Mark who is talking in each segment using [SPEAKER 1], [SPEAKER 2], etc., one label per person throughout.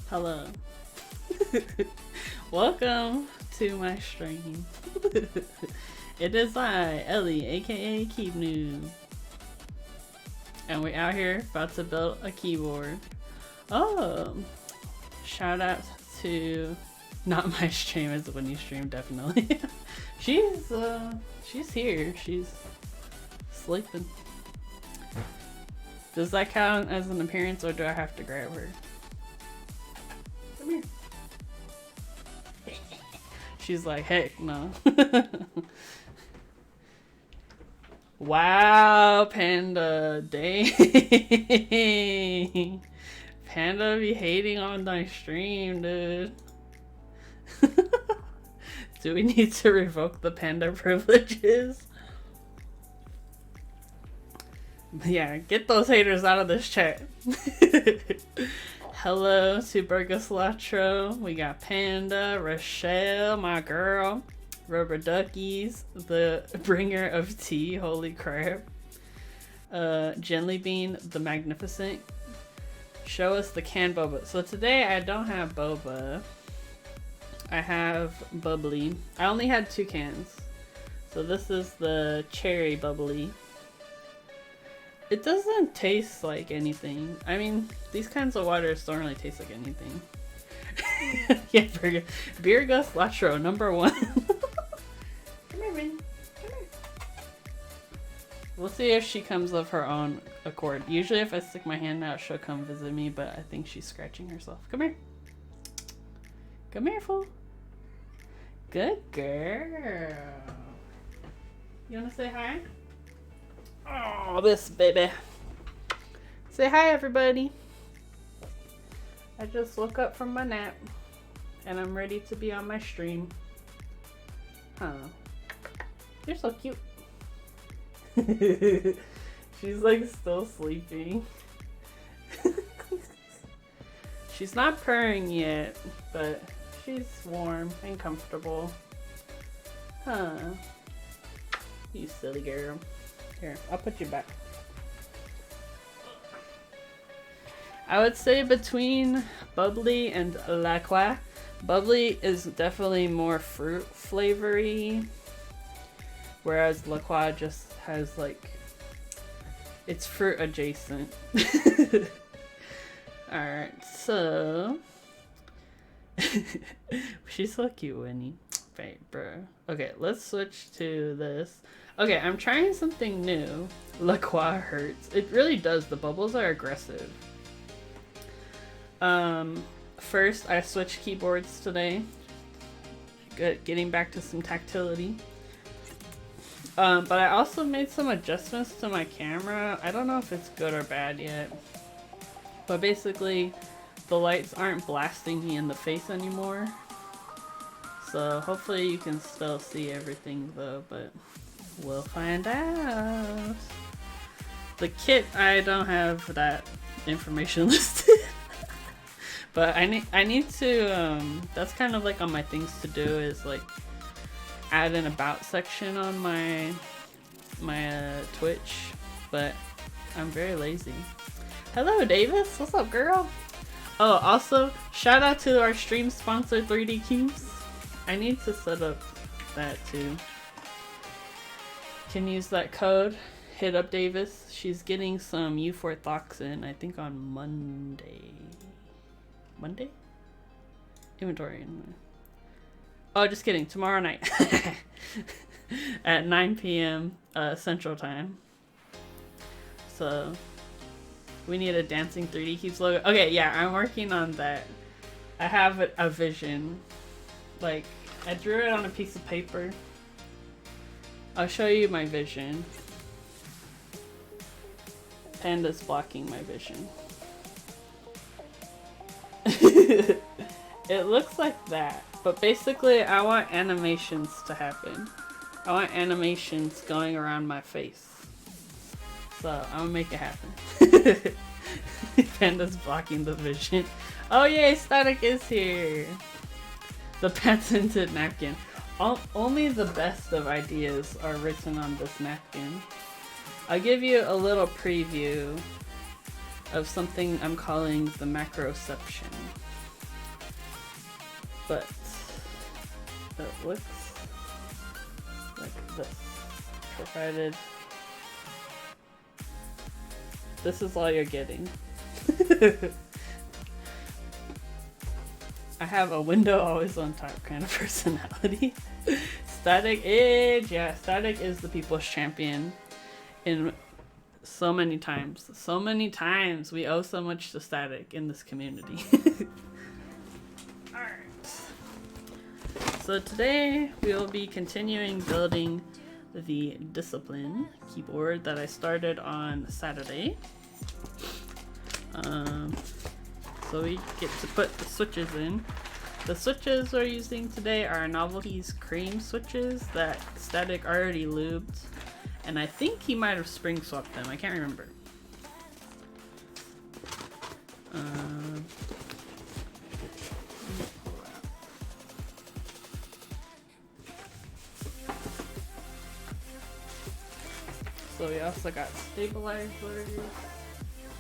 [SPEAKER 1] Hello. Welcome to my stream. It is I, Ellie, aka Keep New. And we're out here about to build a keyboard. Oh, shout out to not my stream, it's when you stream, definitely. she's here. She's sleeping. Does that count as an appearance, or do I have to grab her? Come here. She's like, heck no. Wow, Panda. Dang. Panda be hating on my stream, dude. Do we need to revoke the Panda privileges? Yeah, get those haters out of this chat. Hello to Burgess Latro. We got Panda, Rochelle, my girl, Rubber Duckies, the bringer of tea, holy crap. Gently Bean, the Magnificent. Show us the canned boba. So today I don't have boba. I have bubbly. I only had 2 cans. So this is the cherry bubbly. It doesn't taste like anything. I mean, these kinds of waters don't really taste like anything. Yeah, Beer Gus Latro, #1. Come here, man. Come here. We'll see if she comes of her own accord. Usually if I stick my hand out, she'll come visit me, but I think she's scratching herself. Come here. Come here, fool. Good girl. You wanna say hi? Oh, this baby. Say hi, everybody. I just woke up from my nap and I'm ready to be on my stream. Huh. You're so cute. She's like still sleeping. She's not purring yet, but she's warm and comfortable. Huh. You silly girl. Here, I'll put you back. I would say between bubbly and La Croix, bubbly is definitely more fruit flavory, whereas La Croix just has like, it's fruit adjacent. Alright, so she's so cute, Winnie. Right, bro. Okay, let's switch to this. Okay, I'm trying something new. La Croix hurts. It really does. The bubbles are aggressive. First, I switched keyboards today. Getting back to some tactility. But I also made some adjustments to my camera. I don't know if it's good or bad yet. But basically, the lights aren't blasting me in the face anymore. So hopefully you can still see everything though, but we'll find out. The kit, I don't have that information listed. But I need to, that's kind of like on my things to do, is like add an about section on my Twitch, but I'm very lazy. Hello Davis, what's up girl? Oh, also shout out to our stream sponsor 3D Cubes. I need to set up that too. Can use that code. Hit up Davis. She's getting some euphorthoxin, I think on Monday. Monday? Inventory. Oh, just kidding. Tomorrow night. At 9 p.m. Central Time. So, we need a Dancing 3D Cubes logo. Okay, yeah, I'm working on that. I have a vision. Like, I drew it on a piece of paper. I'll show you my vision. Panda's blocking my vision. It looks like that, but basically I want animations to happen. I want animations going around my face. So I'm gonna make it happen. Panda's blocking the vision. Oh yay, Static is here. The patented napkin. Only the best of ideas are written on this napkin. I'll give you a little preview of something I'm calling the macroception. but it looks like this, provided this is all you're getting. I have a window always on top kind of personality. Static Age, yeah, Static is the people's champion in so many times. So many times. We owe so much to Static in this community. Alright. So today we will be continuing building the Discipline keyboard that I started on Saturday. So we get to put the switches in. The switches we're using today are Novelty's cream switches that Static already lubed. And I think he might have spring swapped them. I can't remember. So we also got stabilizers.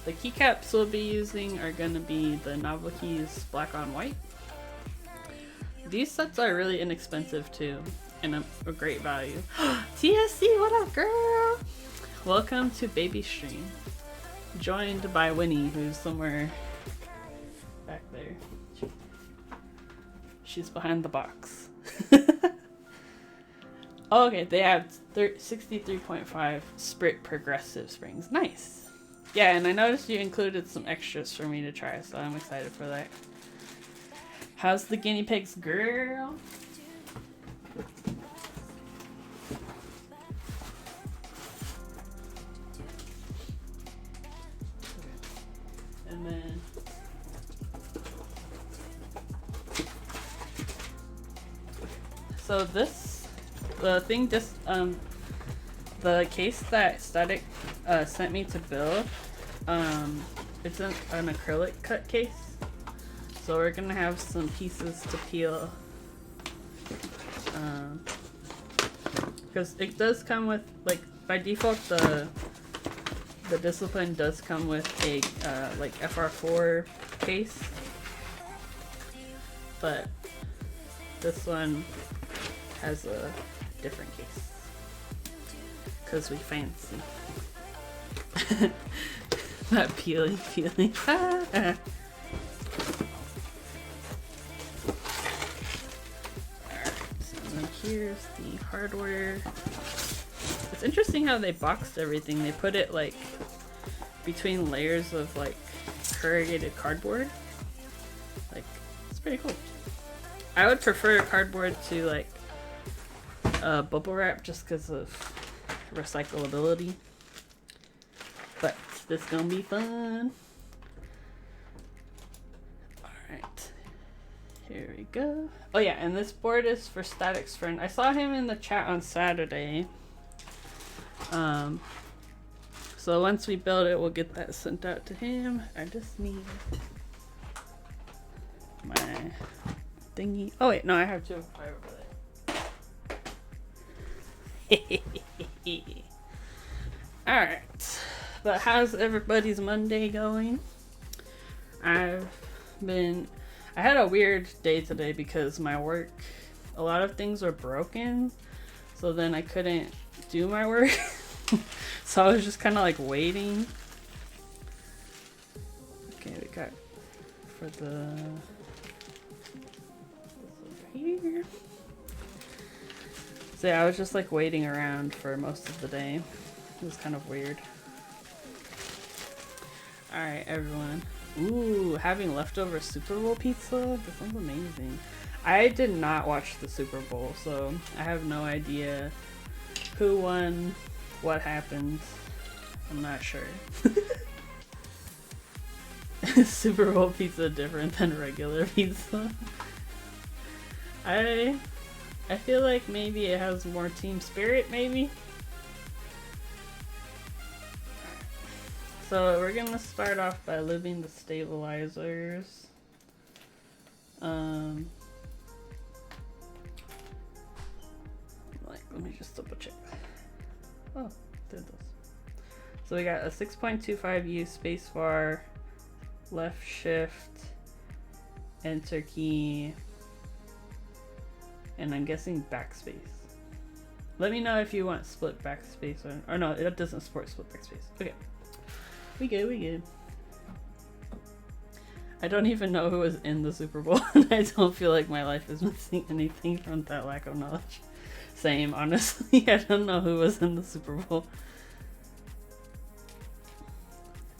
[SPEAKER 1] The keycaps we'll be using are going to be the Novelty's black on white. These sets are really inexpensive too, and a great value. TSC, what up, girl? Welcome to Baby Stream. Joined by Winnie, who's somewhere back there. She's behind the box. Oh, okay, they have 63.5 Sprit progressive springs. Nice. Yeah, and I noticed you included some extras for me to try, so I'm excited for that. How's the guinea pigs, girl? And then so this, the thing just the case that Static sent me to build, it's an acrylic cut case, so we're gonna have some pieces to peel, because it does come with, like, by default the Discipline does come with a like FR4 case, but this one has a different case because we fancy. Not peely. Alright, so then here's the hardware. It's interesting how they boxed everything. They put it like between layers of like corrugated cardboard. Like, it's pretty cool. I would prefer cardboard to like bubble wrap just because of recyclability. But this gonna be fun. Alright. Here we go. Oh yeah, and this board is for Static's friend. I saw him in the chat on Saturday. So once we build it, we'll get that sent out to him. I just need my thingy. Oh wait, no, I have 2 of 5 over there. Alright. But how's everybody's Monday going? I had a weird day today because my work, a lot of things were broken, so then I couldn't do my work. So I was just kind of like waiting. Okay, we got for the this over here. So yeah, I was just like waiting around for most of the day. It was kind of weird. Alright, everyone. Ooh, having leftover Super Bowl pizza? That sounds amazing. I did not watch the Super Bowl, so I have no idea who won, what happened. I'm not sure. Super Bowl pizza different than regular pizza? I feel like maybe it has more team spirit, maybe? So we're gonna start off by lubing the stabilizers. Let me just double check. Oh, did this. So we got a 6.25U spacebar, left shift, enter key, and I'm guessing backspace. Let me know if you want split backspace or no, it doesn't support split backspace. Okay. We good. I don't even know who was in the Super Bowl, and I don't feel like my life is missing anything from that lack of knowledge. Same, honestly. I don't know who was in the Super Bowl.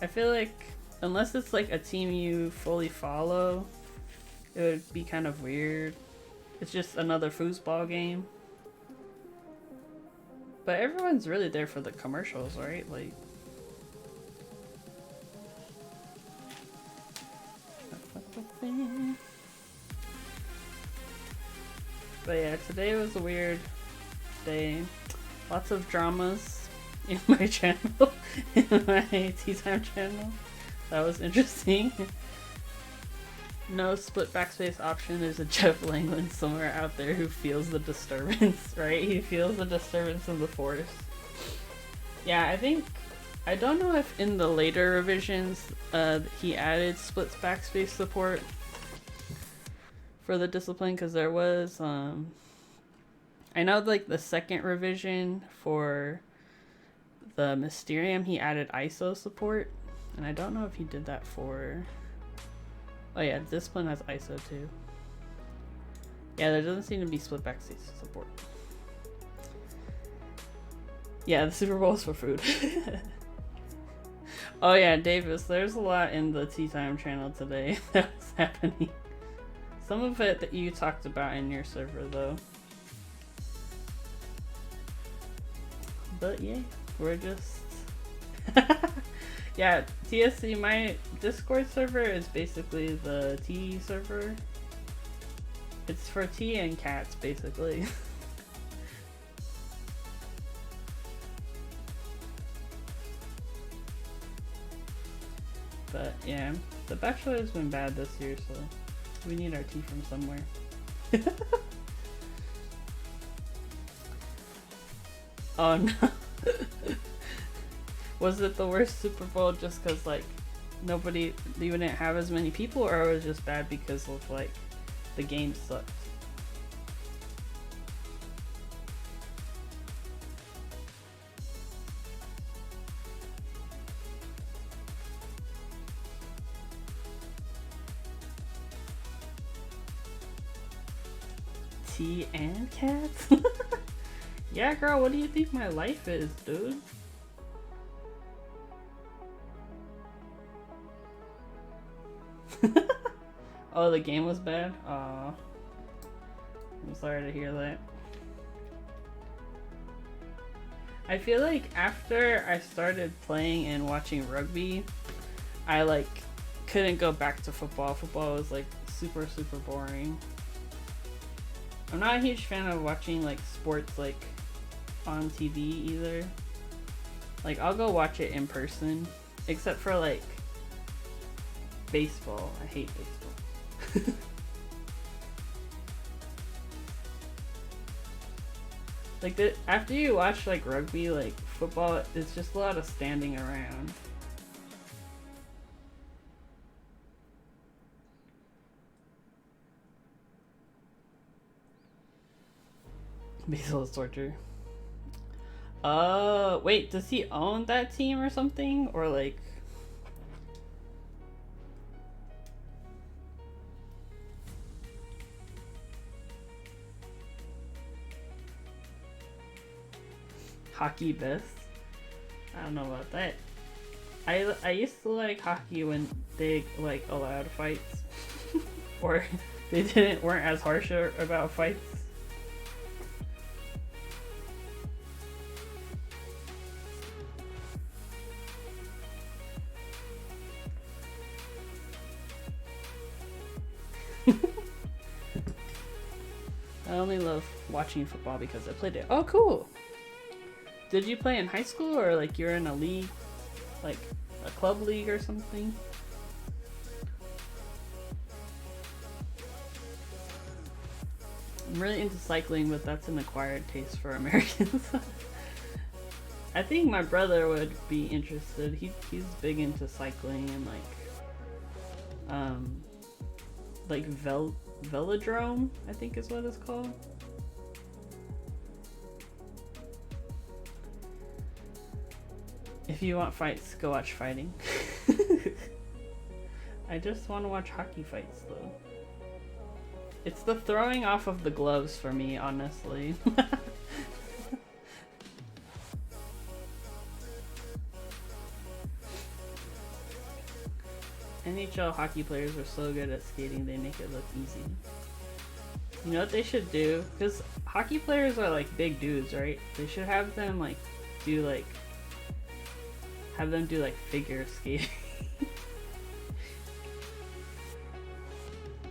[SPEAKER 1] I feel like unless it's like a team you fully follow, it would be kind of weird. It's just another foosball game. But everyone's really there for the commercials, right? Like, but yeah, today was a weird day. Lots of dramas in my channel, in my Tea Time channel. That was interesting. No split backspace option. There's a Jeff Langland somewhere out there who feels the disturbance, right? He feels the disturbance in the force. Yeah, I don't know if in the later revisions he added split backspace support for the Discipline, because there was I know like the second revision for the Mysterium he added ISO support, and I don't know if he did that for, oh yeah, Discipline has ISO too. Yeah, there doesn't seem to be split backspace support. Yeah, the Super Bowl is for food. Oh yeah, Davis, there's a lot in the Tea Time channel today that was happening. Some of it that you talked about in your server though. But yeah, we're just... Yeah, TSC, my Discord server is basically the tea server. It's for tea and cats, basically. But yeah, The Bachelor has been bad this year, so we need our tea from somewhere. Oh no. Was it the worst Super Bowl just because like nobody, you didn't have as many people, or it was just bad because of like the game sucked? Tea and cats? Yeah, girl, what do you think my life is, dude? Oh, the game was bad? Aw. I'm sorry to hear that. I feel like after I started playing and watching rugby, I like couldn't go back to football. Football was like super boring. I'm not a huge fan of watching like sports like on TV either. Like I'll go watch it in person, except for like baseball. I hate baseball. Like after you watch like rugby, like football, it's just a lot of standing around. Baseball is torture. Wait, does he own that team or something? Or like... Hockey best? I don't know about that. I used to like hockey when they like allowed fights. Or they weren't as harsh about fights. I only love watching football because I played it. Oh, cool! Did you play in high school, or like you're in a league, like a club league or something? I'm really into cycling, but that's an acquired taste for Americans. I think my brother would be interested. He's big into cycling and like velodrome, I think is what it's called. If you want fights, go watch fighting. I just want to watch hockey fights though. It's the throwing off of the gloves for me, honestly. NHL hockey players are so good at skating, they make it look easy. You know what they should do? Because hockey players are like big dudes, right? They should have them like do like figure skating.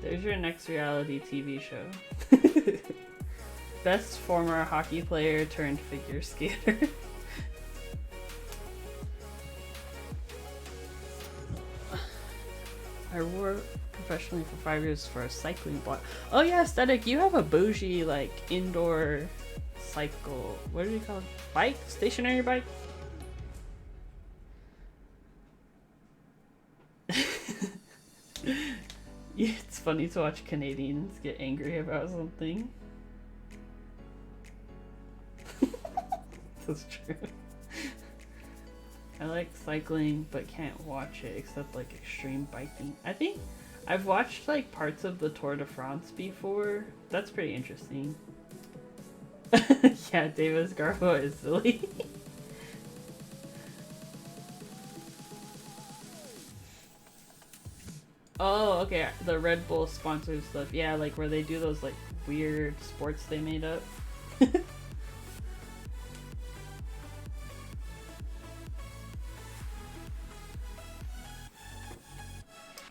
[SPEAKER 1] There's your next reality TV show. Best former hockey player turned figure skater. I worked professionally for 5 years for a cycling blog. Oh yeah, Aesthetic, you have a bougie like indoor cycle. What do you call it? Bike? Stationary bike? Yeah, it's funny to watch Canadians get angry about something. That's true. I like cycling, but can't watch it except like extreme biking. I think I've watched like parts of the Tour de France before. That's pretty interesting. Yeah, Davis Garbo is silly. Oh, okay. The Red Bull sponsored stuff. Yeah, like where they do those like weird sports they made up. I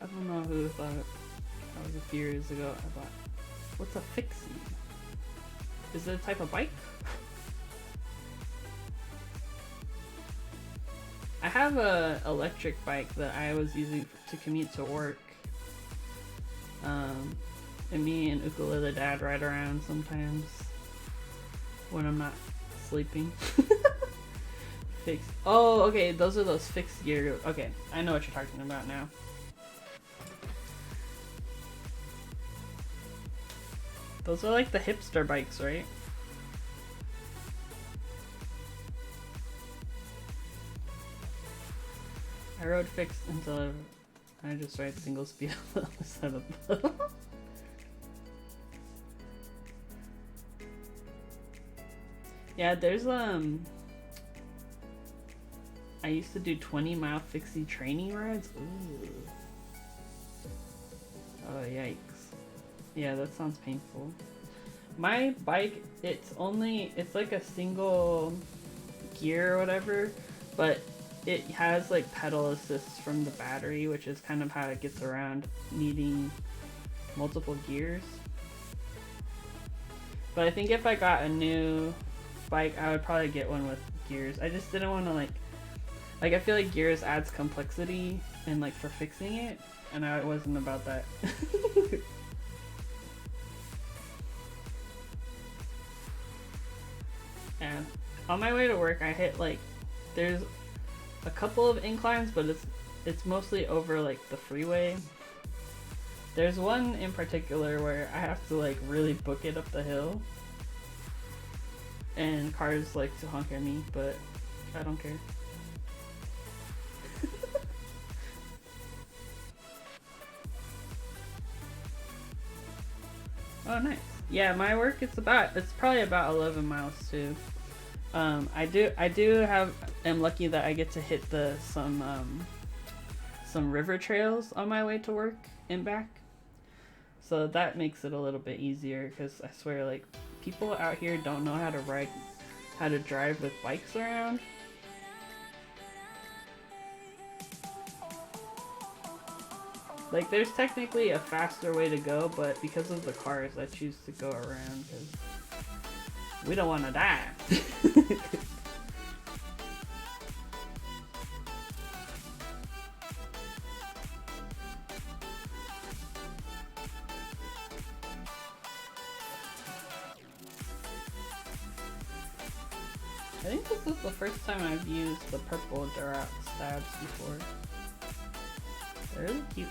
[SPEAKER 1] don't know who thought that was a few years ago. I thought, what's a fixie? Is it a type of bike? I have a electric bike that I was using to commute to work. And me and Ukulele Dad ride around sometimes when I'm not sleeping. Fixed. Oh, okay, those are those fixed gear. Okay, I know what you're talking about now. Those are like the hipster bikes, right? I rode fixed until I just ride single speed instead of the... Yeah, there's I used to do 20-mile fixie training rides. Ooh. Oh yikes. Yeah, that sounds painful. My bike, it's like a single gear or whatever, but it has like pedal assist from the battery, which is kind of how it gets around needing multiple gears. But I think if I got a new bike, I would probably get one with gears. I just didn't want to like I feel like gears adds complexity and like for fixing it, and I wasn't about that. And on my way to work, I hit like there's a couple of inclines, but it's mostly over like the freeway. There's one in particular where I have to like really book it up the hill, and cars like to honk at me, but I don't care. Oh, nice. Yeah, my work it's probably about 11 miles too. I'm lucky that I get to hit some river trails on my way to work and back. So that makes it a little bit easier, because I swear like people out here don't know how to drive with bikes around. Like there's technically a faster way to go, but because of the cars I choose to go around because we don't want to die. I think this is the first time I've used the purple Duroc stabs before. They're really cute.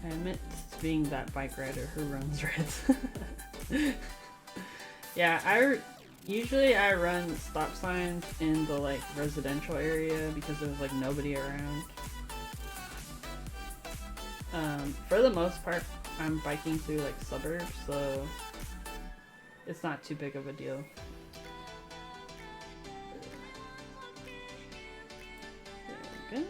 [SPEAKER 1] I admit to being that bike rider who runs reds. Yeah, usually I run stop signs in the like residential area because there's like nobody around. For the most part, I'm biking through like suburbs, so it's not too big of a deal. There we go.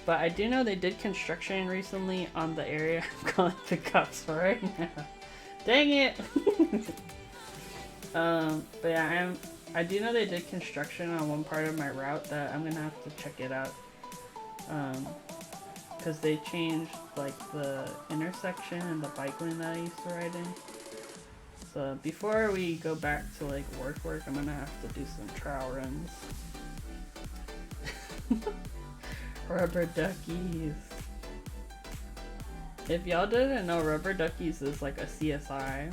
[SPEAKER 1] But I do know they did construction recently on the area I'm calling the cops for right now. Dang it! But yeah, I do know they did construction on one part of my route that I'm gonna have to check it out. Because they changed like the intersection and the bike lane that I used to ride in. So before we go back to like work, I'm gonna have to do some trial runs. Rubber duckies. If y'all didn't know, Rubber Duckies is like a CSI.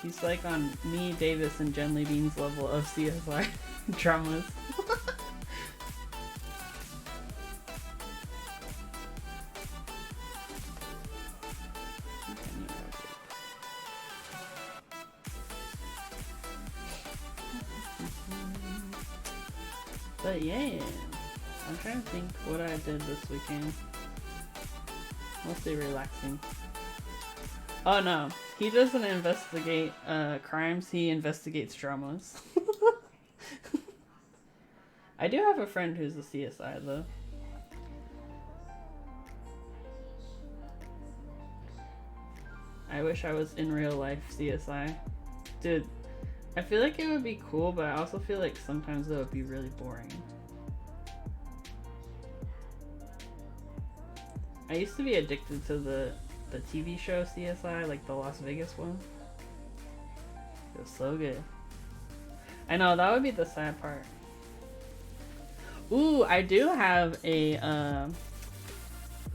[SPEAKER 1] He's like on me, Davis, and Jenly Bean's level of CSI dramas. But yeah, I'm trying to think what I did this weekend. Mostly relaxing. Oh no, he doesn't investigate crimes, he investigates dramas. I do have a friend who's a CSI though. I wish I was in real life CSI. Dude, I feel like it would be cool, but I also feel like sometimes it would be really boring. I used to be addicted to the TV show CSI, like the Las Vegas one. It was so good. I know, that would be the sad part. Ooh, I do have a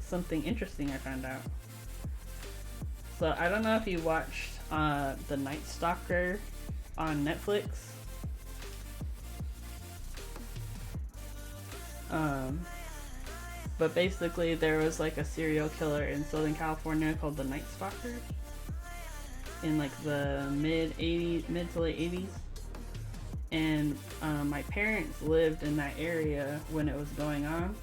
[SPEAKER 1] something interesting I found out. So I don't know if you watched The Night Stalker on Netflix. But basically there was like a serial killer in Southern California called the Night Stalker in like the mid to late 80s. And my parents lived in that area when it was going on.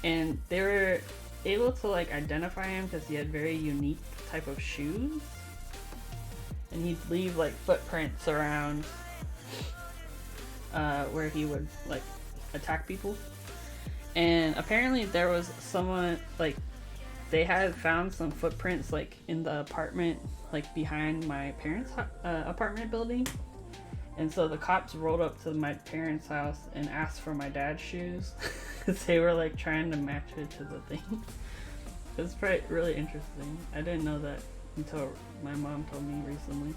[SPEAKER 1] And they were able to like identify him because he had very unique type of shoes. And he'd leave like footprints around where he would like attack people. And apparently there was someone, like, they had found some footprints, like, in the apartment, like, behind my parents' apartment building. And so the cops rolled up to my parents' house and asked for my dad's shoes. Because they were, like, trying to match it to the thing. It was really interesting. I didn't know that until my mom told me recently.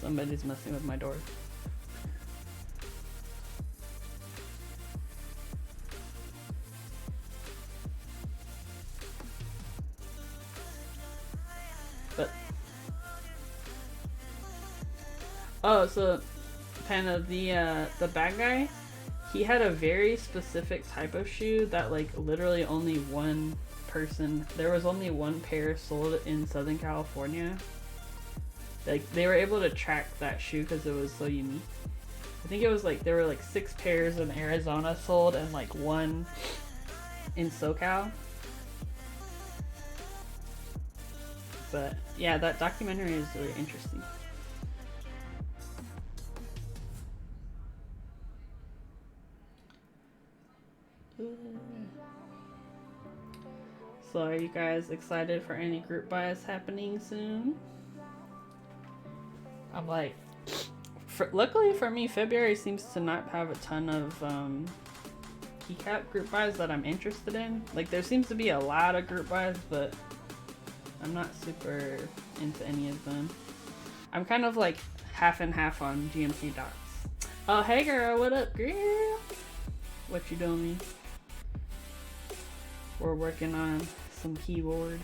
[SPEAKER 1] Somebody's messing with my door. But oh, so kind of the bad guy, he had a very specific type of shoe that like literally only one person, there was only one pair sold in Southern California. Like they were able to track that shoe because it was so unique. I think it was like there were like 6 pairs in Arizona sold and like 1 in SoCal. But yeah, that documentary is really interesting. So are you guys excited for any group buys happening soon? I'm like, luckily for me, February seems to not have a ton of keycap group buys that I'm interested in. Like there seems to be a lot of group buys, but I'm not super into any of them. I'm kind of like half and half on GMT docs. Oh hey girl, what up girl? What you doing? We're working on some keyboards.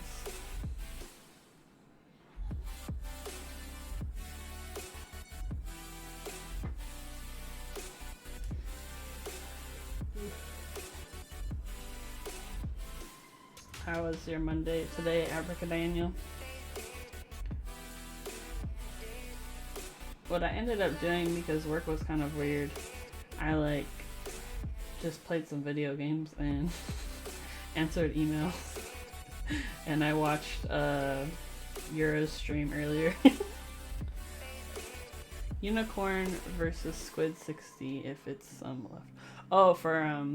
[SPEAKER 1] How was your Monday today, Abracadaniel? What I ended up doing, because work was kind of weird, I like just played some video games and answered emails. And I watched Euro's stream earlier. Unicorn versus Squid 60 if it's some left. Oh, for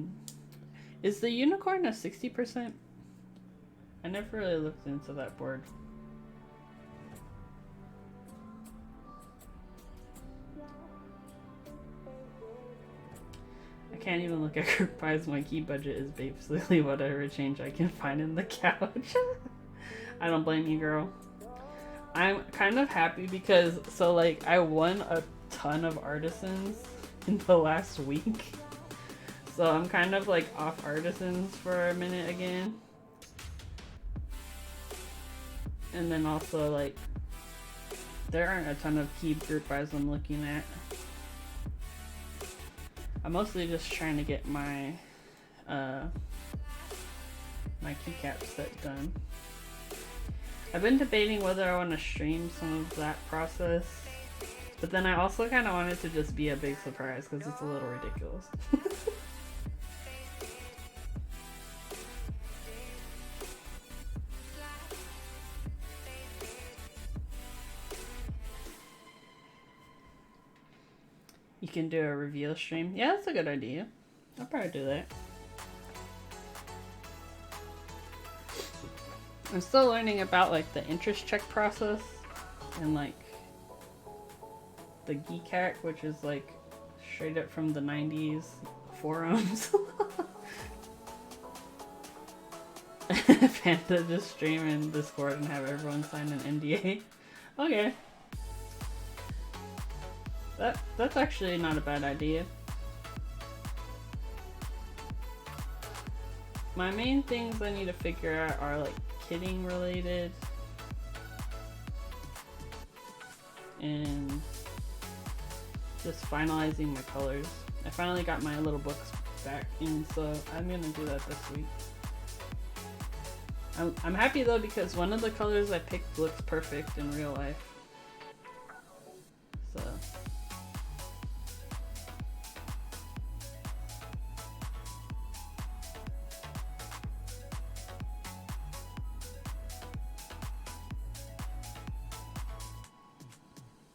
[SPEAKER 1] is the unicorn a 60%? I never really looked into that board. I can't even look at group buys. My key budget is basically whatever change I can find in the couch. I don't blame you, girl. I'm kind of happy because, so like, I won a ton of artisans in the last week. So I'm kind of like off artisans for a minute again. And then also like, there aren't a ton of key group buys I'm looking at. I'm mostly just trying to get my my keycap set done. I've been debating whether I want to stream some of that process, but then I also kind of want it to just be a big surprise because it's a little ridiculous. You can do a reveal stream. Yeah, that's a good idea. I'll probably do that. I'm still learning about like the interest check process and like the GeekHack, which is like straight up from the 90s forums. Panda just stream in Discord and have everyone sign an NDA. Okay. That's actually not a bad idea. My main things I need to figure out are like kitting related and just finalizing my colors. I finally got my little books back in, so I'm gonna do that this week. I'm happy though because one of the colors I picked looks perfect in real life. So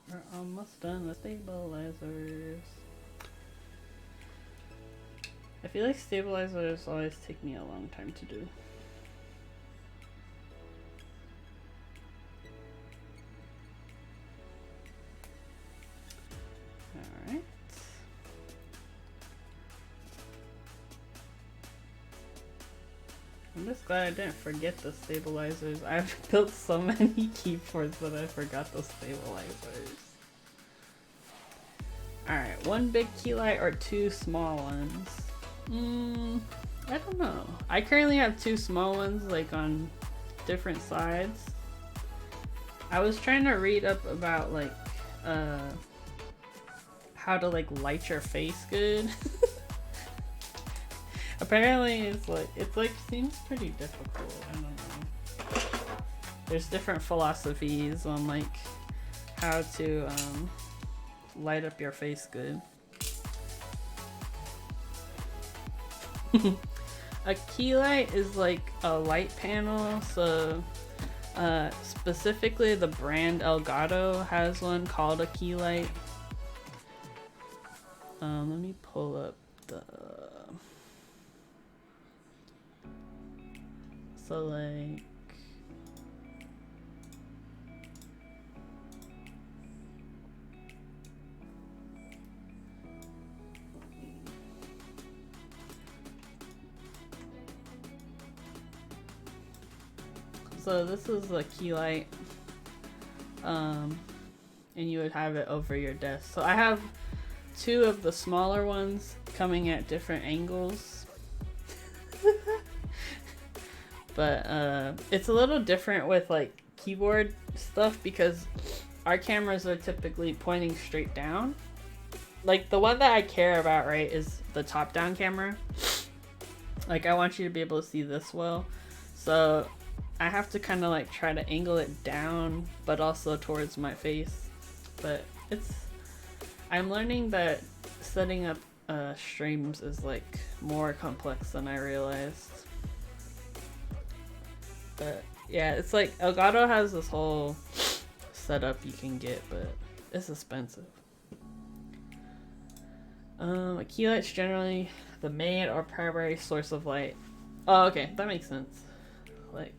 [SPEAKER 1] we're almost done with stabilizers. I feel like stabilizers always take me a long time to do. Alright. I'm just glad I didn't forget the stabilizers. I've built so many keyboards that I forgot the stabilizers. Alright, one big key light or two small ones? I don't know. I currently have two small ones like on different sides. I was trying to read up about like how to like light your face good. Apparently it's like seems pretty difficult. I don't know. There's different philosophies on like how to light up your face good. A key light is like a light panel, so specifically the brand Elgato has one called a key light. Let me pull up the so like so this is a key light, and you would have it over your desk. So I have two of the smaller ones coming at different angles. But it's a little different with like keyboard stuff because our cameras are typically pointing straight down. Like the one that I care about, right, is the top down camera. Like I want you to be able to see this well. So I have to kind of like try to angle it down, but also towards my face. But I'm learning that setting up streams is like more complex than I realized. But yeah, it's like Elgato has this whole setup you can get, but it's expensive. A key light's generally the main or primary source of light. Oh, okay, that makes sense. Like,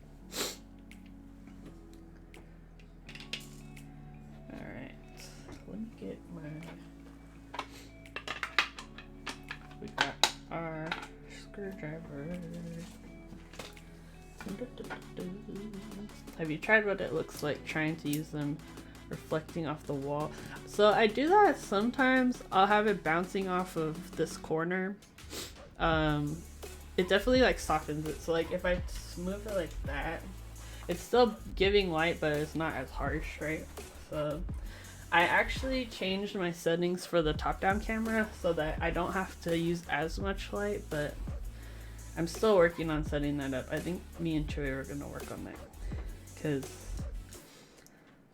[SPEAKER 1] alright, let me get my, we got our screwdriver. Have you tried what it looks like trying to use them reflecting off the wall? So I do that sometimes. I'll have it bouncing off of this corner. It definitely like softens it. So like if I move it like that, it's still giving light, but it's not as harsh, right? So I actually changed my settings for the top-down camera so that I don't have to use as much light, but I'm still working on setting that up. I think me and Chewy are gonna work on that because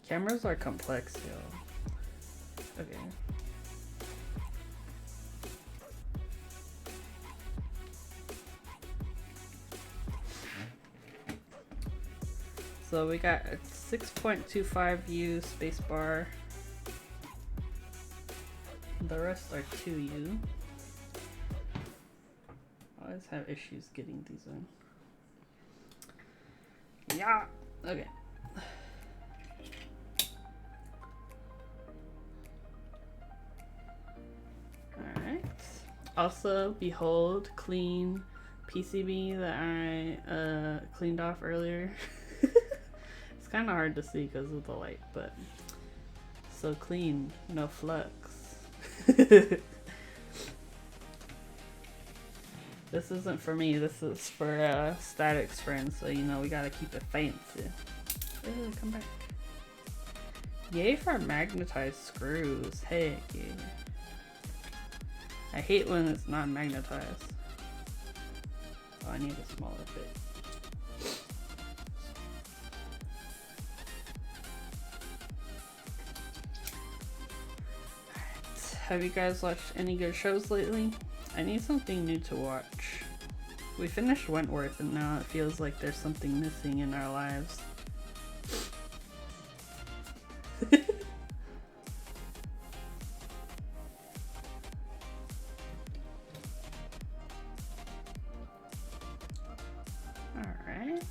[SPEAKER 1] cameras are complex, yo. Okay. So we got a 6.25 U spacebar. The rest are 2U. I always have issues getting these in. Yeah. Okay. Alright. Also, behold, clean PCB that I cleaned off earlier. It's kind of hard to see because of the light, but so clean, no flux. This isn't for me, this is for Static's friends, so you know we gotta keep it fancy. Ooh, come back. Yay for magnetized screws. Heck yeah. I hate when it's not magnetized. Oh, I need a smaller bit. Alright. Have you guys watched any good shows lately? I need something new to watch. We finished Wentworth and now it feels like there's something missing in our lives. Alright.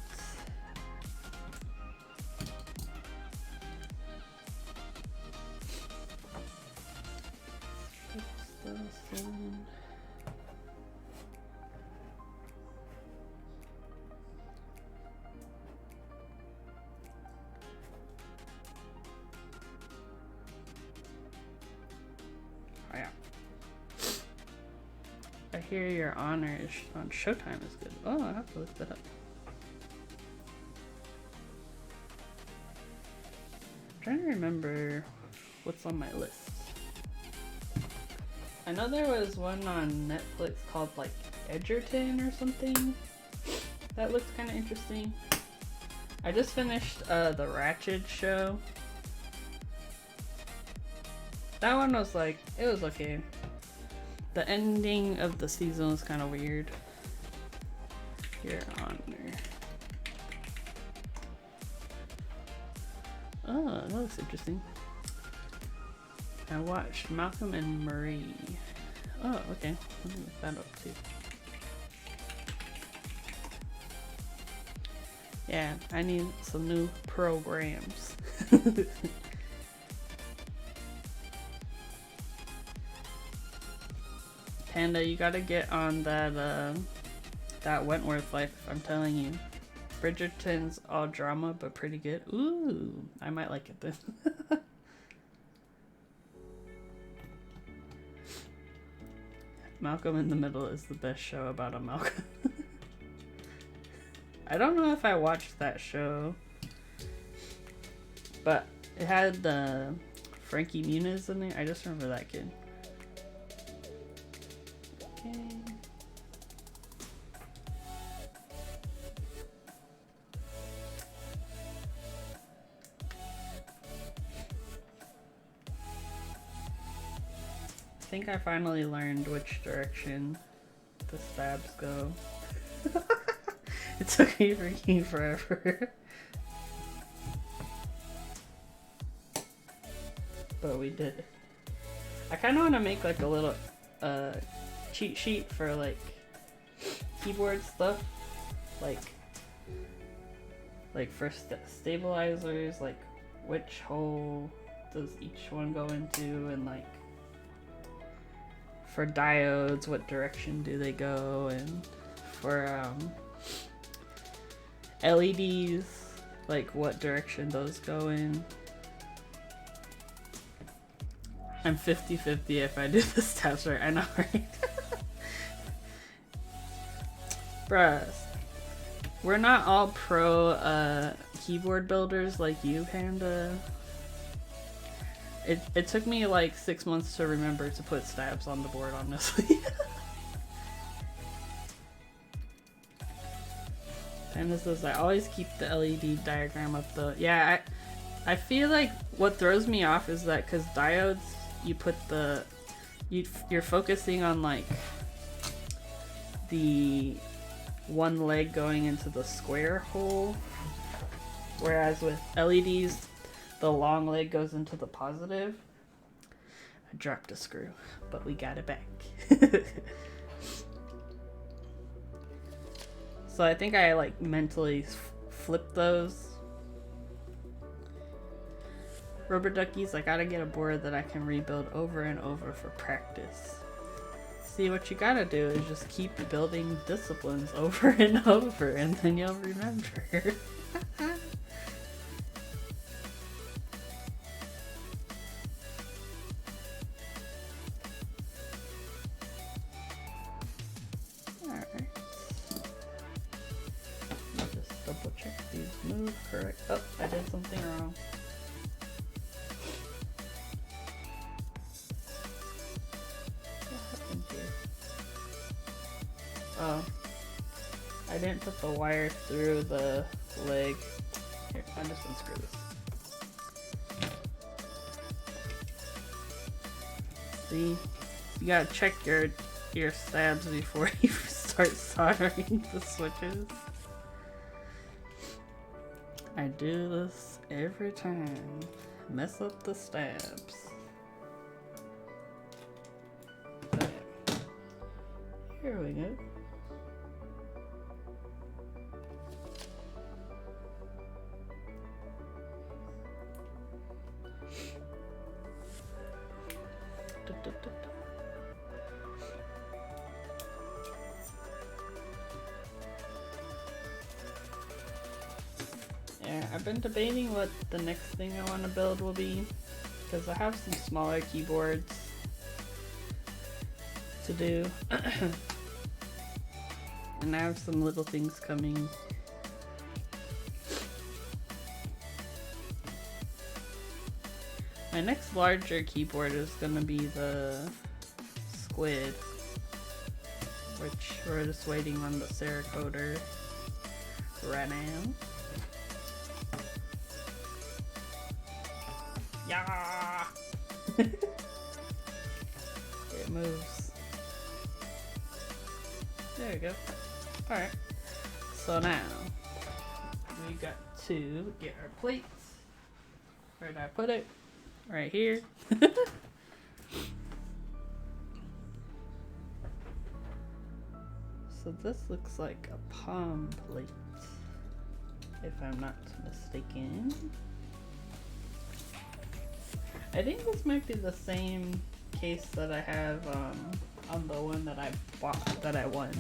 [SPEAKER 1] Oh, yeah. I hear your honor is on Showtime is good. Oh, I have to look that up. I'm trying to remember what's on my list. I know there was one on Netflix called like Edgerton or something. That looked kind of interesting. I just finished the Ratched show. That one was like, it was okay. The ending of the season was kind of weird. Your honor. Oh, that looks interesting. I watched Malcolm and Marie. Oh, okay. Let me look that up too. Yeah, I need some new programs. Panda, you gotta get on that that Wentworth life, I'm telling you. Bridgerton's all drama, but pretty good. Ooh, I might like it then. Malcolm in the Middle is the best show about a Malcolm. I don't know if I watched that show, but it had the Frankie Muniz in there. I just remember that kid. Okay. think I finally learned which direction the stabs go. It took me freaking forever. But we did it. I kind of want to make like a little cheat sheet for like keyboard stuff, like for stabilizers, like which hole does each one go into, and like for diodes, what direction do they go, and for LEDs, like what direction those go in. I'm 50-50 if I do the steps right. I know, right? Bruh, we're not all pro keyboard builders like you, Panda. It took me like 6 months to remember to put stabs on the board, honestly. Panda says, I always keep the LED diagram up though. Yeah, I feel like what throws me off is that because diodes, you put you're focusing on like the one leg going into the square hole, whereas with LEDs, the long leg goes into the positive. I dropped a screw, but we got it back. So I think I like mentally flipped those. Rubber duckies, I gotta get a board that I can rebuild over and over for practice. See, what you gotta do is just keep building disciplines over and over, and then you'll remember. Alright. Just double check these move correct. Oh, I did something wrong. Oh, I didn't put the wire through the leg. Here, I'm just gonna screw this. See, you gotta check your stabs before you start soldering the switches. I do this every time. Mess up the stabs. Okay. Here we go. Yeah, I've been debating what the next thing I want to build will be, because I have some smaller keyboards to do. And I have some little things coming. My next larger keyboard is gonna be the Squid, which we're just waiting on the Cerakoter right now. Yeah! It moves. There we go. Alright. So now, we got to get our plates. Where did I put it? Right here. So this looks like a palm plate, if I'm not mistaken. I think this might be the same case that I have on the one that I bought, that I won.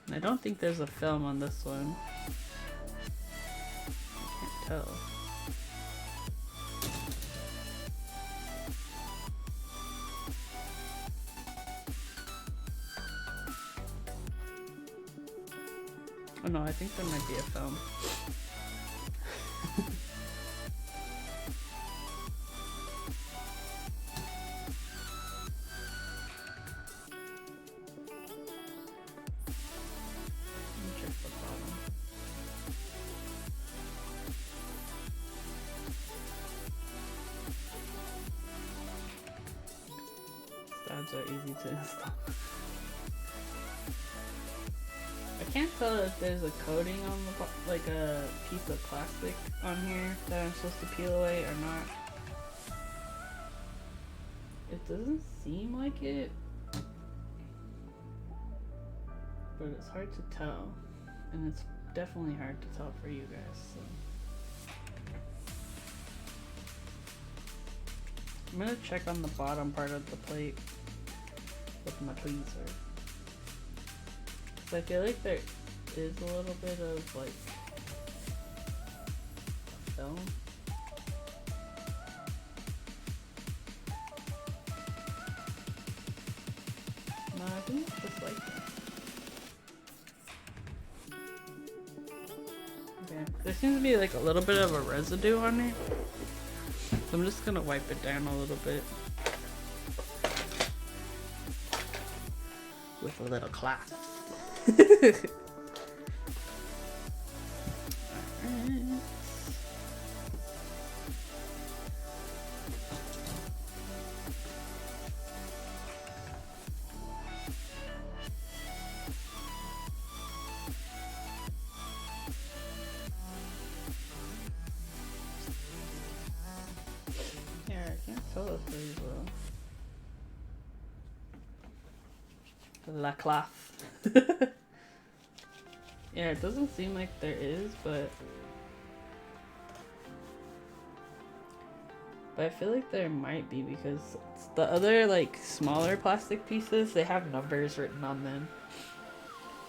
[SPEAKER 1] And I don't think there's a film on this one. I can't tell. Oh no, I think there might be a film. ones are easy to install. I can't tell if there's a coating on the like a piece of plastic on here that I'm supposed to peel away or not. It doesn't seem like it, but it's hard to tell, and it's definitely hard to tell for you guys. So. I'm gonna check on the bottom part of the plate with my tweezer. So I feel like there is a little bit of like film. No, I think it's just like that. Okay. There seems to be like a little bit of a residue on it. So I'm just gonna wipe it down a little bit with a little cloth. Alright. Yeah, I can't tell if there's La cloth. Yeah, it doesn't seem like there is, but I feel like there might be because the other like smaller plastic pieces, they have numbers written on them,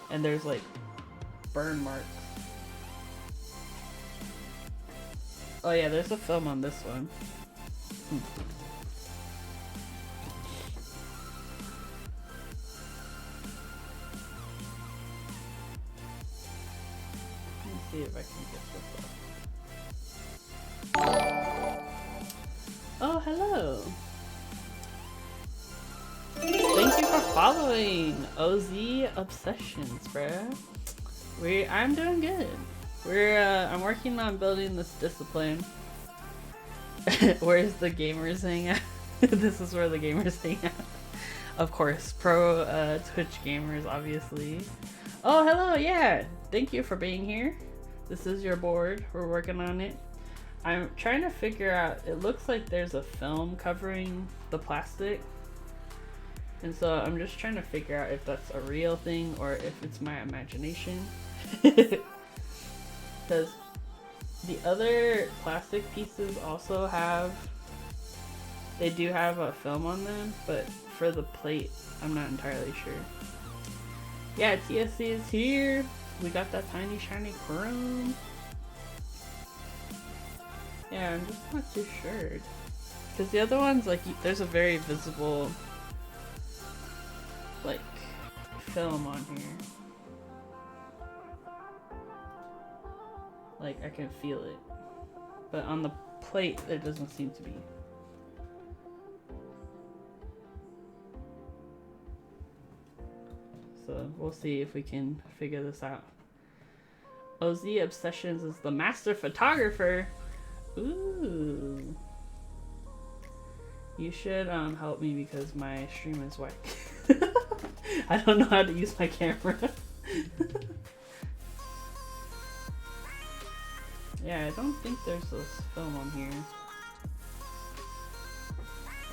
[SPEAKER 1] and there's like burn marks. Oh yeah, there's a film on this one. See if I can get this up. Oh, hello. Thank you for following OZ Obsessions, bruh. I'm doing good. I'm working on building this discipline. Where's the gamers hang out? This is where the gamers hang out. Of course, pro Twitch gamers, obviously. Oh, hello, yeah. Thank you for being here. This is your board. We're working on it. I'm trying to figure out, it looks like there's a film covering the plastic. And so I'm just trying to figure out if that's a real thing or if it's my imagination. Because the other plastic pieces also they do have a film on them, but for the plate, I'm not entirely sure. Yeah, TSC is here. We got that tiny shiny chrome. Yeah, I'm just not too sure. Because the other ones, like, there's a very visible, like, film on here. Like, I can feel it. But on the plate, there doesn't seem to be. So we'll see if we can figure this out. OZ Obsessions is the master photographer. Ooh. You should help me because my stream is whack. I don't know how to use my camera. Yeah, I don't think there's this film on here.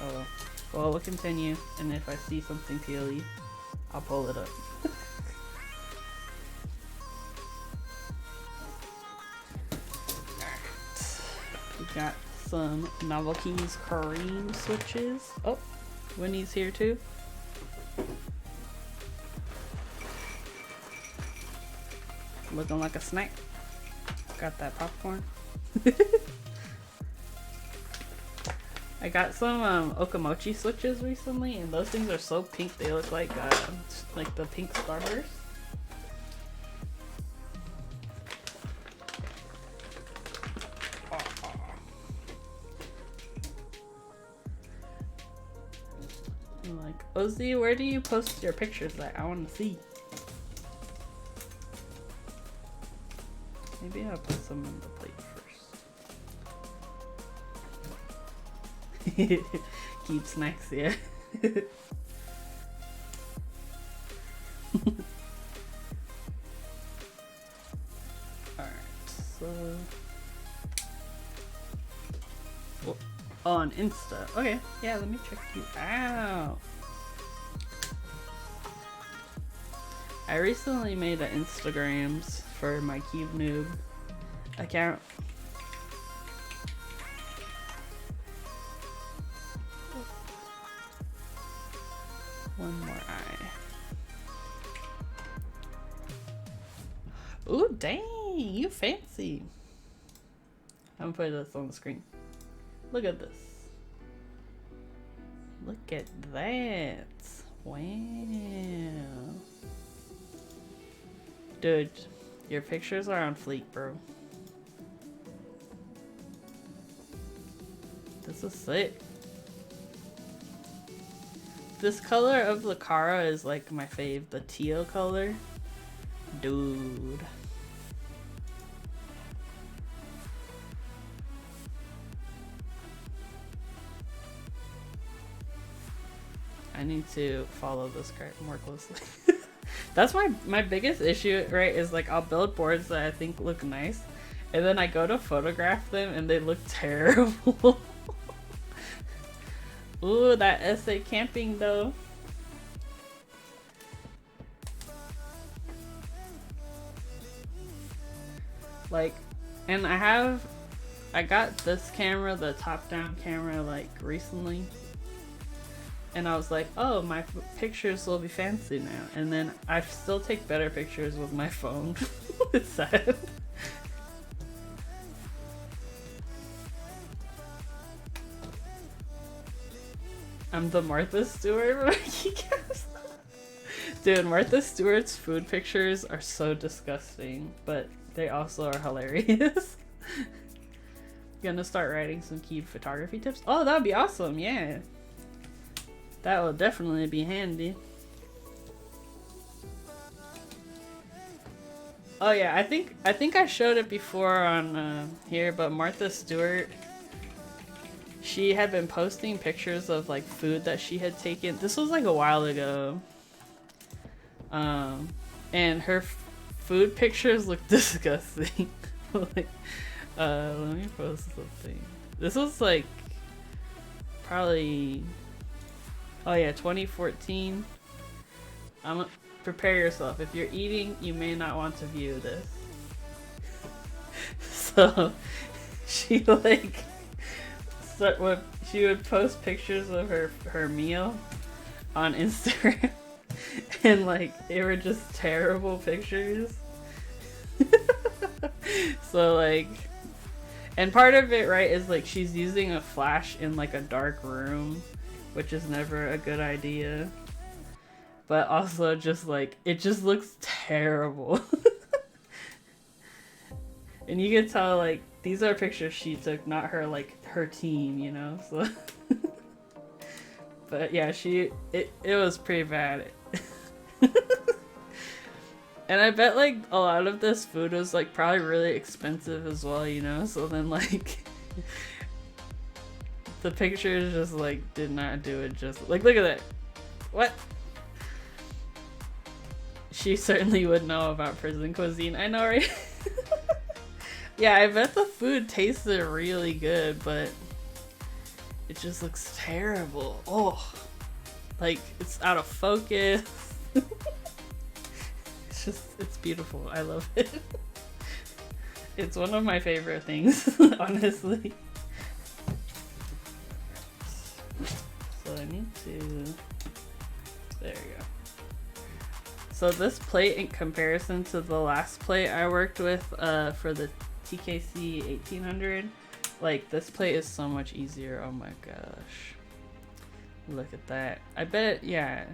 [SPEAKER 1] Oh, well, we'll continue, and if I see something peely, I'll pull it up. We got some Novelties cream switches. Oh, Winnie's here too. Looking like a snack. Got that popcorn. I got some Okamochi switches recently, and those things are so pink they look like the pink Starburst. I'm like, OZ, where do you post your pictures at? I want to see. Maybe I'll put some on the plate first. Keep snacks, yeah. Alright, so... Well, on Insta. Okay, yeah, let me check you out. I recently made an Instagrams for my Cube Noob account. One more eye. Ooh, dang, you fancy. I'm gonna put this on the screen. Look at this. Look at that. Wow. Dude, your pictures are on fleek, bro. This is sick. This color of the Cara is like my fave, the teal color. Dude. I need to follow this card more closely. That's my biggest issue, right, is like I'll build boards that I think look nice, and then I go to photograph them and they look terrible. Ooh, that essay camping though. Like, and I got this camera, the top-down camera, like recently. And I was like, oh, my pictures will be fancy now. And then I still take better pictures with my phone. It's sad. I'm the Martha Stewart. Dude, Martha Stewart's food pictures are so disgusting, but they also are hilarious. Gonna start writing some key photography tips. Oh, that would be awesome, yeah. That will definitely be handy. Oh yeah, I think I showed it before on here, but Martha Stewart, she had been posting pictures of like food that she had taken. This was like a while ago. And her food pictures look disgusting. Like, let me post something. This was like probably, oh yeah, 2014. Prepare yourself. If you're eating, you may not want to view this. So she like, she would post pictures of her meal on Instagram, and like they were just terrible pictures. So like, and part of it, right, is like she's using a flash in like a dark room, which is never a good idea. But also just like, it just looks terrible. And you can tell like, these are pictures she took, not her like, her team, you know? So but yeah, it was pretty bad. And I bet like a lot of this food was like probably really expensive as well, you know? So then like the pictures just like did not do it just like, look at that. What? She certainly would know about prison cuisine. I know, right? Yeah, I bet the food tasted really good, but it just looks terrible. Oh, like it's out of focus. It's beautiful. I love it. It's one of my favorite things, honestly. So I need to, there you go. So this plate, in comparison to the last plate I worked with for the TKC 1800, like this plate is so much easier. Oh my gosh. Look at that. I bet, yeah.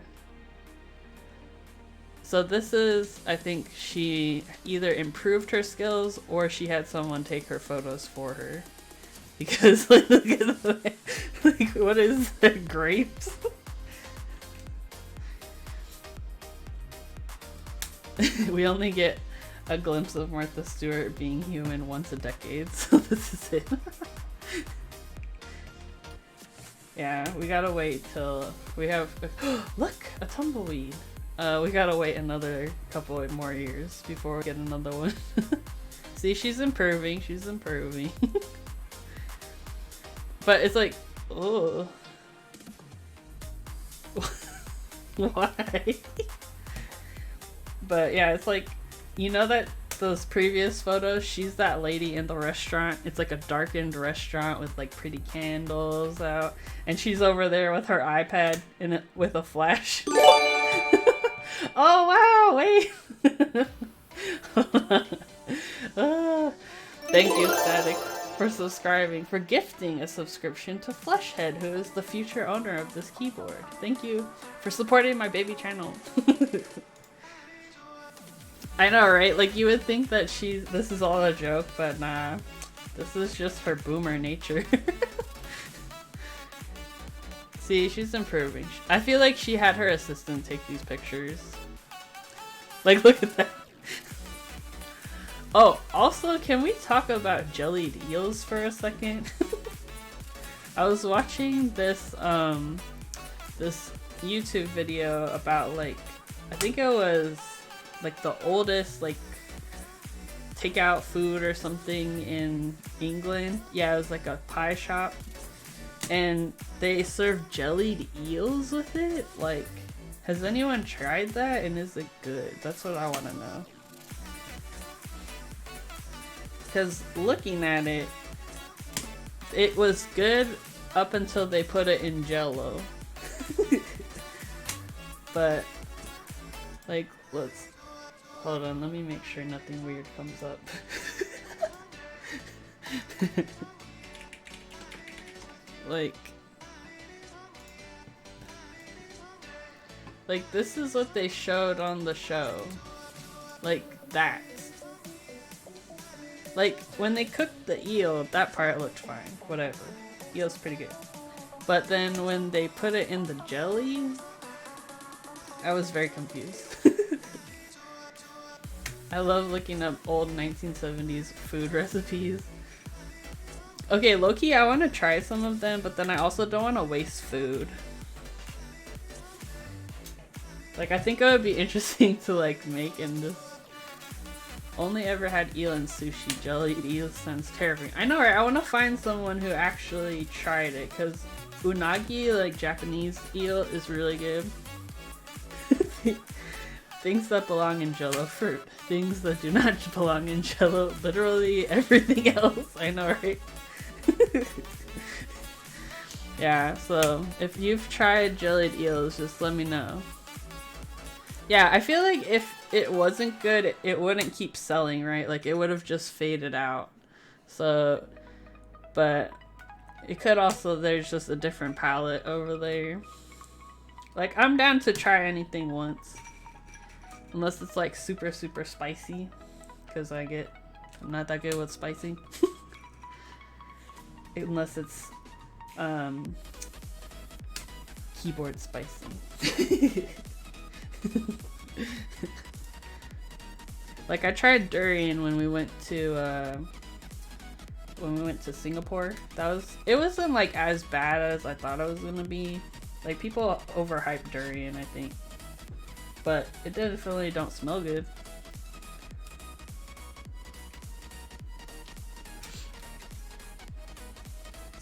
[SPEAKER 1] So this is, I think she either improved her skills or she had someone take her photos for her. Because like, look at that. Like, what is that, grapes? We only get a glimpse of Martha Stewart being human once a decade, so this is it. Yeah, we gotta wait till we have. Look, a tumbleweed. We gotta wait another couple more years before we get another one. See, she's improving. She's improving. But it's like, oh. Why? But yeah, it's like, you know that those previous photos, she's that lady in the restaurant. It's like a darkened restaurant with like pretty candles out, and she's over there with her iPad in it with a flash. Oh wow, wait. Thank you, Static, for subscribing, for gifting a subscription to Fleshhead, who is the future owner of this keyboard. Thank you for supporting my baby channel. I know, right? Like, you would think that this is all a joke, but nah. This is just her boomer nature. See, she's improving. I feel like she had her assistant take these pictures. Like, look at that. Oh, also, can we talk about jellied eels for a second? I was watching this this YouTube video about, like, I think it was like the oldest like takeout food or something in England. Yeah, it was like a pie shop, and they serve jellied eels with it. Like, has anyone tried that, and is it good? That's what I want to know. Because looking at it, it was good up until they put it in Jell-O. But like, let's hold on, let me make sure nothing weird comes up. like this is what they showed on the show. Like that. Like, when they cooked the eel, that part looked fine. Whatever. Eel's pretty good. But then when they put it in the jelly, I was very confused. I love looking up old 1970s food recipes. Okay, low-key, I want to try some of them, but then I also don't want to waste food. Like, I think it would be interesting to, like, make in this. Only ever had eel and sushi. Jellied eel sounds terrifying. I know, right? I want to find someone who actually tried it, because unagi, like Japanese eel, is really good. Things that belong in Jell-O for things that do not belong in Jell-O. Literally everything else. I know, right? Yeah, so if you've tried jellied eels, just let me know. Yeah, I feel like if it wasn't good, it wouldn't keep selling, right? Like, it would have just faded out. So, but it could also, there's just a different palette over there. Like, I'm down to try anything once. Unless it's like super, super spicy. Because I'm not that good with spicy. Unless it's, keyboard spicy. Like, I tried durian when we went to Singapore. It wasn't like as bad as I thought it was gonna be. Like, people overhype durian, I think, but it definitely don't smell good.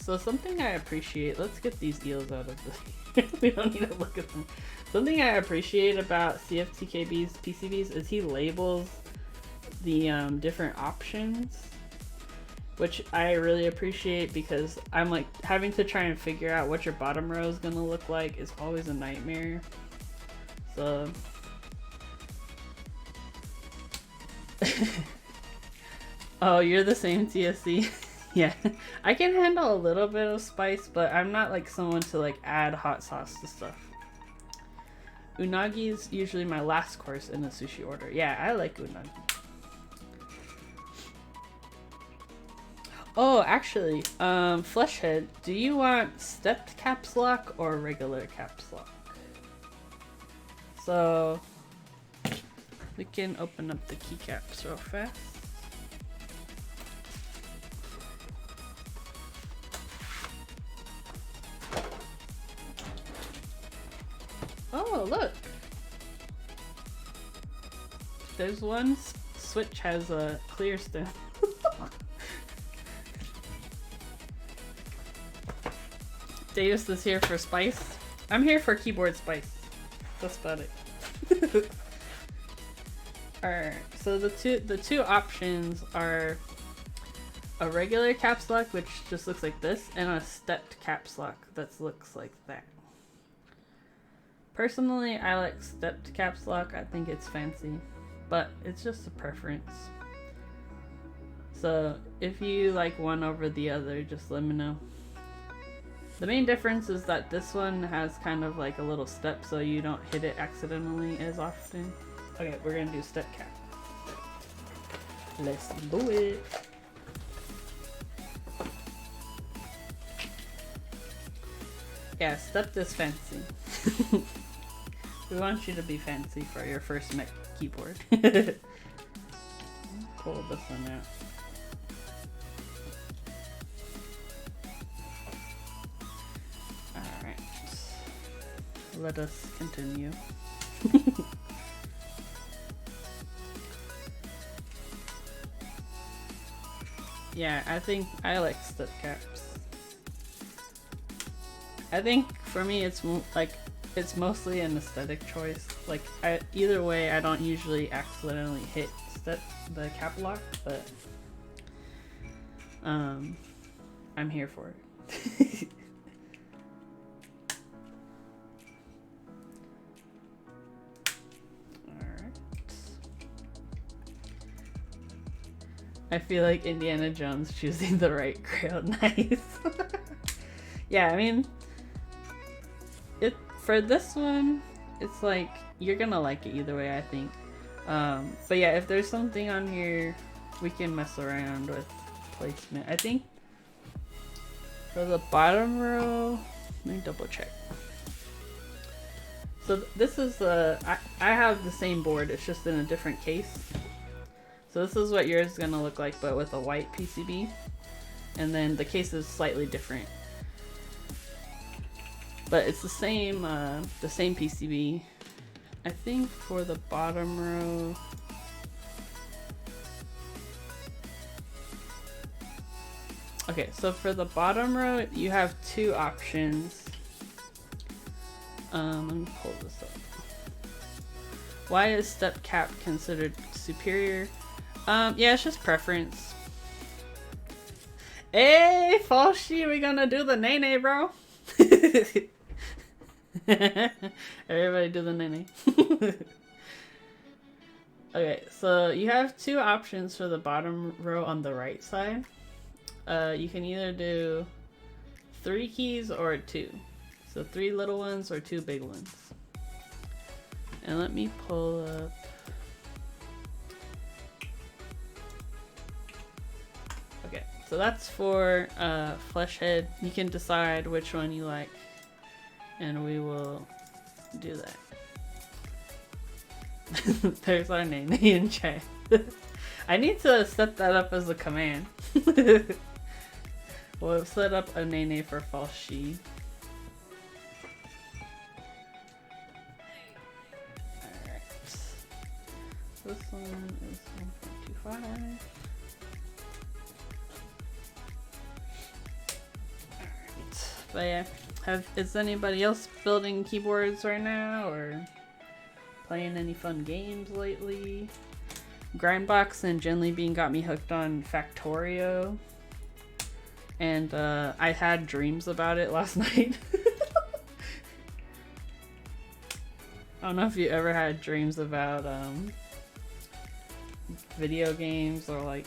[SPEAKER 1] So something I appreciate, let's get these eels out of this. We don't need to look at them. Something I appreciate about CFTKB's PCBs is he labels the different options, which I really appreciate, because I'm like having to try and figure out what your bottom row is gonna look like is always a nightmare. So oh, you're the same, TSC. Yeah, I can handle a little bit of spice, but I'm not like someone to like add hot sauce to stuff. Unagi is usually my last course in a sushi order. Yeah, I like unagi. Oh, actually, Fleshhead, do you want stepped caps lock or regular caps lock? So we can open up the keycaps real fast. Oh, look. There's one switch has a clear stem. Davis is here for spice. I'm here for keyboard spice. That's about it. Alright, so the two options are a regular caps lock, which just looks like this, and a stepped caps lock that looks like that. Personally, I like stepped caps lock. I think it's fancy, but it's just a preference. So if you like one over the other, just let me know. The main difference is that this one has kind of like a little step so you don't hit it accidentally as often. Okay, we're gonna do step cap. Let's do it. Yeah, stepped is fancy. We want you to be fancy for your first mech keyboard. Pull this one out. Alright. Let us continue. Yeah, I think I like step caps. I think for me it's it's mostly an aesthetic choice. Like either way, I don't usually accidentally hit the cap lock, but I'm here for it. Alright. I feel like Indiana Jones choosing the right grail. Nice. Yeah, I mean, for this one, it's like, you're gonna like it either way, I think. But yeah, if there's something on here, we can mess around with placement. I think for the bottom row, let me double check. So this is I have the same board, it's just in a different case. So this is what yours is gonna look like, but with a white PCB. And then the case is slightly different. But it's the same PCB. I think for the bottom row, okay, so for the bottom row, you have two options. Let me pull this up. Why is step cap considered superior? Yeah, it's just preference. Hey, Falshi, we gonna do the nay-nay, bro. Everybody do the nene. Okay, so you have two options for the bottom row on the right side. You can either do 3 keys or 2. So 3 little ones or 2 big ones. And let me pull up. Okay, so that's for flesh head. You can decide which one you like, and we will do that. There's our name in chat. I need to set that up as a command. We'll set up a nene for Falshi. Alright. This one is 1.25. Alright. But yeah. Is anybody else building keyboards right now or playing any fun games lately? Grindbox and Gently Bean got me hooked on Factorio, and I had dreams about it last night. I don't know if you ever had dreams about video games or like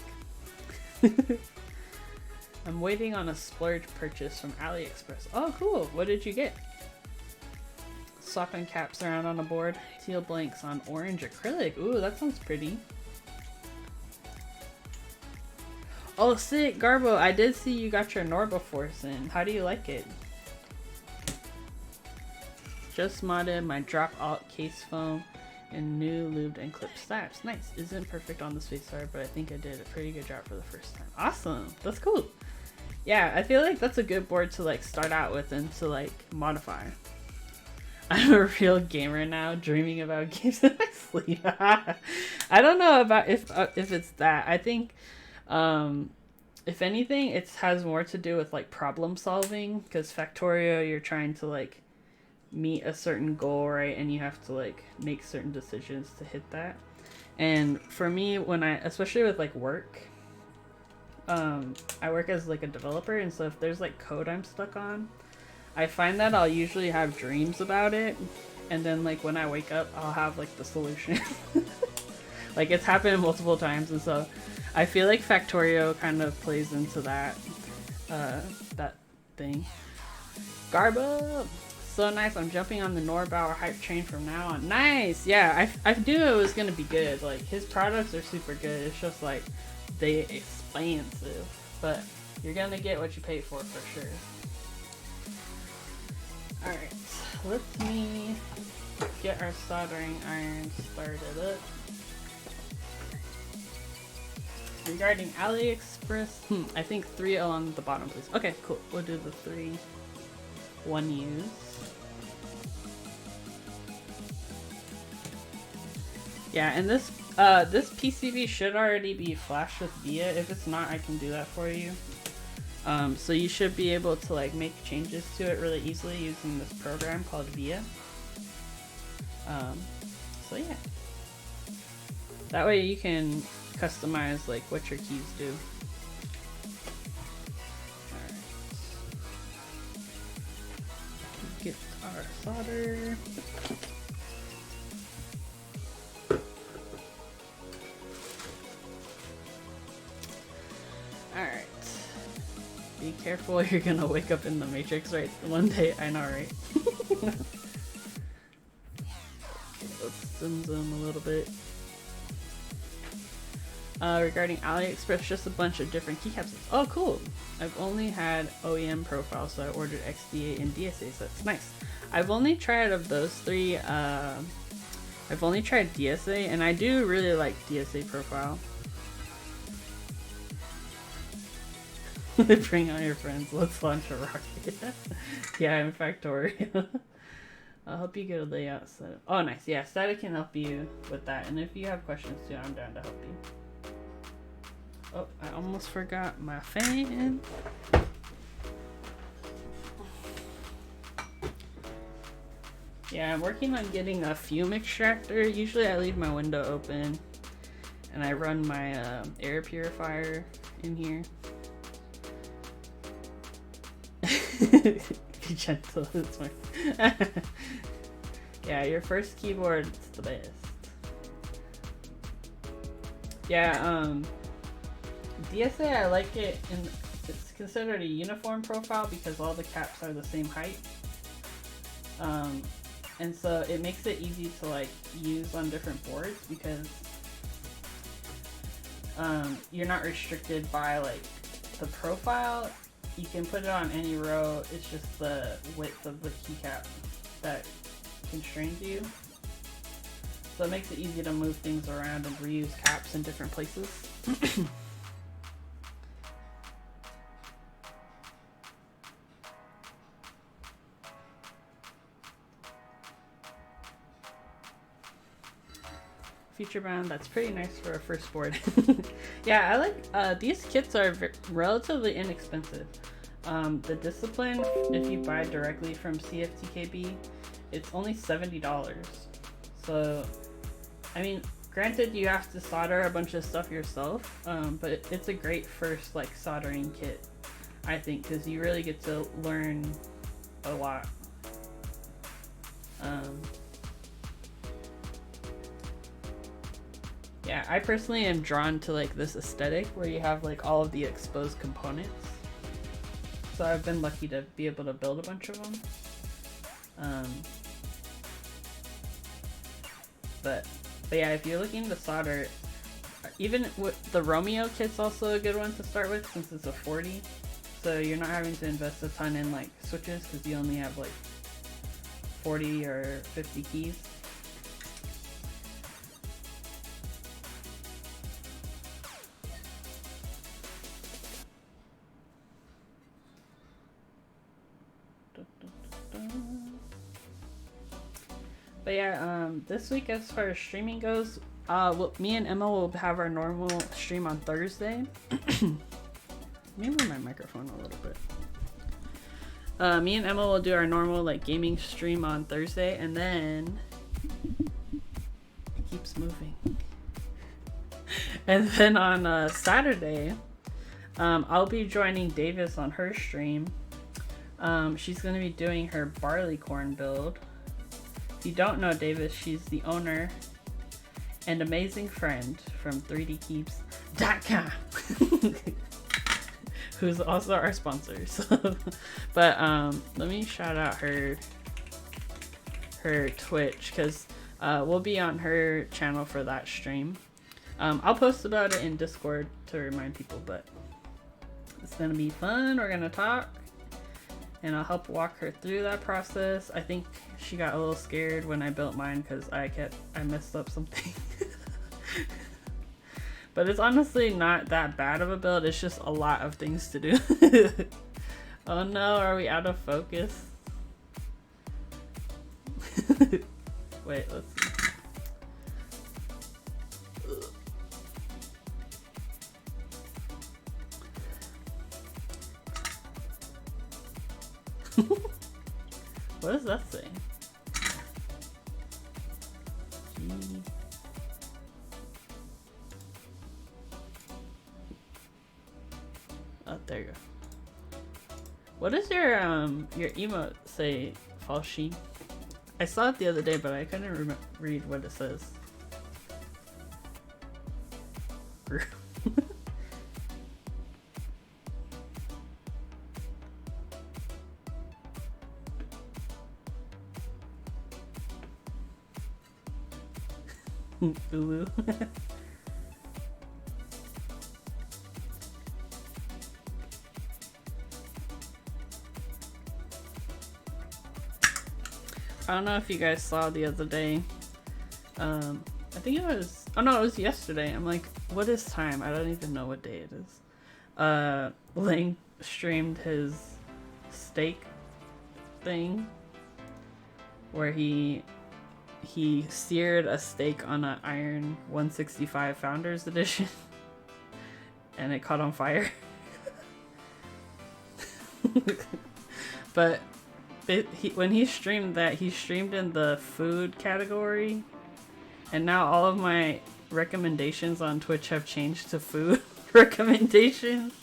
[SPEAKER 1] I'm waiting on a splurge purchase from AliExpress. Oh, cool. What did you get? Sock and caps around on a board. Teal blanks on orange acrylic. Ooh, that sounds pretty. Oh, sick. Garbo, I did see you got your Norba Force in. How do you like it? Just modded my drop alt case foam and new lubed and clipped straps. Nice. Isn't perfect on the spacebar, but I think I did a pretty good job for the first time. Awesome. That's cool. Yeah, I feel like that's a good board to like start out with and to like modify. I'm a real gamer now, dreaming about games in my sleep. I don't know about if it's that. I think, if anything, it has more to do with like problem solving. Because Factorio, you're trying to like meet a certain goal, right? And you have to like make certain decisions to hit that. And for me, when I, especially with like work, I work as like a developer, and so if there's like code I'm stuck on, I find that I'll usually have dreams about it, and then like when I wake up, I'll have like the solution. Like it's happened multiple times, and so I feel like Factorio kind of plays into that that thing. Garbo! So nice, I'm jumping on the Norbauer hype train from now on. Nice! Yeah, I knew it was gonna be good. Like, his products are super good. It's just like, they expensive. But you're gonna get what you pay for sure. Alright, let me get our soldering iron started up. Regarding AliExpress, I think 3 along the bottom, please. Okay, cool. We'll do the 3. 1 use. Yeah, and this PCB should already be flashed with VIA. If it's not, I can do that for you. So you should be able to like make changes to it really easily using this program called VIA. So yeah. That way you can customize like what your keys do. Alright. Get our solder. Alright. Be careful, you're gonna wake up in the Matrix right one day, I know, right? Okay, let's zoom a little bit. Regarding AliExpress, just a bunch of different keycaps. Oh, cool! I've only had OEM profiles, so I ordered XDA and DSA, so that's nice. I've only tried of those 3, I've only tried DSA, and I do really like DSA profile. Bring on your friends, let's launch a rocket. Yeah, in Factorio. I'll help you get a layout set. Oh, nice. Yeah, Static can help you with that, and if you have questions too, I'm down to help you. Oh, I almost forgot my fan. Yeah, I'm working on getting a fume extractor. Usually I leave my window open and I run my air purifier in here. Be gentle, it's my yeah, your first keyboard is the best. Yeah, DSA, I like it, and it's considered a uniform profile because all the caps are the same height. And so it makes it easy to like use on different boards because you're not restricted by like the profile. You can put it on any row, it's just the width of the keycap that constrains you. So it makes it easy to move things around and reuse caps in different places. Feature bound, that's pretty nice for a first board. Yeah, I like, these kits are relatively inexpensive. The Discipline, if you buy directly from CFTKB, it's only $70. So, I mean, granted you have to solder a bunch of stuff yourself, but it's a great first like soldering kit, I think, because you really get to learn a lot. Yeah, I personally am drawn to like this aesthetic where you have like all of the exposed components. So I've been lucky to be able to build a bunch of them. But yeah, if you're looking to solder, even with the Romeo kit's also a good one to start with since it's a 40. So you're not having to invest a ton in like switches because you only have like 40 or 50 keys. But yeah, this week as far as streaming goes, me and Emma will have our normal stream on Thursday. Let me move my microphone a little bit. Me and Emma will do our normal like gaming stream on Thursday, and then it keeps moving. And then on Saturday, I'll be joining Davis on her stream. She's gonna be doing her barley corn build. If you don't know Davis, she's the owner and amazing friend from 3dkeeps.com. Who's also our sponsor. So, but let me shout out her Twitch, because we'll be on her channel for that stream. I'll post about it in Discord to remind people, but it's gonna be fun. We're gonna talk and I'll help walk her through that process. I think she got a little scared when I built mine because I messed up something. But it's honestly not that bad of a build. It's just a lot of things to do. Oh no, are we out of focus? Wait, let's see. What does that say? Oh, there you go. What does your emote say, Falshi? I saw it the other day, but I couldn't read what it says. Ulu. I don't know if you guys saw the other day. I think it was, oh no, it was yesterday. I'm like, what is time? I don't even know what day it is. Lang streamed his steak thing where he seared a steak on an Iron 165 Founders Edition and it caught on fire. But when he streamed that, he streamed in the food category, and now all of my recommendations on Twitch have changed to food recommendations.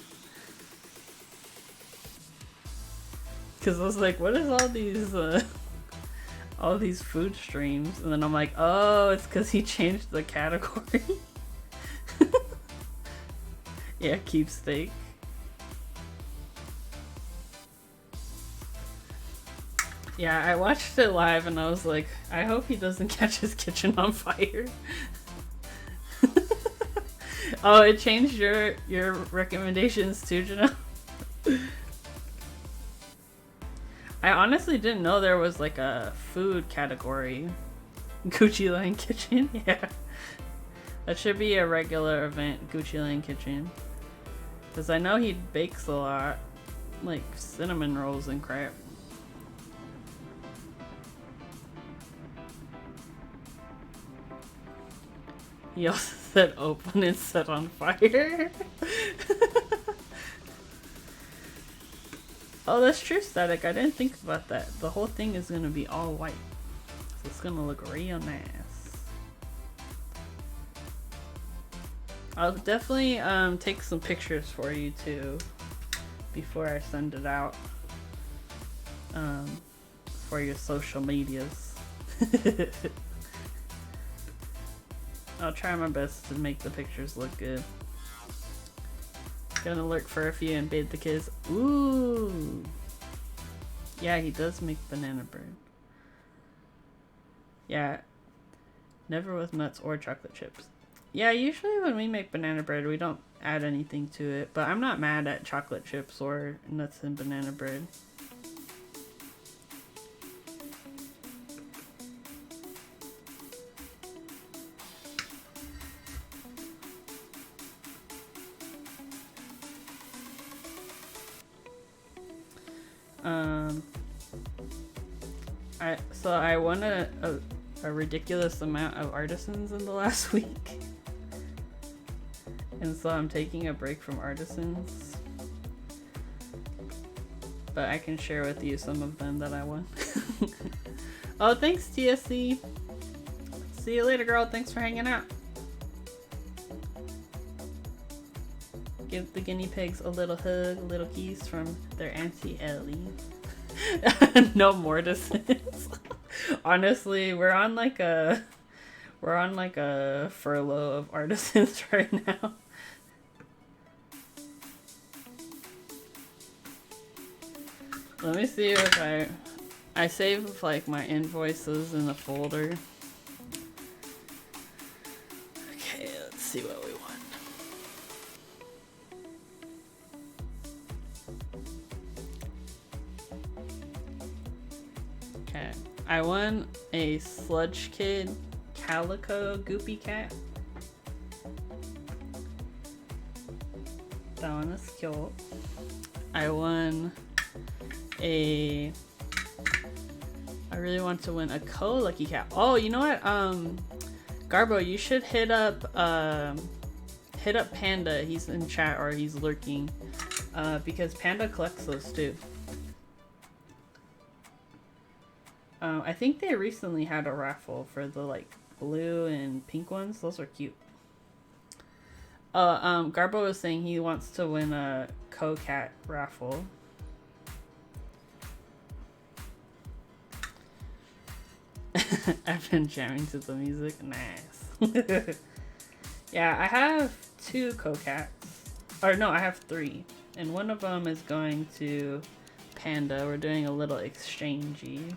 [SPEAKER 1] Because I was like, what is all these food streams? And then I'm like, oh, it's because he changed the category. Yeah, keepsteak. Yeah, I watched it live and I was like, I hope he doesn't catch his kitchen on fire. Oh, it changed your recommendations too, Janelle? I honestly didn't know there was like a food category. Gucci Lane Kitchen? Yeah. That should be a regular event, Gucci Lane Kitchen. Because I know he bakes a lot. Like cinnamon rolls and crap. He also said open and set on fire. Oh, that's true, Static. I didn't think about that. The whole thing is going to be all white. So it's going to look real nice. I'll definitely take some pictures for you too before I send it out for your social medias. I'll try my best to make the pictures look good. Gonna lurk for a few and bathe the kids. Ooh! Yeah, he does make banana bread. Yeah. Never with nuts or chocolate chips. Yeah, usually when we make banana bread, we don't add anything to it. But I'm not mad at chocolate chips or nuts and banana bread. I won a ridiculous amount of artisans in the last week. And so I'm taking a break from artisans. But I can share with you some of them that I won. Oh, thanks, TSC. See you later, girl. Thanks for hanging out. Give the guinea pigs a little hug, a little kiss from their Auntie Ellie. No mortises. Honestly, we're on like a furlough of artisans right now. Let me see if I save like my invoices in a folder. Okay, let's see what we won. Okay, I won a Sludge Kid Calico Goopy Cat. That one is cute. I won I really want to win a Lucky Cat. Oh, you know what? Garbo, you should hit up Panda. He's in chat or he's lurking. Because Panda collects those too. I think they recently had a raffle for the like blue and pink ones. Those are cute. Garbo was saying he wants to win a Cat raffle. I've been jamming to the music. Nice. Yeah, I have 2 Cats. Or no, I have 3. And one of them is going to Panda. We're doing a little exchangey.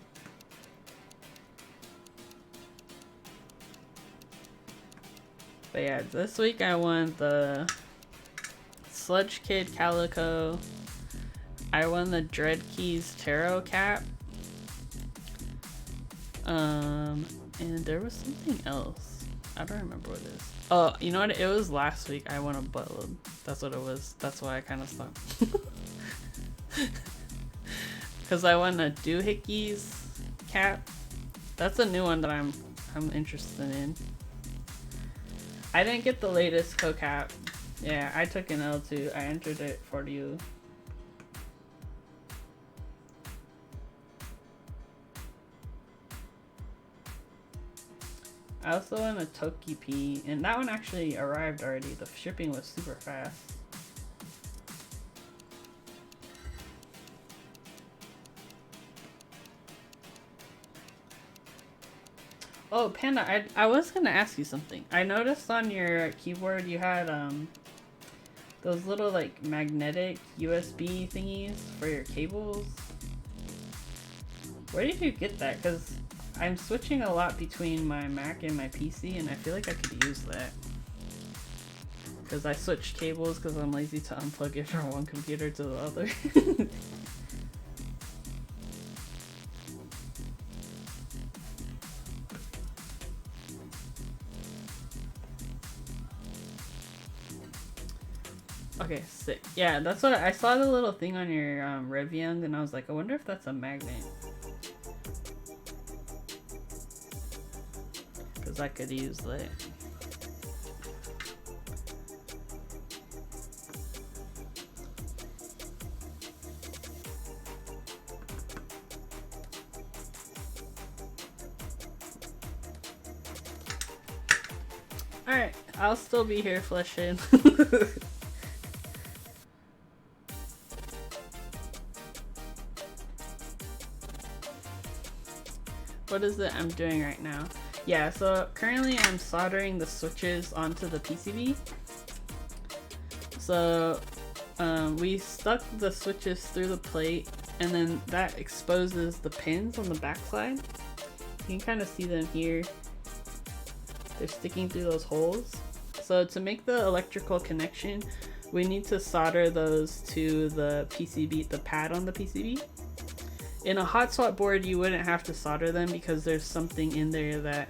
[SPEAKER 1] But yeah, this week I won the Sludge Kid Calico. I won the Dread Keys Tarot Cap. And there was something else. I don't remember what it is. Oh, you know what? It was last week. I won a buttload. That's what it was. That's why I kind of stopped. Because I won a Doohickeys cap. That's a new one that I'm interested in. I didn't get the latest co-cap. Yeah, I took an L too. I entered it for you. I also won a Toki P, and that one actually arrived already. The shipping was super fast. Oh, Panda, I was gonna ask you something. I noticed on your keyboard you had those little like magnetic USB thingies for your cables. Where did you get that? Because I'm switching a lot between my Mac and my PC, and I feel like I could use that. Because I switch cables because I'm lazy to unplug it from one computer to the other. Okay, sick. Yeah, that's what I saw, the little thing on your Reviang, and I was like, I wonder if that's a magnet. Because I could use that. Alright, I'll still be here fleshing. What is it I'm doing right now? Yeah, so currently I'm soldering the switches onto the PCB. So we stuck the switches through the plate, and then that exposes the pins on the backside. You can kind of see them here. They're sticking through those holes. So to make the electrical connection, we need to solder those to the PCB, the pad on the PCB. In a hot swap board, you wouldn't have to solder them because there's something in there that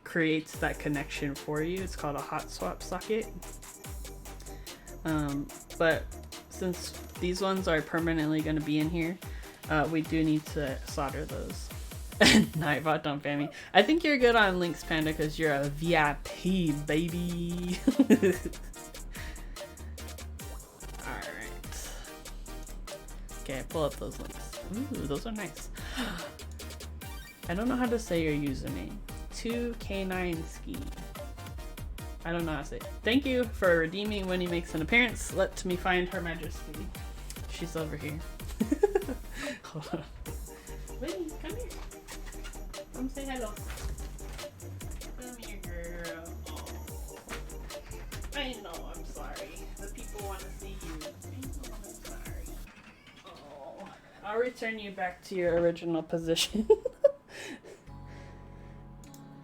[SPEAKER 1] creates that connection for you. It's called a hot swap socket. But since these ones are permanently going to be in here, we do need to solder those. Nightbot, don't ban me. I think you're good on links, Panda, because you're a VIP, baby. Alright. Okay, pull up those links. Ooh, those are nice. I don't know how to say your username. 2K9ski. I don't know how to say it. Thank you for redeeming when he makes an appearance. Let me find Her Majesty. She's over here. Hold on. Winnie, come here. Come say hello. Come here, girl. Oh. I know, I'm sorry. The people want to see you. I know, I'm sorry. Oh. I'll return you back to your original position.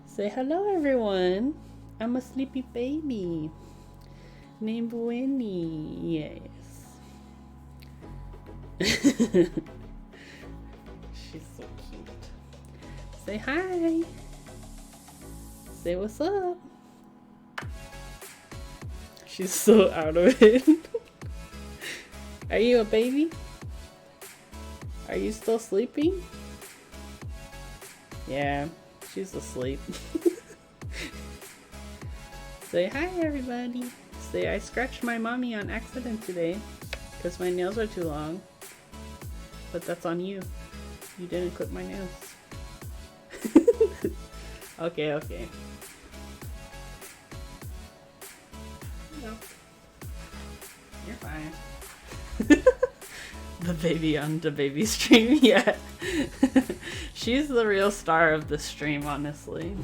[SPEAKER 1] Say hello, everyone. I'm a sleepy baby named Winnie. Yes. She's so cute. Say hi. Say what's up. She's so out of it. Are you a baby? Are you still sleeping? Yeah, she's asleep. Say hi, everybody. Say I scratched my mommy on accident today because my nails are too long. But that's on you. You didn't clip my nails. Okay, okay. No. You're fine. The baby on the baby stream, yeah. She's the real star of the stream, honestly.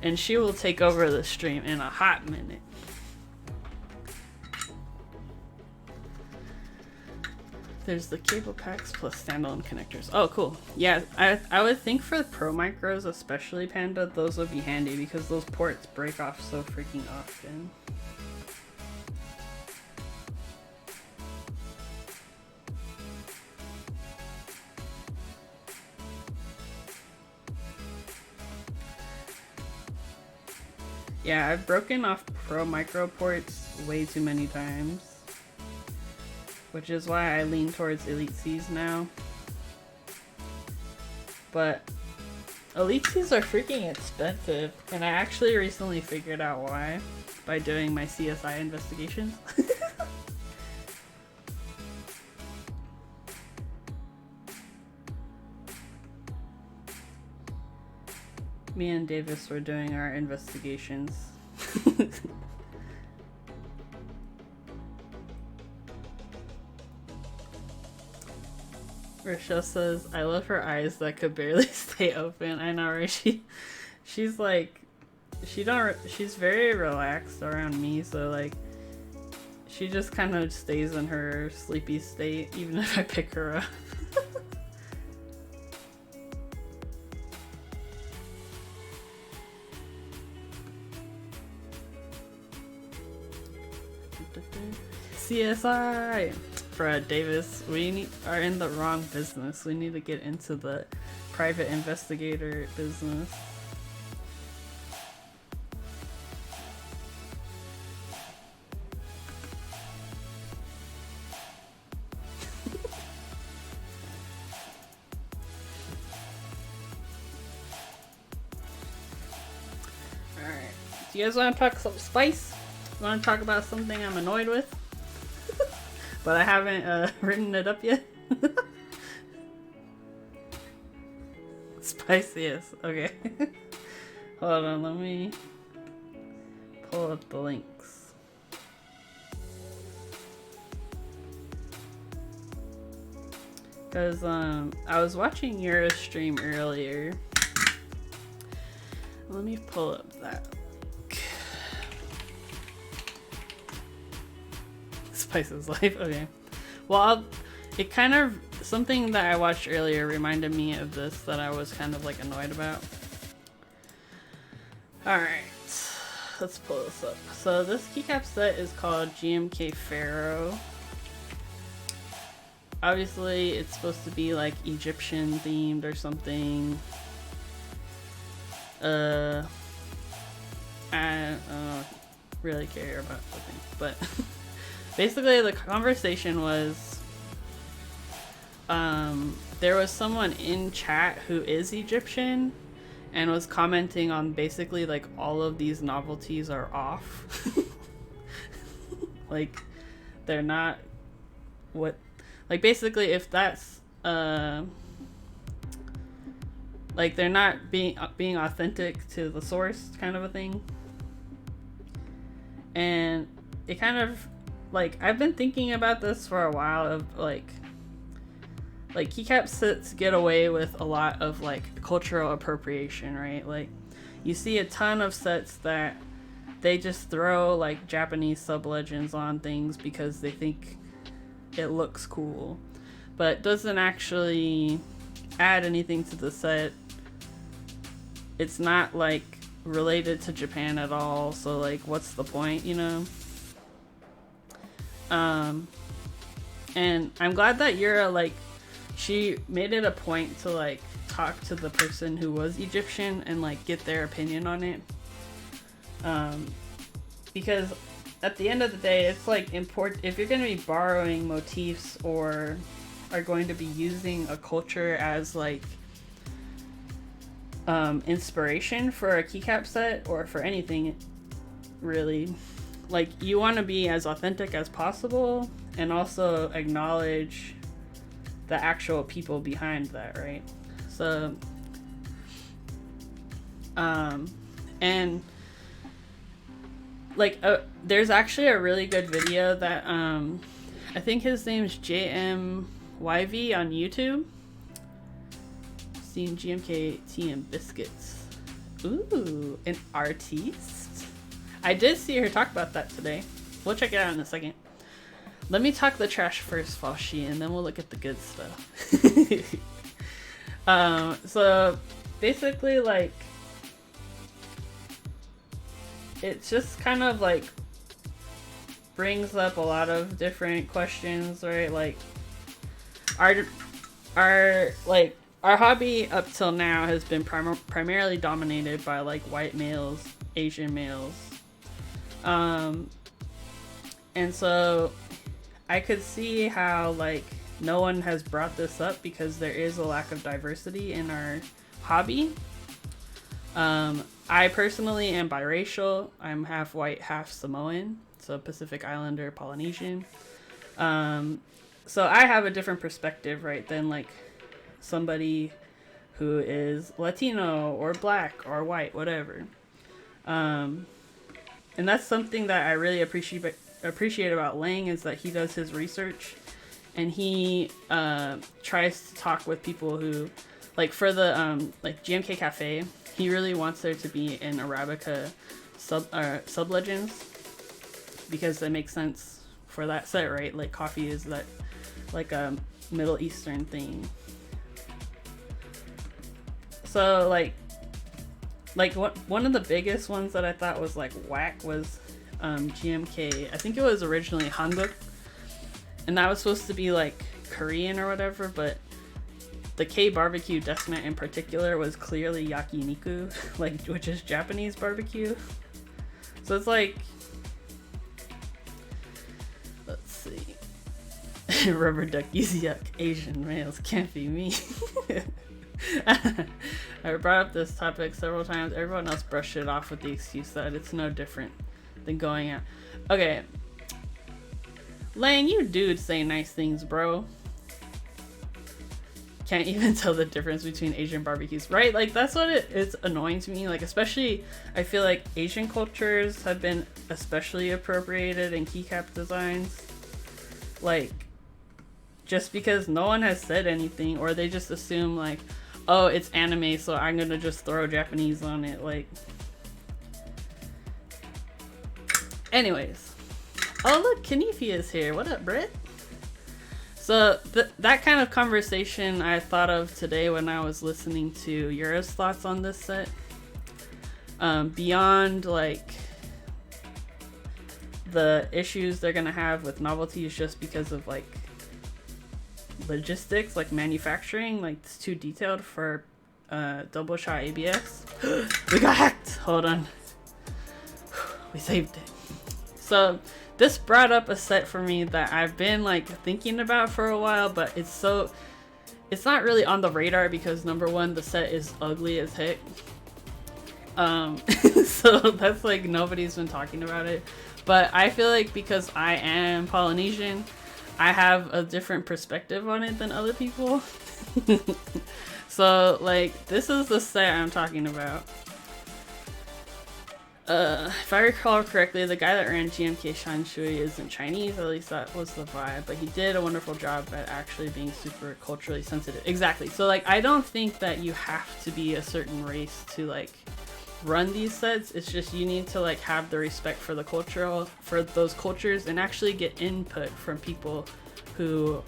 [SPEAKER 1] And she will take over the stream in a hot minute. There's the cable packs plus standalone connectors. Oh, cool. Yeah, I would think for Pro Micros, especially, Panda, those would be handy because those ports break off so freaking often. Yeah, I've broken off Pro Micro ports way too many times. Which is why I lean towards Elite Cs now. But Elite Cs are freaking expensive, and I actually recently figured out why by doing my CSI investigations. Me and Davis were doing our investigations. Rochelle says, I love her eyes that could barely stay open. I know, right? She's like, she's very relaxed around me, so like, she just kind of stays in her sleepy state, even if I pick her up. CSI! Fred Davis, we are in the wrong business. We need to get into the private investigator business. Alright. Do you guys want to talk some spice? Want to talk about something I'm annoyed with? But I haven't written it up yet. Spicy, yes. Okay. Hold on, let me pull up the links. Because I was watching your stream earlier. Let me pull up that. Spice's life. Okay. Well, it kind of, something that I watched earlier reminded me of this that I was kind of like annoyed about. Alright. Let's pull this up. So this keycap set is called GMK Pharaoh. Obviously it's supposed to be like Egyptian themed or something. I don't really care about the thing, but basically the conversation was there was someone in chat who is Egyptian and was commenting on basically like all of these novelties are off. Like they're not what, like basically if that's like they're not being authentic to the source kind of a thing. And it kind of like, I've been thinking about this for a while of like keycap sets get away with a lot of like cultural appropriation, right? Like you see a ton of sets that they just throw like Japanese sub-legends on things because they think it looks cool, but doesn't actually add anything to the set. It's not like related to Japan at all, so like what's the point, you know? And I'm glad that Yura, like, she made it a point to like talk to the person who was Egyptian and like get their opinion on it, because at the end of the day it's like important, if you're going to be borrowing motifs or are going to be using a culture as like inspiration for a keycap set or for anything really, like you want to be as authentic as possible and also acknowledge the actual people behind that, right? So and like there's actually a really good video that I think his name's JMYV on YouTube. Seen GMK tea and biscuits. Ooh, an artiste. I did see her talk about that today. We'll check it out in a second. Let me talk the trash first, Falshi, and then we'll look at the good stuff. So basically, like, it's just kind of like brings up a lot of different questions, right? Like, our hobby up till now has been primarily dominated by like white males, Asian males, and so I could see how like no one has brought this up because there is a lack of diversity in our hobby. I personally am biracial. I'm half white, half Samoan, so Pacific Islander, Polynesian. So I have a different perspective, right, than like somebody who is Latino or black or white, whatever. And that's something that I really appreciate about Lang, is that he does his research and he tries to talk with people who, like for the like GMK Cafe, he really wants there to be an Arabica sub legends because that makes sense for that set, right? Like coffee is that like a Middle Eastern thing. So like one of the biggest ones that I thought was like whack was GMK. I think it was originally Hanguk, and that was supposed to be like Korean or whatever, but the K barbecue decimate in particular was clearly yakiniku, like, which is Japanese barbecue. So it's like, let's see. Rubber duckies, yuck. Asian males can't be me. I brought up this topic several times. Everyone else brushed it off with the excuse that it's no different than going out. Okay. Lang, you dudes say nice things, bro. Can't even tell the difference between Asian barbecues, right? Like, that's what it's annoying to me. Like, especially, I feel like Asian cultures have been especially appropriated in keycap designs. Like, just because no one has said anything, or they just assume, like, oh, it's anime, so I'm gonna just throw Japanese on it. Like, anyways. Oh, look, Kanifi is here. What up, Britt? So that kind of conversation I thought of today when I was listening to Yura's thoughts on this set. Beyond like the issues they're gonna have with novelties just because of like logistics, like manufacturing, like it's too detailed for double shot ABS. We got hacked. Hold on. We saved it. So this brought up a set for me that I've been like thinking about for a while, but it's so it's not really on the radar because number one, the set is ugly as heck. So that's like nobody's been talking about it. But I feel like because I am Polynesian, I have a different perspective on it than other people. So like this is the set I'm talking about. If I recall correctly, the guy that ran GMK Shanshui isn't Chinese, at least that was the vibe, but he did a wonderful job at actually being super culturally sensitive. Exactly. So like I don't think that you have to be a certain race to like run these sets. It's just you need to like have the respect for those cultures and actually get input from people who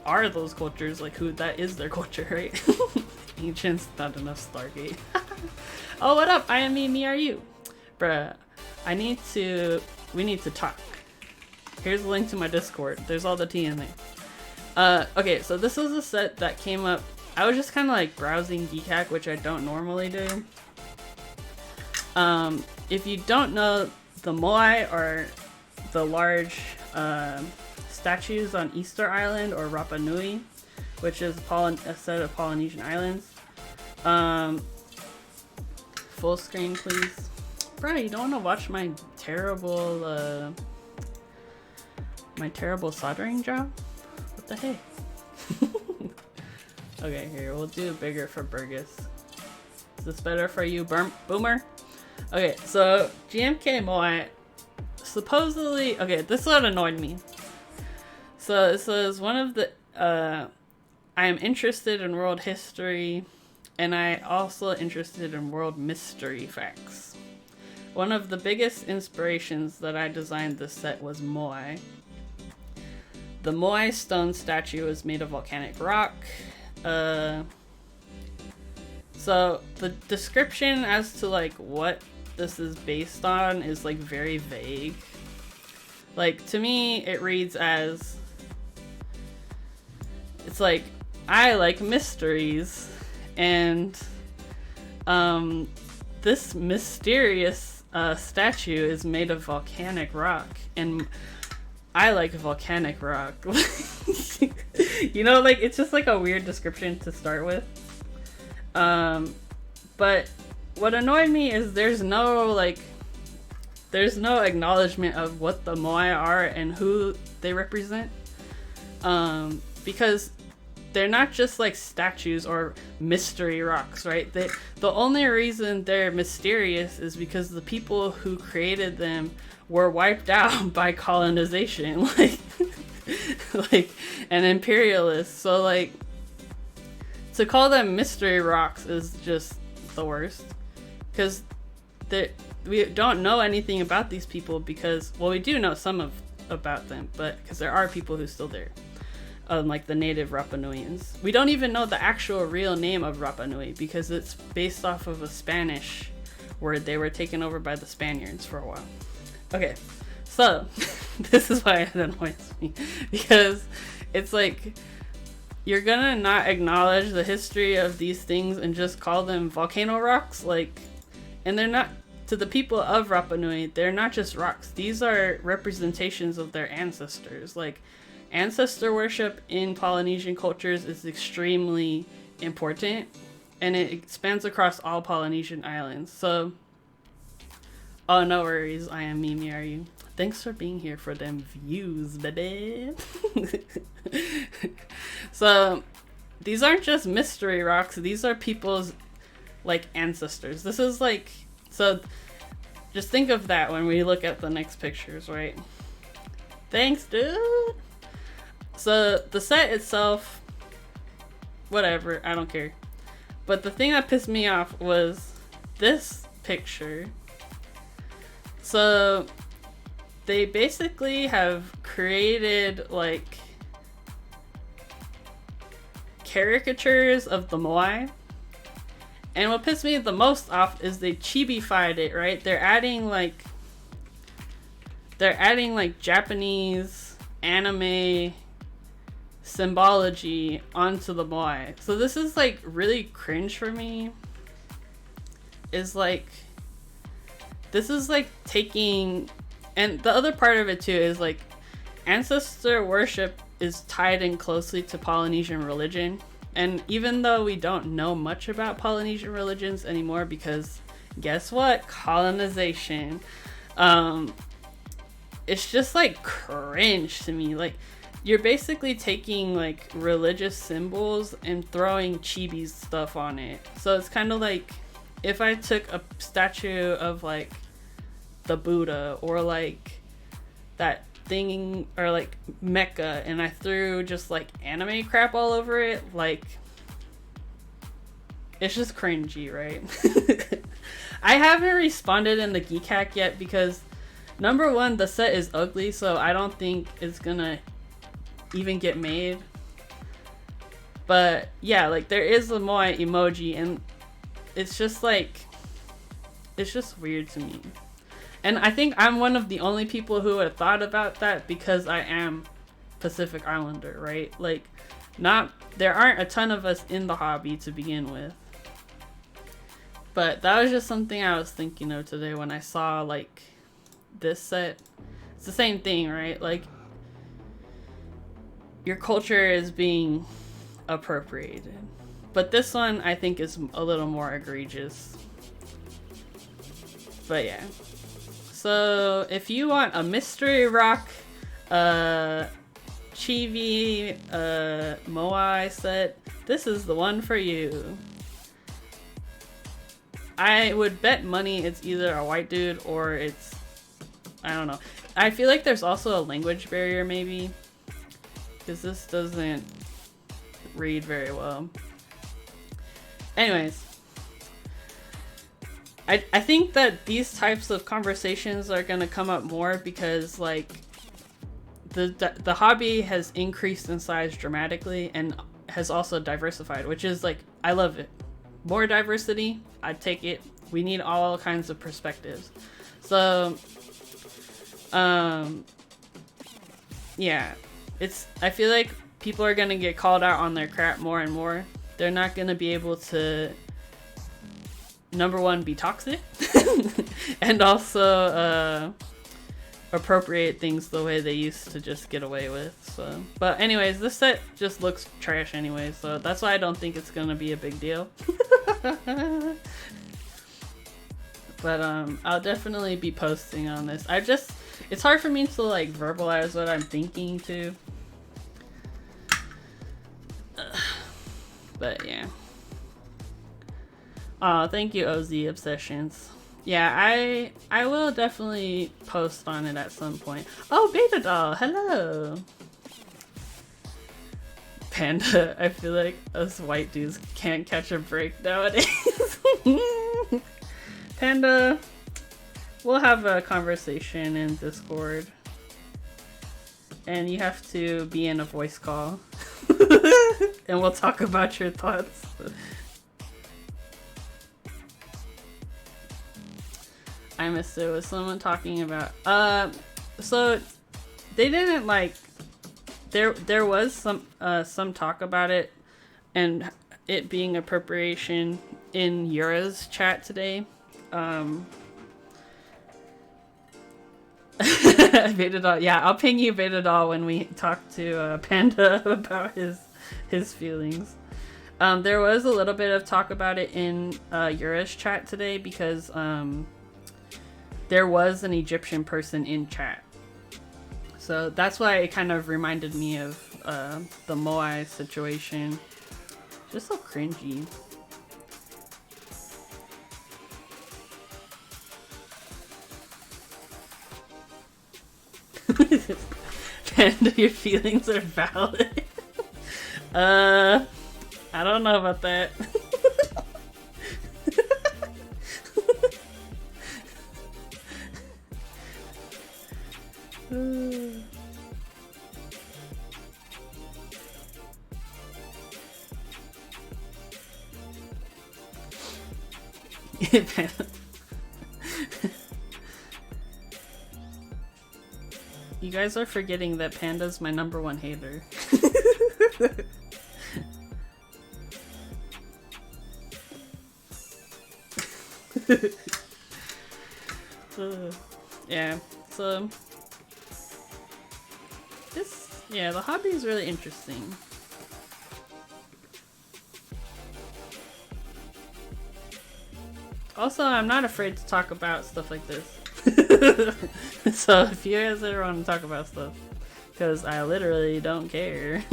[SPEAKER 1] are those cultures, like who that is their culture, right? Ancients, not enough Stargate. Oh, what up? I am me are you? Bruh, we need to talk. Here's a link to my Discord. There's all the tea in there. Okay, so this was a set that came up. I was just kind of like browsing Geek Hack, which I don't normally do. If you don't know, the moai are the large statues on Easter Island or Rapa Nui, which is a set of Polynesian islands. Full screen, please. Bro, you don't want to watch my terrible soldering job? What the heck? Okay, here, we'll do it bigger for Burgess. Is this better for you, Boomer? Okay, so GMK Moai, supposedly, okay, this is what annoyed me. So it says one of the, I am interested in world history, and I also interested in world mystery facts. One of the biggest inspirations that I designed this set was moai. The moai stone statue is made of volcanic rock. So the description as to like what this is based on is like very vague. Like to me it reads as, it's like, I like mysteries, and this mysterious statue is made of volcanic rock, and I like volcanic rock. You know, like it's just like a weird description to start with. But what annoyed me is there's no acknowledgement of what the moai are and who they represent. Because they're not just like statues or mystery rocks, right? The only reason they're mysterious is because the people who created them were wiped out by colonization, like an imperialist. So like to call them mystery rocks is just the worst, because we don't know anything about these people, because, well, we do know about them, but because there are people who still there. Like the native Rapa Nuians. We don't even know the actual real name of Rapa Nui because it's based off of a Spanish word. They were taken over by the Spaniards for a while. Okay, so this is why it annoys me, because it's like you're gonna not acknowledge the history of these things and just call them volcano rocks, like, and they're not, to the people of Rapa Nui, they're not just rocks. These are representations of their ancestors. Like, ancestor worship in Polynesian cultures is extremely important, and it spans across all Polynesian islands. So, oh, no worries. I am Mimi, are you? Thanks for being here for them views, baby. So, these aren't just mystery rocks. These are people's, like, ancestors. This is like, so just think of that when we look at the next pictures, right? Thanks, dude. So the set itself, whatever, I don't care. But the thing that pissed me off was this picture. So they basically have created like caricatures of the moai. And what pissed me the most off is they chibi-fied it, right? They're adding like Japanese anime symbology onto the moai. So this is like really cringe for me. Is like, this is like taking, and the other part of it too is like ancestor worship is tied in closely to Polynesian religion. And even though we don't know much about Polynesian religions anymore, because guess what? Colonization. It's just like cringe to me. Like, you're basically taking like religious symbols and throwing chibi stuff on it. So it's kind of like if I took a statue of like the Buddha or like that thing or like Mecca and I threw just like anime crap all over it, like it's just cringy, right? I haven't responded in the Geek Hack yet because number one, the set is ugly, so I don't think it's gonna even get made. But yeah, like there is a moai emoji and it's just like, it's just weird to me. And I think I'm one of the only people who would have thought about that because I am Pacific Islander, right? Like, there aren't a ton of us in the hobby to begin with. But that was just something I was thinking of today when I saw like this set. It's the same thing, right? Like, your culture is being appropriated. But this one I think is a little more egregious. But yeah. So if you want a mystery rock chibi moai set, this is the one for you. I would bet money it's either a white dude or it's, I don't know. I feel like there's also a language barrier maybe, because this doesn't read very well. Anyways, I think that these types of conversations are going to come up more because like the hobby has increased in size dramatically and has also diversified, which is like, I love it. More diversity, I take it. We need all kinds of perspectives. So yeah, I feel like people are gonna get called out on their crap more and more. They're not gonna be able to, number one, be toxic and also appropriate things the way they used to just get away with. So, but anyways, this set just looks trash anyway, so that's why I don't think it's gonna be a big deal. But I'll definitely be posting on this. It's hard for me to like verbalize what I'm thinking too. But yeah. Oh, thank you, OZ Obsessions. Yeah, I will definitely post on it at some point. Oh, Beta Doll, hello. Panda, I feel like us white dudes can't catch a break nowadays. Panda, we'll have a conversation in Discord. And you have to be in a voice call. And we'll talk about your thoughts. I missed it. Was someone talking about so they didn't like there was some talk about it and it being appropriation in Yura's chat today. Beta Doll, yeah, I'll ping you Beta Doll when we talk to Panda about his feelings. There was a little bit of talk about it in Yura's chat today because there was an Egyptian person in chat. So that's why it kind of reminded me of the moai situation. Just so cringy. Panda, your feelings are valid. I don't know about that. You guys are forgetting that Panda's my #1 hater. Yeah, so this Yeah, the hobby is really interesting. Also, I'm not afraid to talk about stuff like this. So if you guys ever want to talk about stuff, because I literally don't care.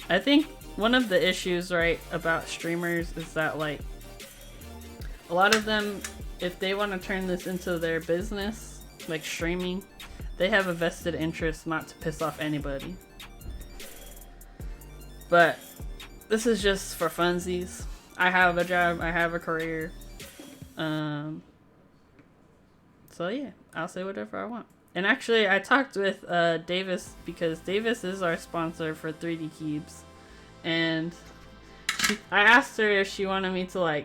[SPEAKER 1] I think one of the issues, right, about streamers is that, like, a lot of them, if they want to turn this into their business, like streaming, they have a vested interest not to piss off anybody. But this is just for funsies. I have a job, I have a career. So yeah, I'll say whatever I want. And actually, I talked with Davis, because Davis is our sponsor for 3D Cubes. And I asked her if she wanted me to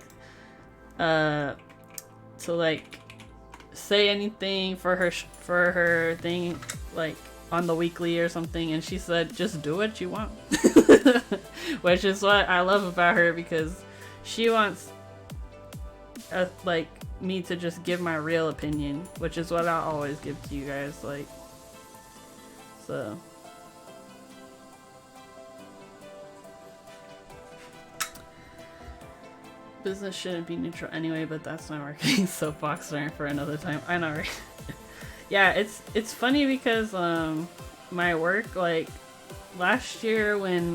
[SPEAKER 1] say anything for her thing, like on the weekly or something, and she said just do what you want. Which is what I love about her, because she wants like me to just give my real opinion, which is what I'll always give to you guys, like, so business shouldn't be neutral anyway, but that's my marketing soapbox rant for another time. I know, right? Yeah, it's funny because my work, like last year when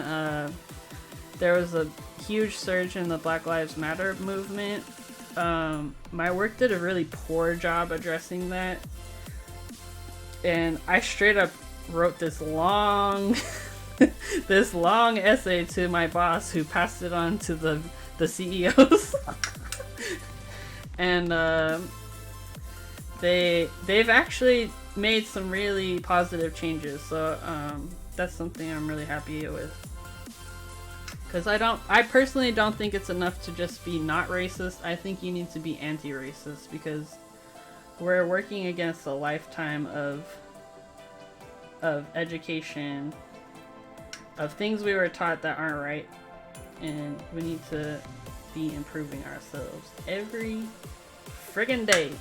[SPEAKER 1] there was a huge surge in the Black Lives Matter movement, my work did a really poor job addressing that, and I straight up wrote this long this long essay to my boss, who passed it on to the CEOs. And they've actually made some really positive changes, so that's something I'm really happy with. Because I personally don't think it's enough to just be not racist. I think you need to be anti-racist, because we're working against a lifetime of education, of things we were taught that aren't right, and we need to be improving ourselves every friggin' day.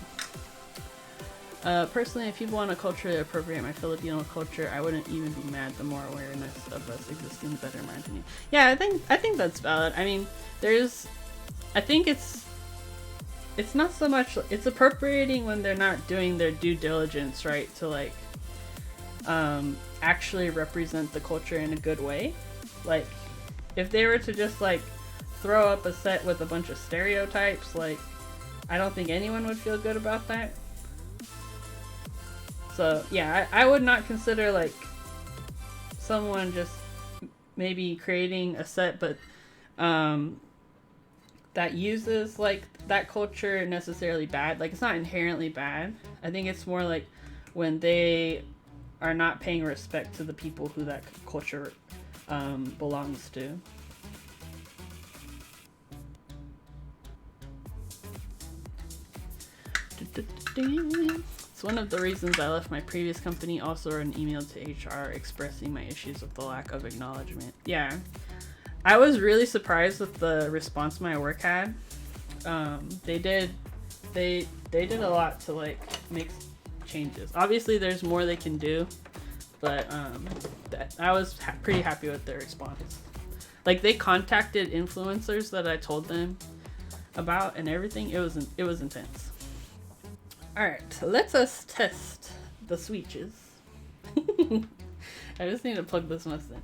[SPEAKER 1] Personally, if people want to culturally appropriate my Filipino culture, I wouldn't even be mad. The more awareness of us existing, the better, in my opinion. Yeah, I think that's valid. I mean, I think it's not so much, it's appropriating when they're not doing their due diligence, right, to like actually represent the culture in a good way. Like, if they were to just like throw up a set with a bunch of stereotypes, like, I don't think anyone would feel good about that. So yeah, I would not consider like someone just maybe creating a set, but that uses like that culture necessarily bad. Like, it's not inherently bad. I think it's more like when they are not paying respect to the people who that culture belongs to. It's one of the reasons I left my previous company. Also wrote an email to HR expressing my issues with the lack of acknowledgement. Yeah, I was really surprised with the response my work had. They did a lot to like make changes. Obviously there's more they can do, but I was pretty happy with their response. Like, they contacted influencers that I told them about and everything. It was intense. Alright, let us test the switches. I just need to plug this mess in.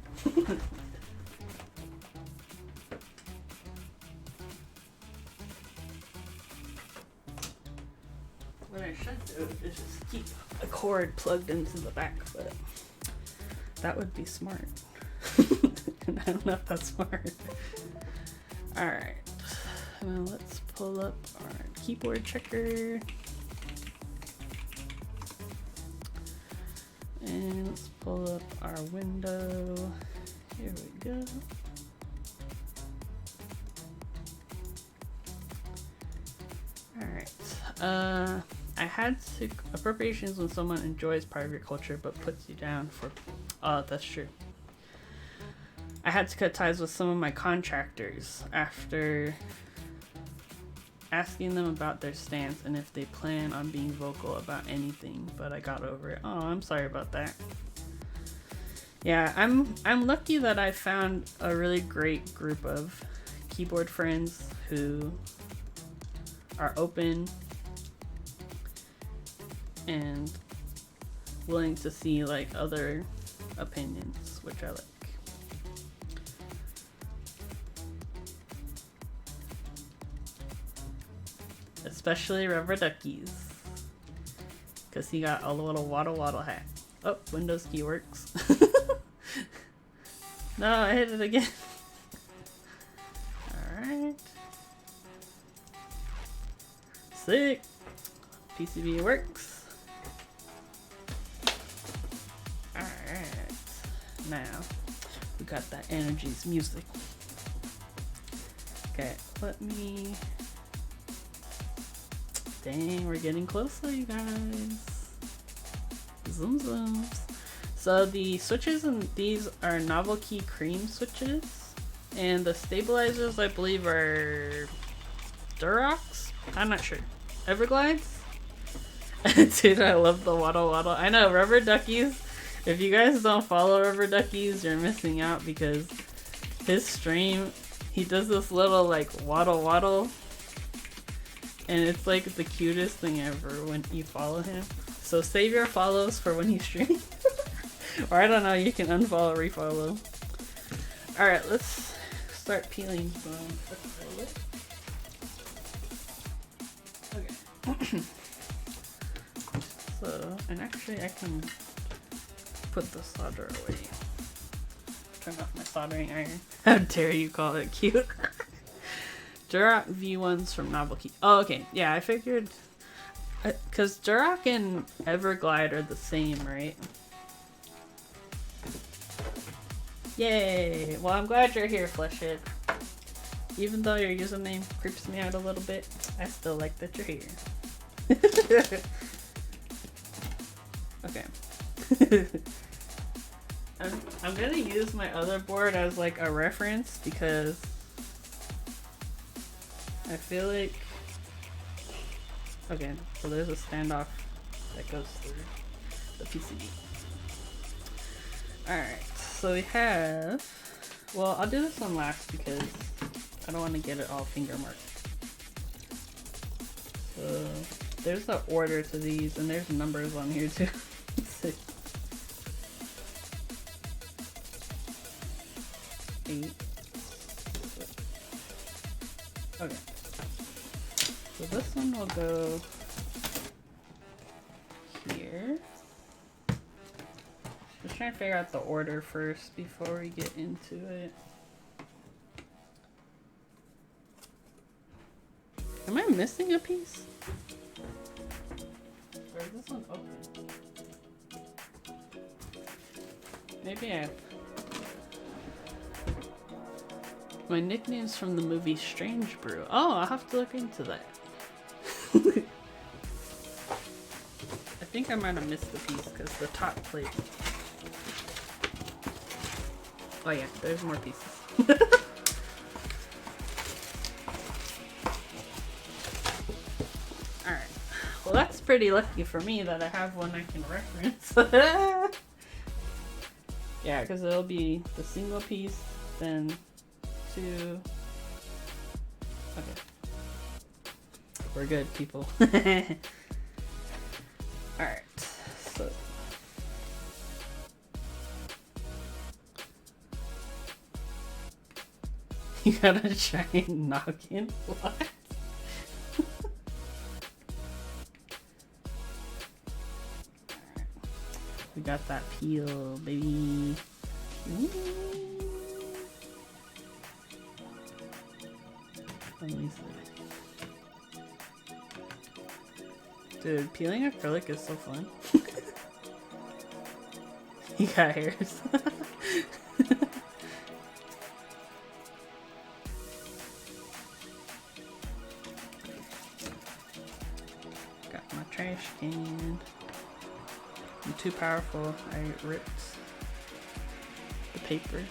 [SPEAKER 1] What I should do is just keep a cord plugged into the back, but that would be smart. And I don't know if that's smart. Alright, well, let's pull up our keyboard checker. And let's pull up our window. Here we go. Alright. I had to... Appropriations when someone enjoys part of your culture but puts you down for... Oh, that's true. I had to cut ties with some of my contractors after asking them about their stance and if they plan on being vocal about anything, but I got over it. Oh, I'm sorry about that. Yeah, I'm lucky that I found a really great group of keyboard friends who are open and willing to see like other opinions, which I like. Especially Rubber Duckies, because he got a little waddle waddle hat. Oh, Windows key works. No, I hit it again. Alright. Sick. PCB works. Alright. Now, we got that Energies music. Okay, let me... Dang, we're getting closer, you guys. Zoom zooms. So the switches in these are novel key cream switches, and the stabilizers I believe are Durox? I'm not sure. Everglides? Dude, I love the waddle waddle. I know, Rubber Duckies. If you guys don't follow Rubber Duckies, you're missing out, because his stream, he does this little like waddle waddle, and it's like the cutest thing ever when you follow him. So save your follows for when he streams. Or I don't know, you can unfollow, refollow. Alright, let's start peeling some acrylic. Okay. So, and actually I can put the solder away. Turn off my soldering iron. How dare you call it cute? Duroc V1s from Novelty. Oh, okay. Yeah, I figured... Because Duroc and Everglide are the same, right? Yay! Well, I'm glad you're here, Fleshhead. Even though your username creeps me out a little bit, I still like that you're here. Okay. I'm gonna use my other board as like a reference because I feel like... Okay, so there's a standoff that goes through the PCB. Alright, so we have... Well, I'll do this one last because I don't want to get it all finger marked. So there's the order to these, and there's numbers on here too. Eight. Okay. So this one will go here. Just trying to figure out the order first before we get into it. Am I missing a piece? Or is this one open? Maybe I... My nickname's from the movie Strange Brew. Oh, I'll have to look into that. I think I might have missed the piece because the top plate. Oh yeah, there's more pieces. Alright. Well, that's pretty lucky for me that I have one I can reference. Yeah, because it'll be the single piece, then two. Okay. We're good, people. Alright, so. You gotta try and knock in? What? We got that peel, baby. Ooh. Let me see. Dude, peeling acrylic is so fun. You got hairs. Got my trash can. I'm too powerful. I ripped the paper.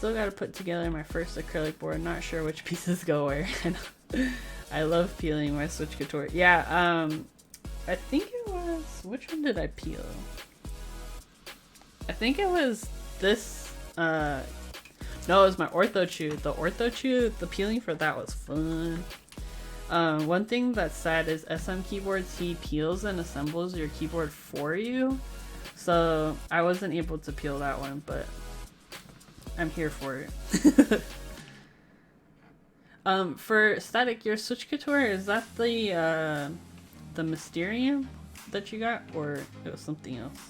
[SPEAKER 1] still got to put together my first acrylic board. Not sure which pieces go where. I love peeling my Switch Couture. Yeah, I think it was... Which one did I peel? I think it was this... No, it was my Ortho Chew. The Ortho Chew, the peeling for that was fun. One thing that's sad is SM Keyboards, he peels and assembles your keyboard for you. So I wasn't able to peel that one, but I'm here for it. For Static, your Switch Couture, is that the Mysterium that you got, or it was something else?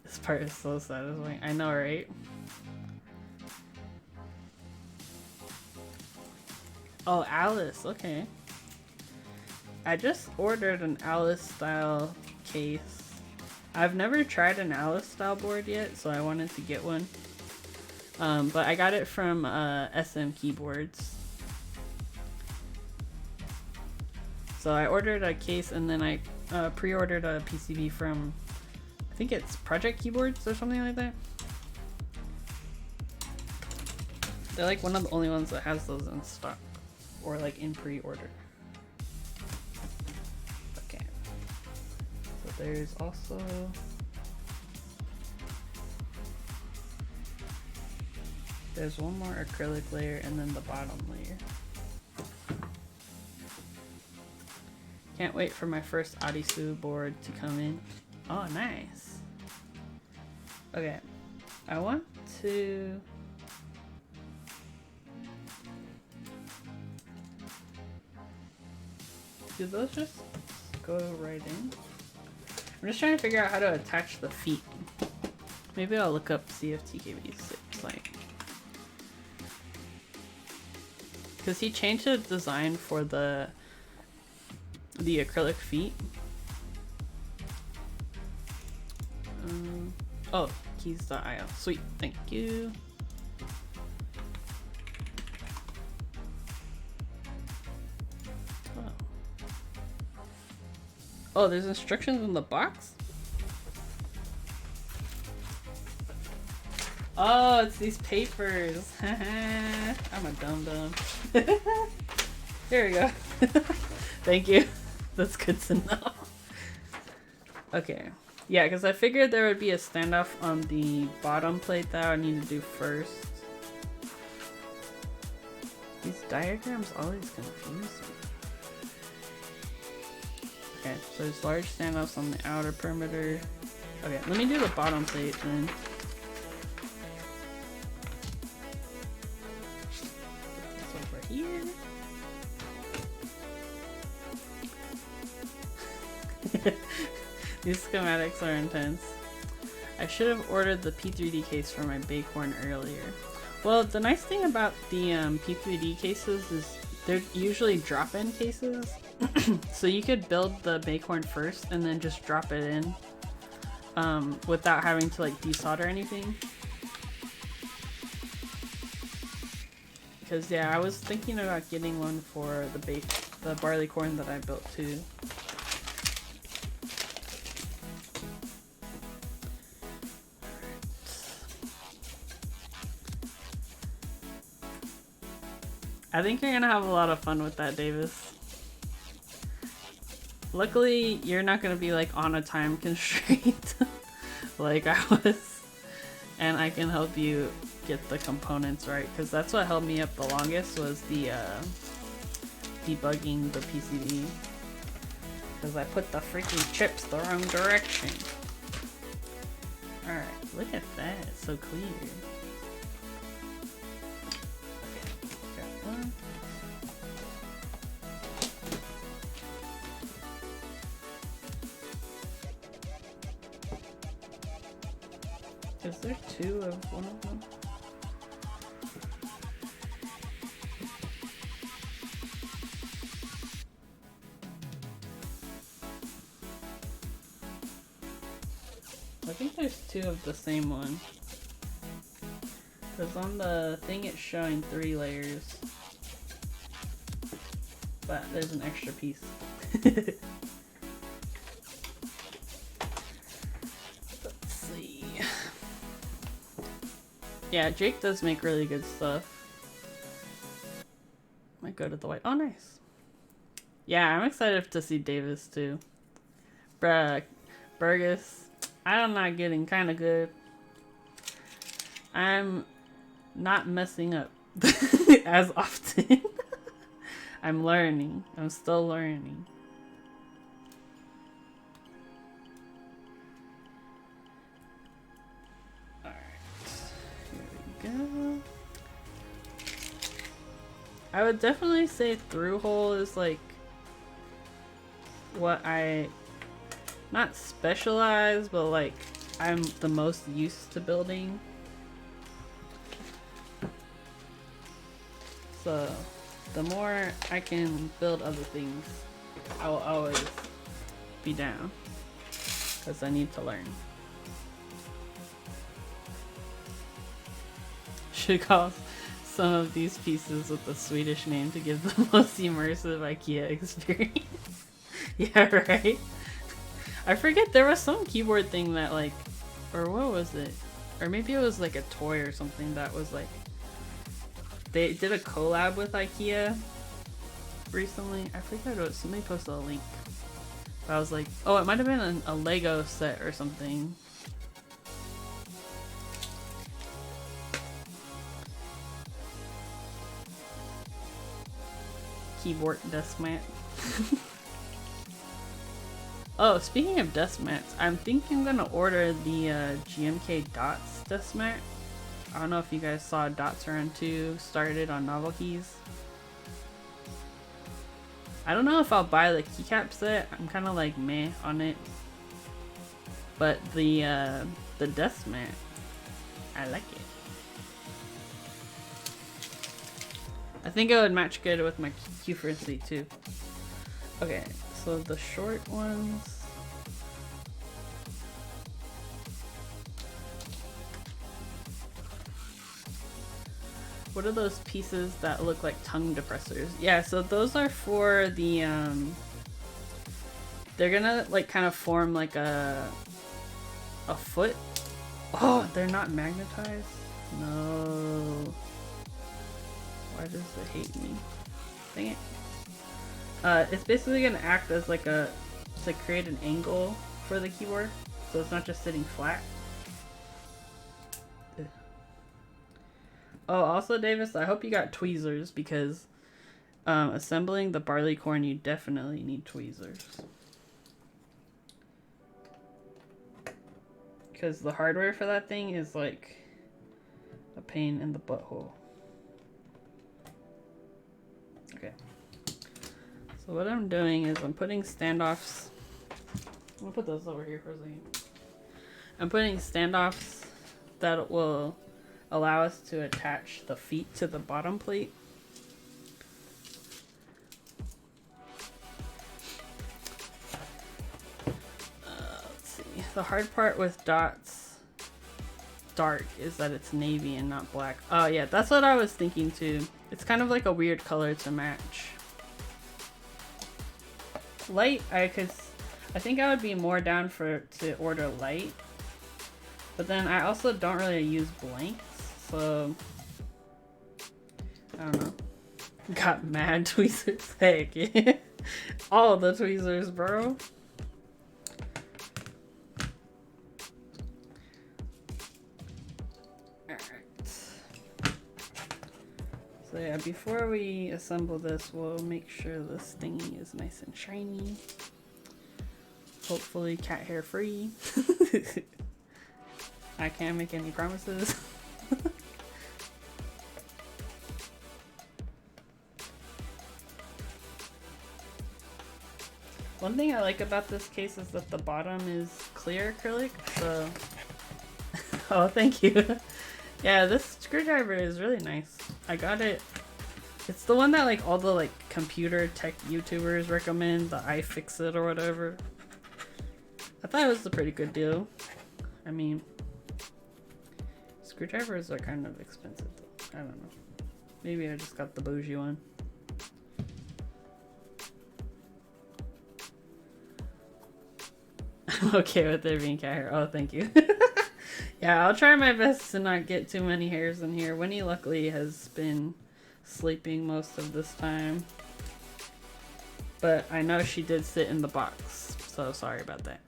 [SPEAKER 1] This part is so satisfying. I know, right? Oh, Alice, okay. I just ordered an Alice style case. I've never tried an Alice style board yet, so I wanted to get one. But I got it from SM Keyboards. So I ordered a case and then I pre-ordered a PCB from, I think it's Project Keyboards or something like that. They're like one of the only ones that has those in stock or like in pre-order. Okay. So there's also there's one more acrylic layer and then the bottom layer. Can't wait for my first Adisu board to come in. Oh, nice. Okay, I want to... Do those just go right in? I'm just trying to figure out how to attach the feet. Maybe I'll look up CFTKB6, like... Because he changed the design for the acrylic feet. Oh, keys.io. Sweet, thank you. Oh, there's instructions in the box? Oh, it's these papers. I'm a dum-dum. Here we go. Thank you. That's good to know. Okay. Yeah, because I figured there would be a standoff on the bottom plate that I need to do first. These diagrams always confuse me. Okay, so there's large standoffs on the outer perimeter. Okay, let me do the bottom plate then. Put this over here. These schematics are intense. I should have ordered the P3D case for my Bighorn earlier. Well, the nice thing about the P3D cases is they're usually drop-in cases. So you could build the Bighorn first and then just drop it in without having to like desolder anything. Because yeah, I was thinking about getting one for the barley corn that I built too. I think you're gonna have a lot of fun with that, Davis. Luckily, you're not gonna be like on a time constraint like I was, and I can help you get the components right, because that's what held me up the longest was the debugging the PCB, because I put the freaking chips the wrong direction. Alright, look at that, it's so clear. Is there two of one of them? I think there's two of the same one. Because on the thing it's showing 3 layers. But there's an extra piece. Yeah, Jake does make really good stuff. Might go to the white. Oh, nice. Yeah, I'm excited to see Davis too. Bruh, Burgess, I'm not getting kind of good. I'm not messing up as often. I'm learning. I'm still learning. Alright. Here we go. I would definitely say through hole is like what I not specialize, but like I'm the most used to building. So the more I can build other things, I will always be down because I need to learn. Should call some of these pieces with a Swedish name to give the most immersive IKEA experience. Yeah, right? I forget, there was some keyboard thing that like, or what was it? Or maybe it was like a toy or something that was like, they did a collab with IKEA recently. I forget what, somebody posted a link. But I was like, oh, it might have been a Lego set or something. Keyboard desk mat. Oh, speaking of desk mats, I'm thinking I'm gonna order the GMK Dots desk mat. I don't know if you guys saw Dots Run 2 started on Novel Keys. I don't know if I'll buy the keycap set. I'm kind of like meh on it. But the desk mat, I like it. I think it would match good with my Q frequency too. Okay, so the short ones. What are those pieces that look like tongue depressors? Yeah, so those are for the they're gonna like kind of form like a foot. Oh, they're not magnetized? No. Why does it hate me? Dang it. It's basically gonna act as like to create an angle for the keyboard, so it's not just sitting flat. Ugh. Oh, also Davis, I hope you got tweezers because assembling the barleycorn, you definitely need tweezers. Because the hardware for that thing is like a pain in the butthole. Okay. So what I'm doing is I'm putting standoffs. I'm gonna put those over here for a second. I'm putting standoffs that will allow us to attach the feet to the bottom plate. Let's see. The hard part with Dots Dark is that it's navy and not black. Oh yeah, that's what I was thinking too. It's kind of like a weird color to match. Light, I think I would be more down to order light. But then I also don't really use blanks, so I don't know. Got mad tweezers. Heck yeah. All the tweezers, bro. So yeah, before we assemble this, we'll make sure this thingy is nice and shiny. Hopefully cat hair free. I can't make any promises. One thing I like about this case is that the bottom is clear acrylic, so... Oh, thank you. Yeah, this screwdriver is really nice. I got it. It's the one that like all the like computer tech YouTubers recommend, the iFixit or whatever. I thought it was a pretty good deal. I mean, screwdrivers are kind of expensive though. I don't know. Maybe I just got the bougie one. I'm okay with there being cat hair. Oh, thank you. Yeah, I'll try my best to not get too many hairs in here. Winnie luckily has been sleeping most of this time. But I know she did sit in the box, so sorry about that.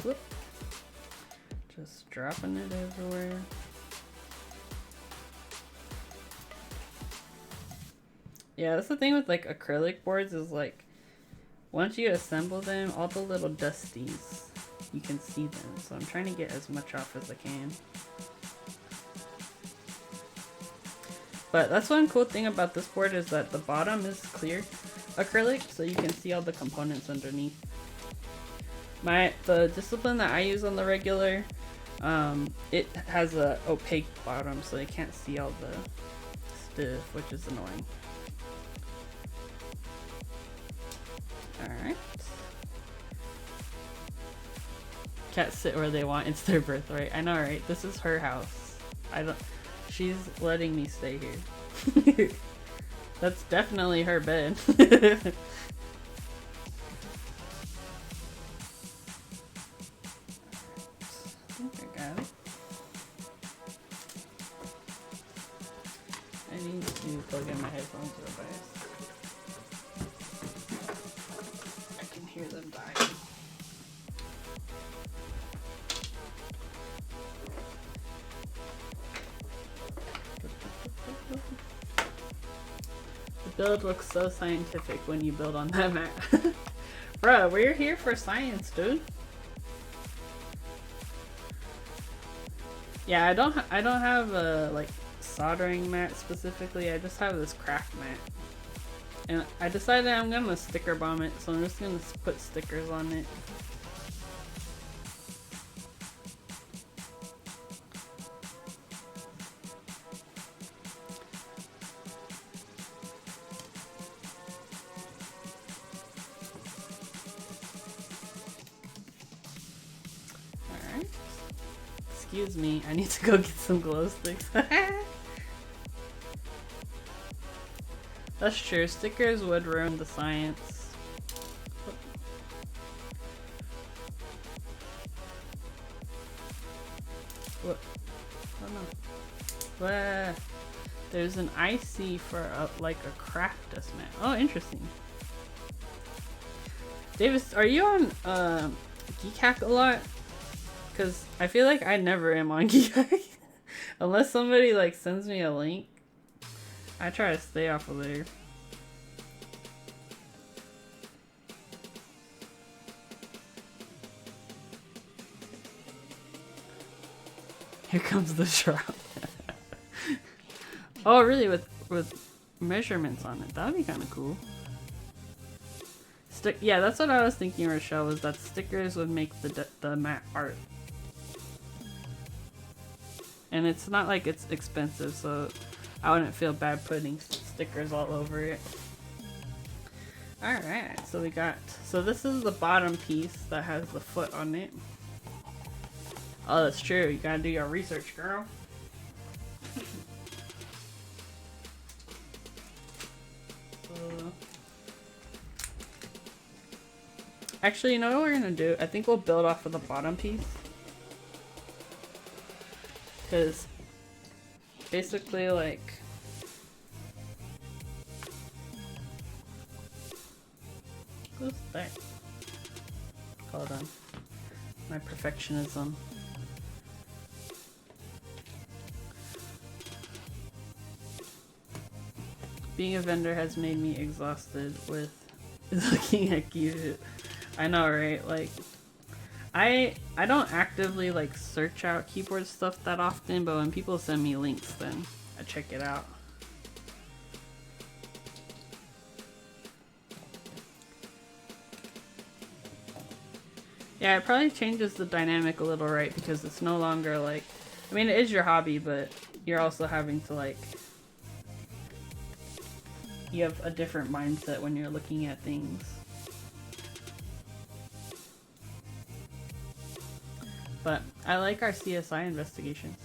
[SPEAKER 1] Whoop. Just dropping it everywhere. Yeah, that's the thing with like acrylic boards is like once you assemble them, all the little dusties, you can see them. So I'm trying to get as much off as I can. But that's one cool thing about this board is that the bottom is clear acrylic, so you can see all the components underneath. The Discipline that I use on the regular, it has a opaque bottom, so you can't see all the stuff, which is annoying. Alright. Cats sit where they want, it's their birthright. I know, right? This is her house. She's letting me stay here. That's definitely her bed. I think I got it. I need to plug in my headphones real fast. I can hear them die. The build looks so scientific when you build on that mat. Bruh, we're here for science, dude. Yeah, I don't have a like soldering mat specifically. I just have this craft mat. And I decided I'm gonna sticker bomb it, so I'm just gonna put stickers on it. Alright. Excuse me, I need to go get some glow sticks. That's true, stickers would ruin the science. What? Oh no. What? There's an IC for like a craft dust mat. Oh, interesting. Davis, are you on Geek Hack a lot? Cause I feel like I never am on Geek Hack. Unless somebody like sends me a link. I try to stay off of there. Here comes the shroud. Oh, really? With measurements on it? That would be kind of cool. Yeah, that's what I was thinking, Rochelle, was that stickers would make the mat art. And it's not like it's expensive, so I wouldn't feel bad putting stickers all over it. Alright, so this is the bottom piece that has the foot on it. Oh, that's true. You gotta do your research, girl. Actually, you know what we're gonna do? I think we'll build off of the bottom piece. Because basically, like, who's that? Hold on. My perfectionism. Being a vendor has made me exhausted with looking at keyboard. I know, right? Like, I don't actively like search out keyboard stuff that often, but when people send me links, then I check it out. Yeah, it probably changes the dynamic a little, right? Because it's no longer like, I mean, it is your hobby, but you're also having to like, you have a different mindset when you're looking at things. But I like our CSI investigations.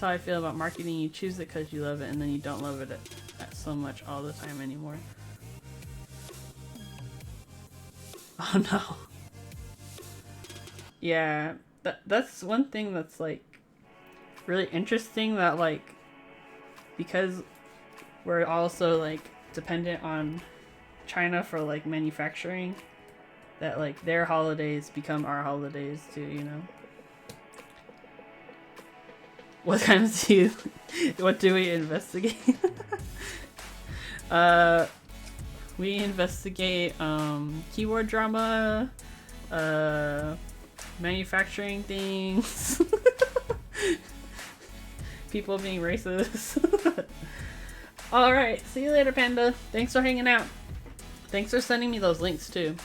[SPEAKER 1] how I feel about marketing. You choose it because you love it, and then you don't love it at so much all the time anymore. Oh no. Yeah, that's one thing that's like really interesting, that like because we're also like dependent on China for like manufacturing, that like their holidays become our holidays too, you know. What kinds do you what do we investigate? We investigate keyboard drama, manufacturing things, people being racist. Alright, see you later, Panda. Thanks for hanging out. Thanks for sending me those links too.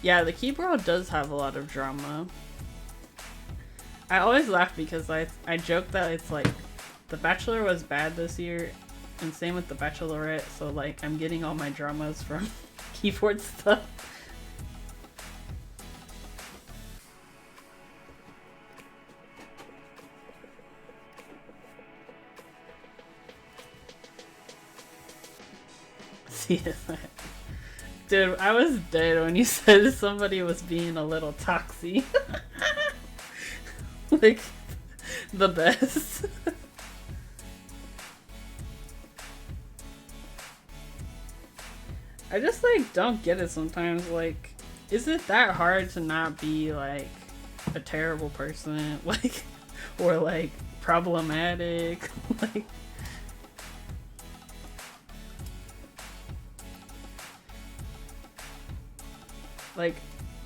[SPEAKER 1] Yeah, the keyboard does have a lot of drama. I always laugh because I joke that it's like The Bachelor was bad this year, and same with The Bachelorette, so like I'm getting all my dramas from keyboard stuff. See it. Dude, I was dead when you said somebody was being a little toxic. Like, the best. I just like don't get it sometimes. Like, is it that hard to not be like a terrible person? Like, or like problematic? Like,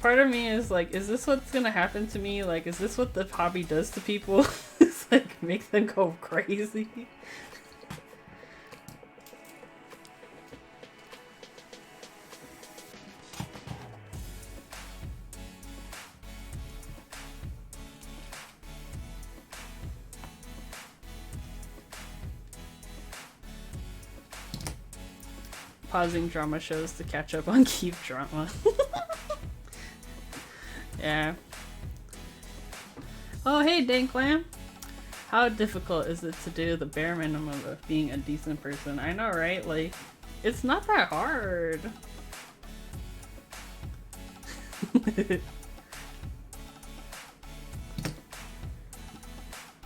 [SPEAKER 1] part of me is like, is this what's gonna happen to me? Like, is this what the hobby does to people? It's like, makes them go crazy. Pausing drama shows to catch up on keep drama. Yeah. Oh, hey, Danklam. How difficult is it to do the bare minimum of being a decent person? I know, right? Like, it's not that hard.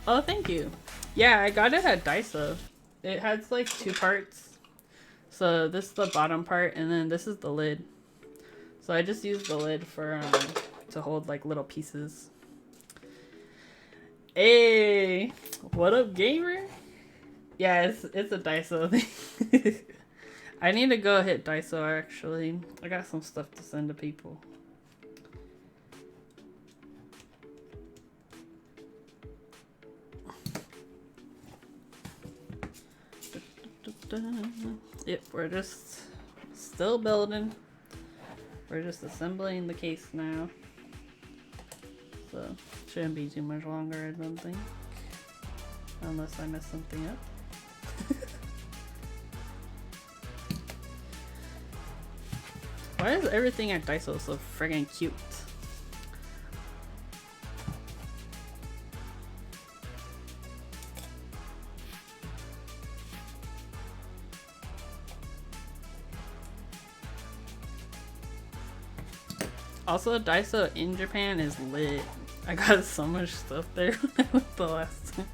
[SPEAKER 1] Oh, thank you. Yeah, I got it at Daiso. It has like 2 parts. So this is the bottom part, and then this is the lid. So I just used the lid for to hold like little pieces. Hey, what up, gamer? Yeah, it's a Daiso thing. I need to go hit Daiso actually. I got some stuff to send to people. Yep, we're just still building. We're just assembling the case now. So, shouldn't be too much longer, I don't think. Unless I mess something up. Why is everything at Daiso so friggin' cute? Also, Daiso in Japan is lit. I got so much stuff there when I went the last time.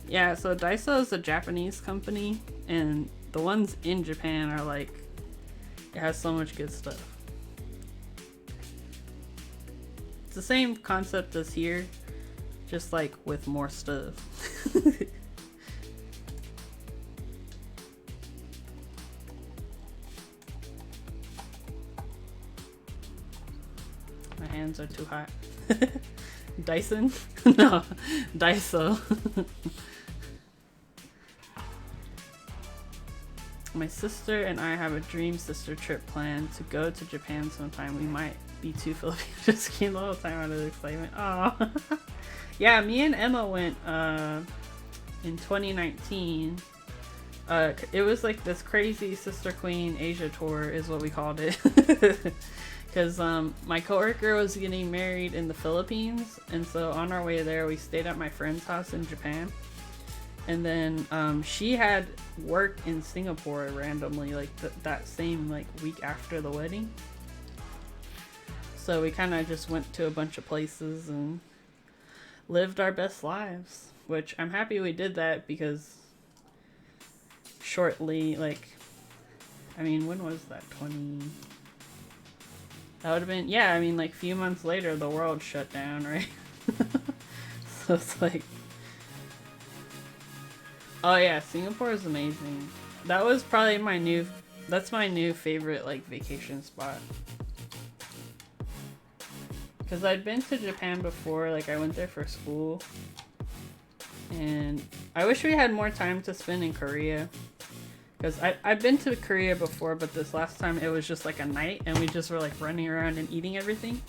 [SPEAKER 1] Yeah, so Daiso is a Japanese company, and the ones in Japan are like, it has so much good stuff. It's the same concept as here, just like with more stuff. My hands are too hot. Dyson? No, Daiso. My sister and I have a dream sister trip planned to go to Japan sometime. We might be 2 Filipinos just came the whole time out of excitement. Oh, yeah, me and Emma went in 2019, it was like this crazy Sister Queen Asia tour is what we called it. Because my coworker was getting married in the Philippines, and so on our way there we stayed at my friend's house in Japan. And then she had work in Singapore randomly, like that same like week after the wedding. So we kind of just went to a bunch of places and lived our best lives, which I'm happy we did that because shortly, like, I mean, when was that? That would have been, yeah, I mean, like, a few months later, the world shut down, right? So it's like, oh yeah, Singapore is amazing. That was probably that's my new favorite, like, vacation spot. Because I'd been to Japan before, like, I went there for school. And I wish we had more time to spend in Korea. Because I've been to Korea before, but this last time it was just like a night and we just were like running around and eating everything.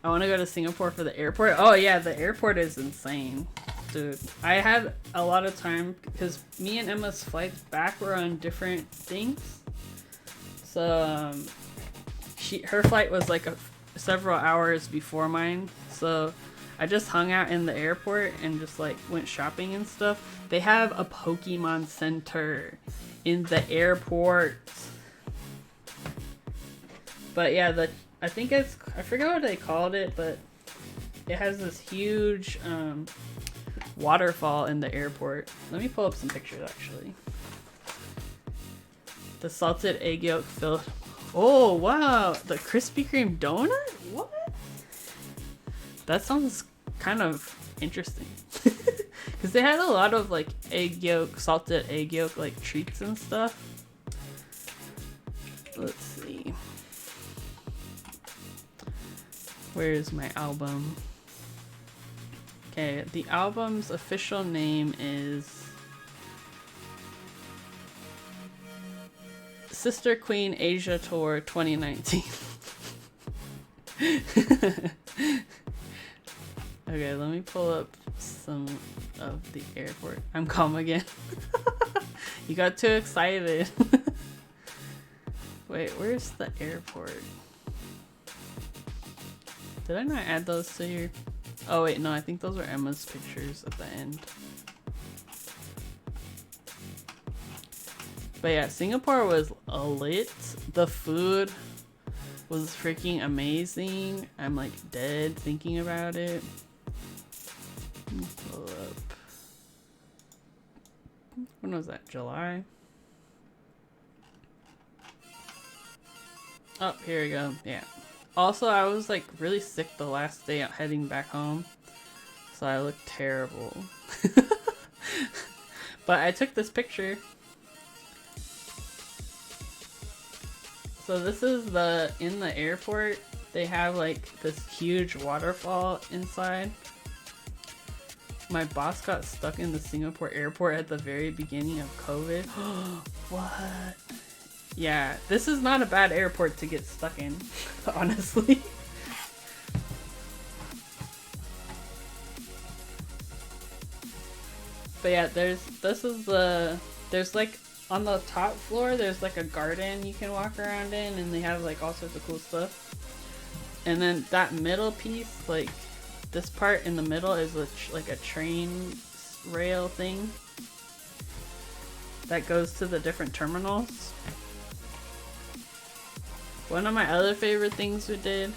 [SPEAKER 1] I want to go to Singapore for the airport. Oh yeah, the airport is insane. Dude, I had a lot of time because me and Emma's flights back were on different things. So her flight was like several hours before mine. So I just hung out in the airport and just like went shopping and stuff. They have a Pokemon Center in the airport. But yeah, I think I forget what they called it, but it has this huge waterfall in the airport. Let me pull up some pictures actually. The salted egg yolk filled. Oh wow, the Krispy Kreme donut? What? That sounds kind of interesting. Because they had a lot of like salted egg yolk like treats and stuff. Let's see. Where's my album? Okay, the album's official name is Sister Queen Asia Tour 2019. Okay, let me pull up some of the airport. I'm calm again. You got too excited. Wait, where's the airport? Did I not add those to your... Oh wait, no, I think those were Emma's pictures at the end. But yeah, Singapore was lit. The food was freaking amazing. I'm like dead thinking about it. Let me pull up. When was that? July? Oh, here we go. Yeah. Also, I was like really sick the last day heading back home, so I looked terrible. But I took this picture. So this is in the airport, they have like this huge waterfall inside. My boss got stuck in the Singapore airport at the very beginning of COVID. What? Yeah, this is not a bad airport to get stuck in, honestly. But yeah, there's like on the top floor, there's like a garden you can walk around in, and they have like all sorts of cool stuff. And then that middle piece, like this part in the middle is like a train rail thing that goes to the different terminals. One of my other favorite things we did,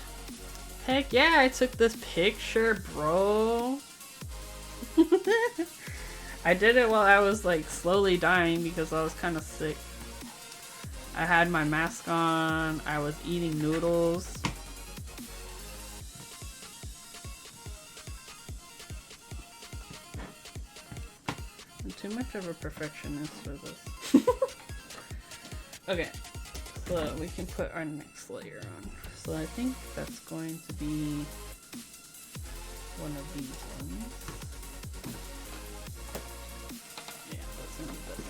[SPEAKER 1] heck yeah, I took this picture, bro. I did it while I was like slowly dying because I was kind of sick. I had my mask on, I was eating noodles. I'm too much of a perfectionist for this. Okay. So we can put our next layer on. So I think that's going to be one of these ones. Yeah, that's going to be this.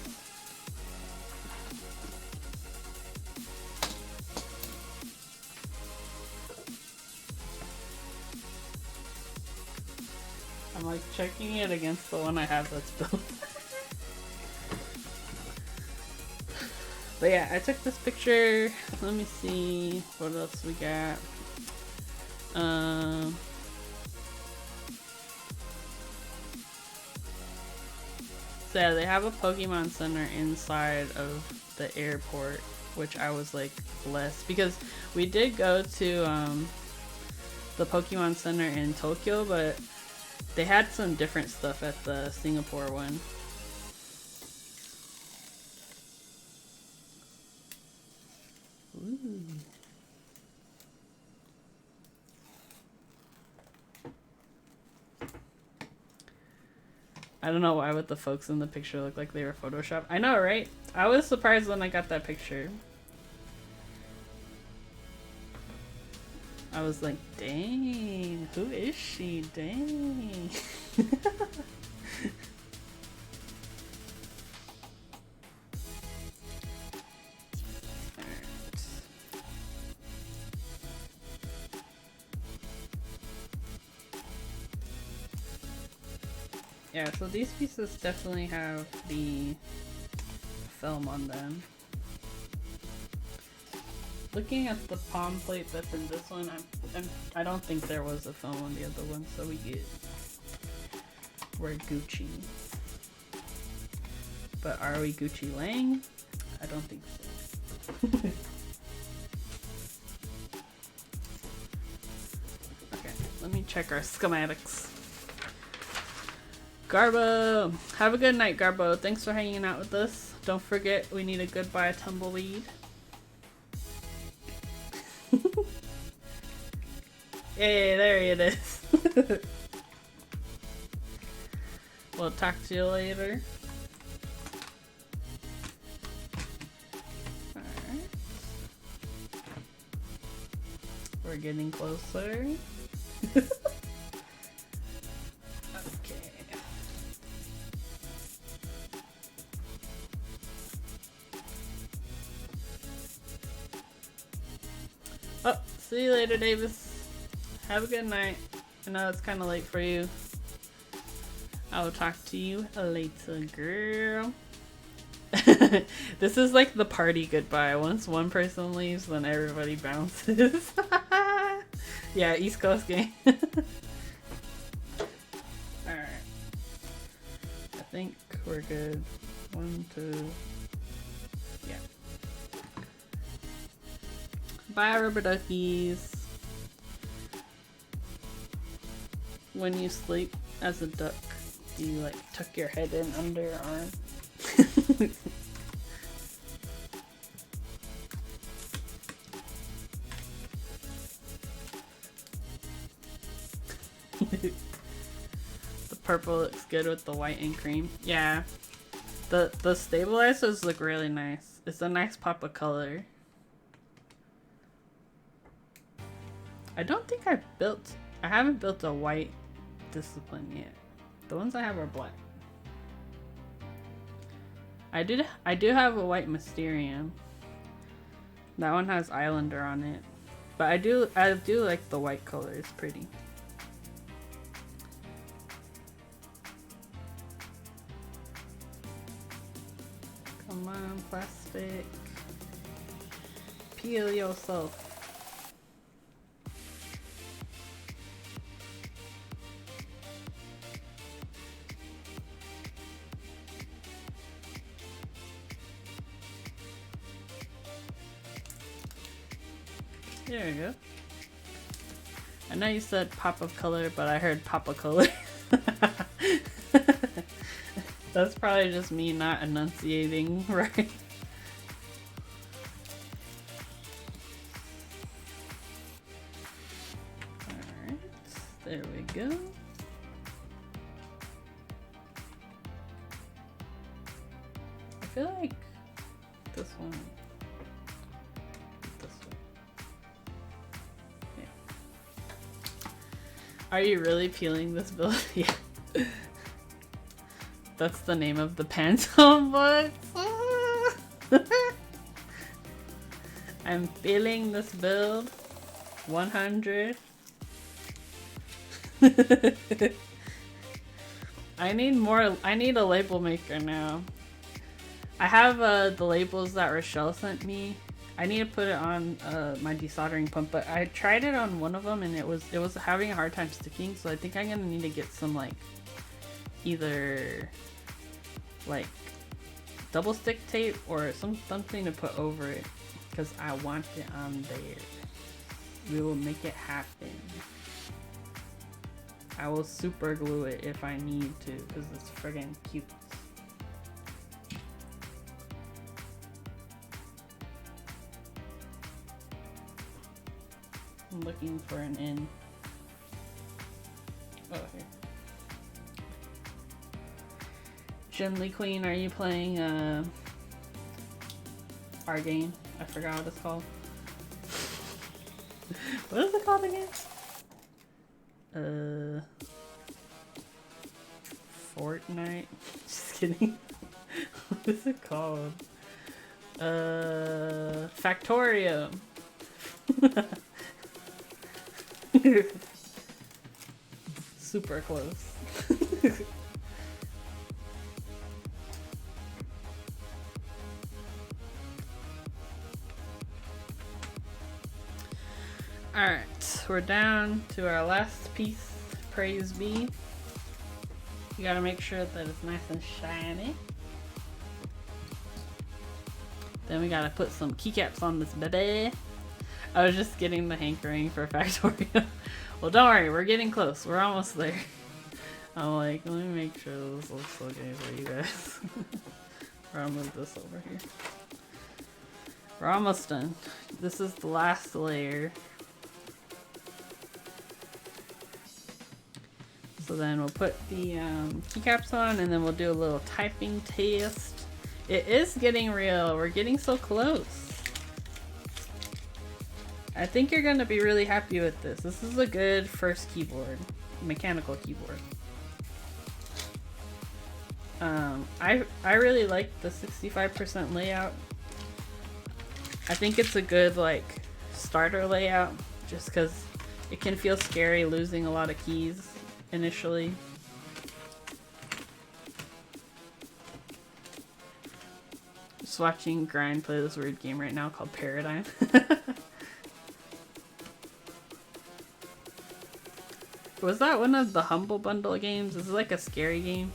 [SPEAKER 1] like checking it against the one I have that's built. But yeah, I took this picture. Let me see what else we got. So yeah, they have a Pokemon Center inside of the airport, which I was like blessed because we did go to the Pokemon Center in Tokyo, but they had some different stuff at the Singapore one. Ooh. I don't know why, but the folks in the picture look like they were photoshopped. I know, right? I was surprised when I got that picture. I was like, dang, who is she? Dang. Yeah, so these pieces definitely have the film on them. Looking at the palm plate that's in this one, I don't think there was a film on the other one, so we're Gucci. But are we Gucci Lang? I don't think so. Okay, let me check our schematics. Garbo! Have a good night, Garbo. Thanks for hanging out with us. Don't forget, we need a goodbye tumbleweed. Hey, there it is. We'll talk to you later. Alright. We're getting closer. Oh, see you later, Davis. Have a good night. I know it's kind of late for you. I will talk to you later, girl. This is like the party goodbye. Once one person leaves, then everybody bounces. Yeah, East Coast game. Alright. I think we're good. 1, 2. Yeah. Bye, rubber duckies. When you sleep as a duck, do you like tuck your head in under your arm? The purple looks good with the white and cream. Yeah. The stabilizers look really nice. It's a nice pop of color. I don't think I haven't built a white Discipline yet. The ones I have are black. I do have a white Mysterium. That one has Islander on it. But I do like the white color, it's pretty. Come on, plastic. Peel yourself. There we go. I know you said pop of color, but I heard pop of color. That's probably just me not enunciating right. Alright, there we go. I feel like this one. Are you really peeling this build? Yeah. That's the name of the Pantone book. I'm feeling this build. 100. I need more. I need a label maker now. I have the labels that Rochelle sent me. I need to put it on my desoldering pump, but I tried it on one of them and it was having a hard time sticking. So I think I'm gonna need to get some like either like double stick tape or something to put over it because I want it on there. We will make it happen. I will super glue it if I need to because it's friggin' cute. I'm looking for an in. Oh, here. Gently Queen, are you playing our game? I forgot what it's called. What is it called again? Fortnite? Just kidding. What is it called? Factorio. Super close. Alright, we're down to our last piece. Praise be. You gotta make sure that it's nice and shiny. Then we gotta put some keycaps on this baby. I was just getting the hankering for Factorio. Well, don't worry, we're getting close. We're almost there. I'm like, let me make sure this looks okay for you guys. Or I'll move this over here. We're almost done. This is the last layer. So then we'll put the keycaps on and then we'll do a little typing test. It is getting real. We're getting so close. I think you're going to be really happy with this. This is a good first keyboard. Mechanical keyboard. I really like the 65% layout. I think it's a good like starter layout just because it can feel scary losing a lot of keys initially. Just watching Grind play this weird game right now called Paradigm. Was that one of the Humble Bundle games? Is it like a scary game?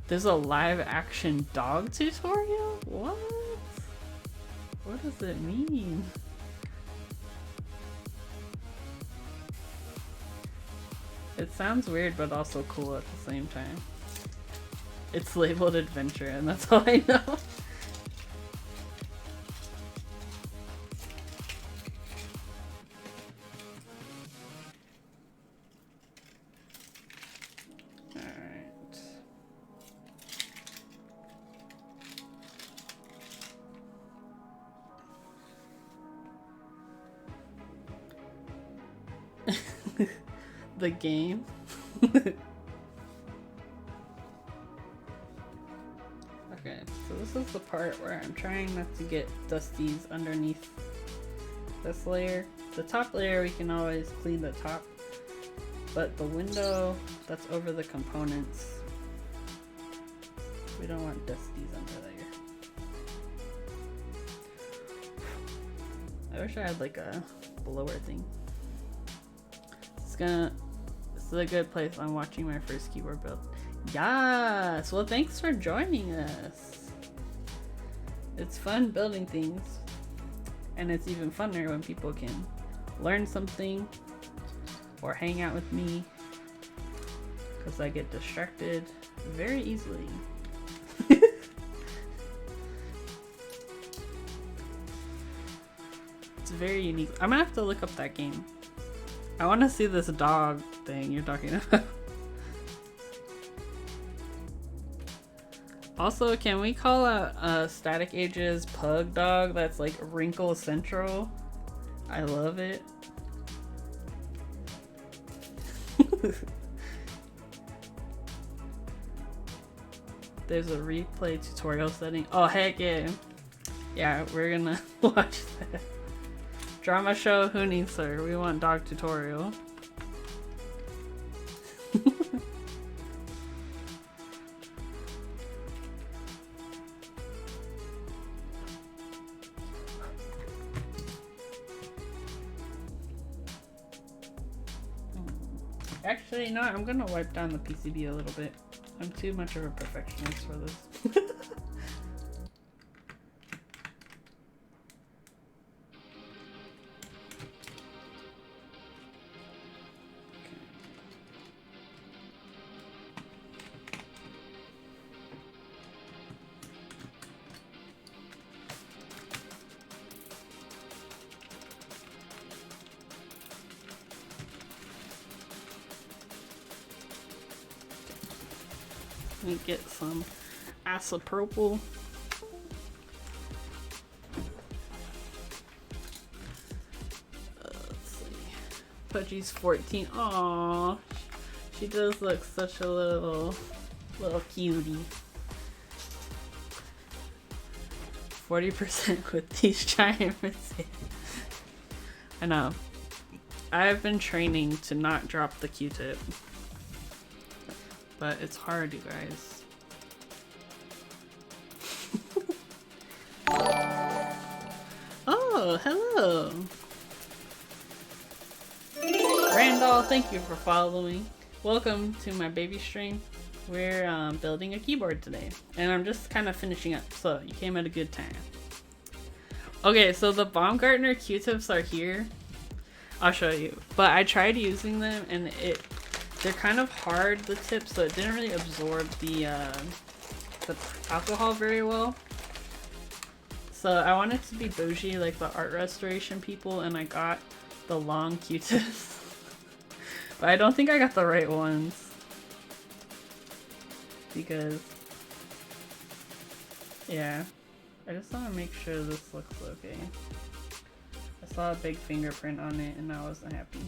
[SPEAKER 1] There's a live action dog tutorial? What? What does it mean? It sounds weird but also cool at the same time. It's labeled adventure and that's all I know. The game. Okay, so this is the part where I'm trying not to get dusties underneath this layer. The top layer we can always clean the top, but the window that's over the components, we don't want dusties under there. I wish I had like a blower thing. This is a good place. I'm watching my first keyboard build. Yes! Well, thanks for joining us. It's fun building things. And it's even funner when people can learn something or hang out with me. Because I get distracted very easily. It's very unique. I'm gonna have to look up that game. I want to see this dog thing you're talking about. Also, can we call out Static Age's pug dog that's like Wrinkle Central? I love it. There's a replay tutorial setting. Oh, heck yeah. Yeah, we're gonna watch that. Drama show, who needs her? We want dog tutorial. Actually, no, I'm gonna wipe down the PCB a little bit. I'm too much of a perfectionist for this. Let me get some isopropyl. Let's see. Pudgy's 14. Aww. She does look such a little cutie. 40% with these giant Mercedes. I know. I've been training to not drop the Q-tip. But it's hard, you guys. Oh, hello. Randall, thank you for following. Welcome to my baby stream. We're building a keyboard today. And I'm just kind of finishing up, so you came at a good time. Okay, so the Baumgartner Q-tips are here. I'll show you. But I tried using them and they're kind of hard, the tip, so it didn't really absorb the alcohol very well. So I wanted to be bougie like the art restoration people, and I got the long Q-tips. But I don't think I got the right ones. Because, yeah. I just want to make sure this looks okay. I saw a big fingerprint on it and I wasn't happy.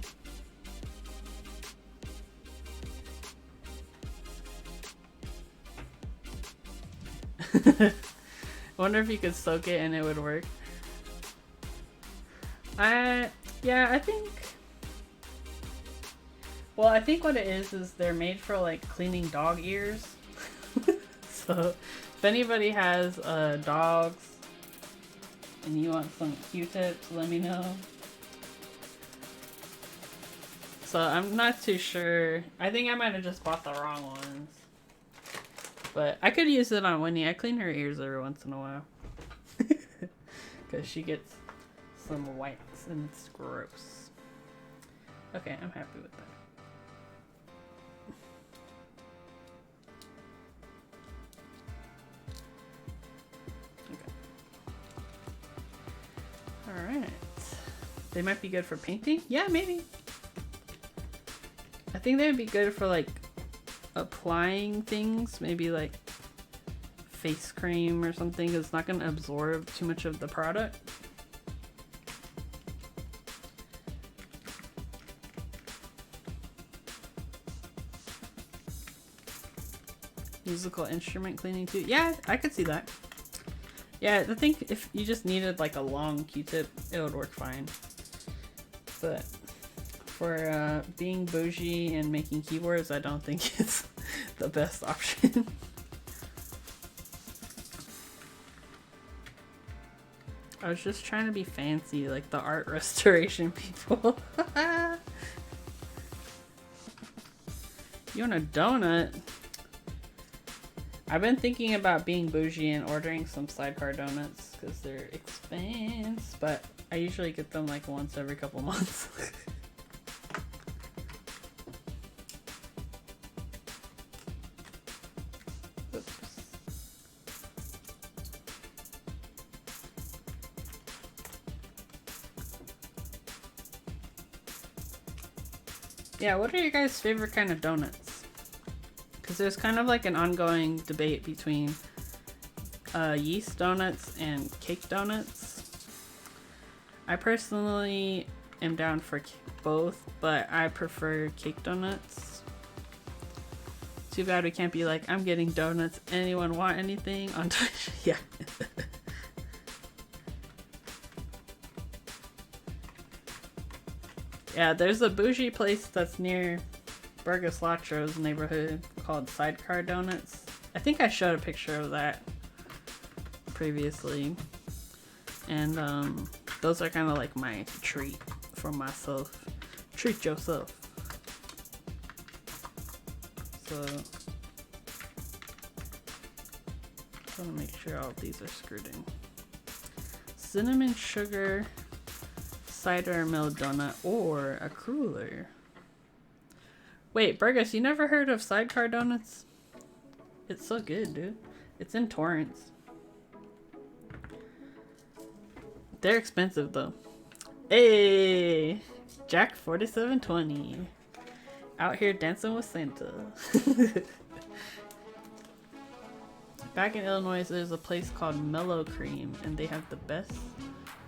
[SPEAKER 1] I wonder if you could soak it and it would work. Yeah, I think... Well, I think what it is they're made for like cleaning dog ears. So, if anybody has dogs and you want some Q-tips, let me know. So, I'm not too sure. I think I might have just bought the wrong ones. But I could use it on Winnie. I clean her ears every once in a while. Because she gets some whites and it's gross. Okay, I'm happy with that. Alright. They might be good for painting? Yeah, maybe. I think they would be good for like applying things, maybe like face cream or something. It's not going to absorb too much of the product. Musical instrument cleaning too. Yeah, I could see that. Yeah, I think if you just needed like a long Q-tip, it would work fine. But for being bougie and making keyboards, I don't think it's the best option. I was just trying to be fancy like the art restoration people. You want a donut? I've been thinking about being bougie and ordering some sidecar donuts because they're expensive, but I usually get them like once every couple months. Oops. Yeah, what are your guys' favorite kind of donuts? Because there's kind of like an ongoing debate between yeast donuts and cake donuts. I personally am down for both, but I prefer cake donuts. Too bad we can't be like, I'm getting donuts, anyone want anything on Twitch? Yeah. Yeah, there's a bougie place that's near Burgos Latro's neighborhood called Sidecar Donuts. I think I showed a picture of that previously. And those are kind of like my treat for myself. Treat yourself. So I want to make sure all of these are screwed in. Cinnamon sugar cider mill donut or a cruller. Wait, Burgess, you never heard of Sidecar Donuts? It's so good, dude. It's in Torrance. They're expensive though. Hey, Jack 4720. Out here dancing with Santa. Back in Illinois, there's a place called Mellow Cream, and they have the best,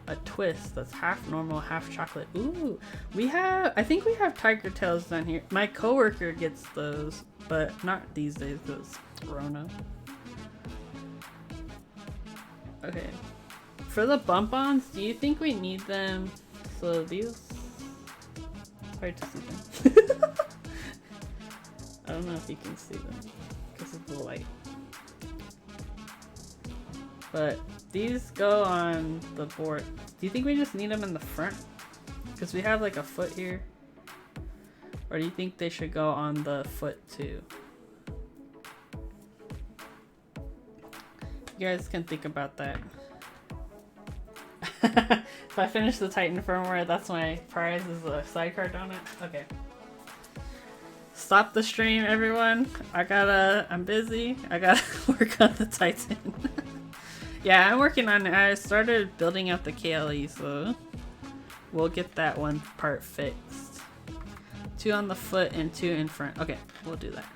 [SPEAKER 1] a twist that's half normal, half chocolate. Ooh, I think we have Tiger Tails down here. My coworker gets those, but not these days because Rona. Okay. For the bump-ons, do you think we need them? So these, hard to see them. I don't know if you can see them because of the light. But these go on the board. Do you think we just need them in the front? Because we have like a foot here. Or do you think they should go on the foot too? You guys can think about that. If I finish the Titan firmware, that's my prize, is a sidecar donut. Okay. Stop the stream, everyone. I'm busy. I gotta work on the Titan. Yeah, I'm working on it. I started building out the KLE, so we'll get that one part fixed. 2 on the foot and 2 in front. Okay, we'll do that.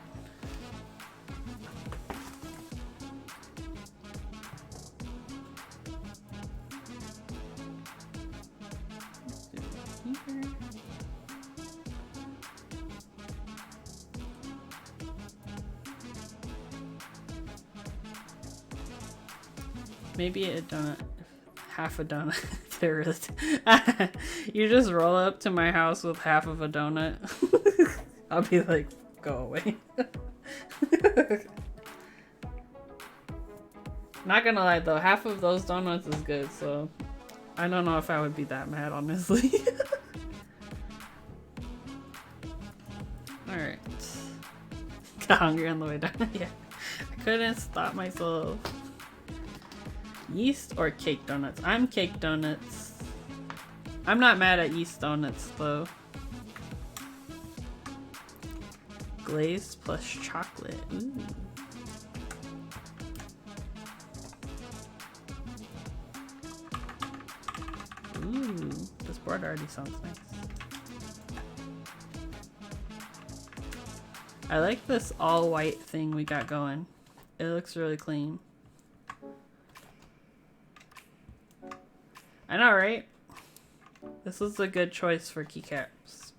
[SPEAKER 1] Maybe a donut, half a donut. They're really you just roll up to my house with half of a donut. I'll be like, go away. Not gonna lie though, half of those donuts is good, so I don't know if I would be that mad, honestly. Alright. Got hungry on the way down. Yeah. I couldn't stop myself. Yeast or cake donuts? I'm cake donuts. I'm not mad at yeast donuts though. Glazed plus chocolate. Ooh. Ooh, this board already sounds nice. I like this all white thing we got going. It looks really clean. I know, right? This is a good choice for keycaps.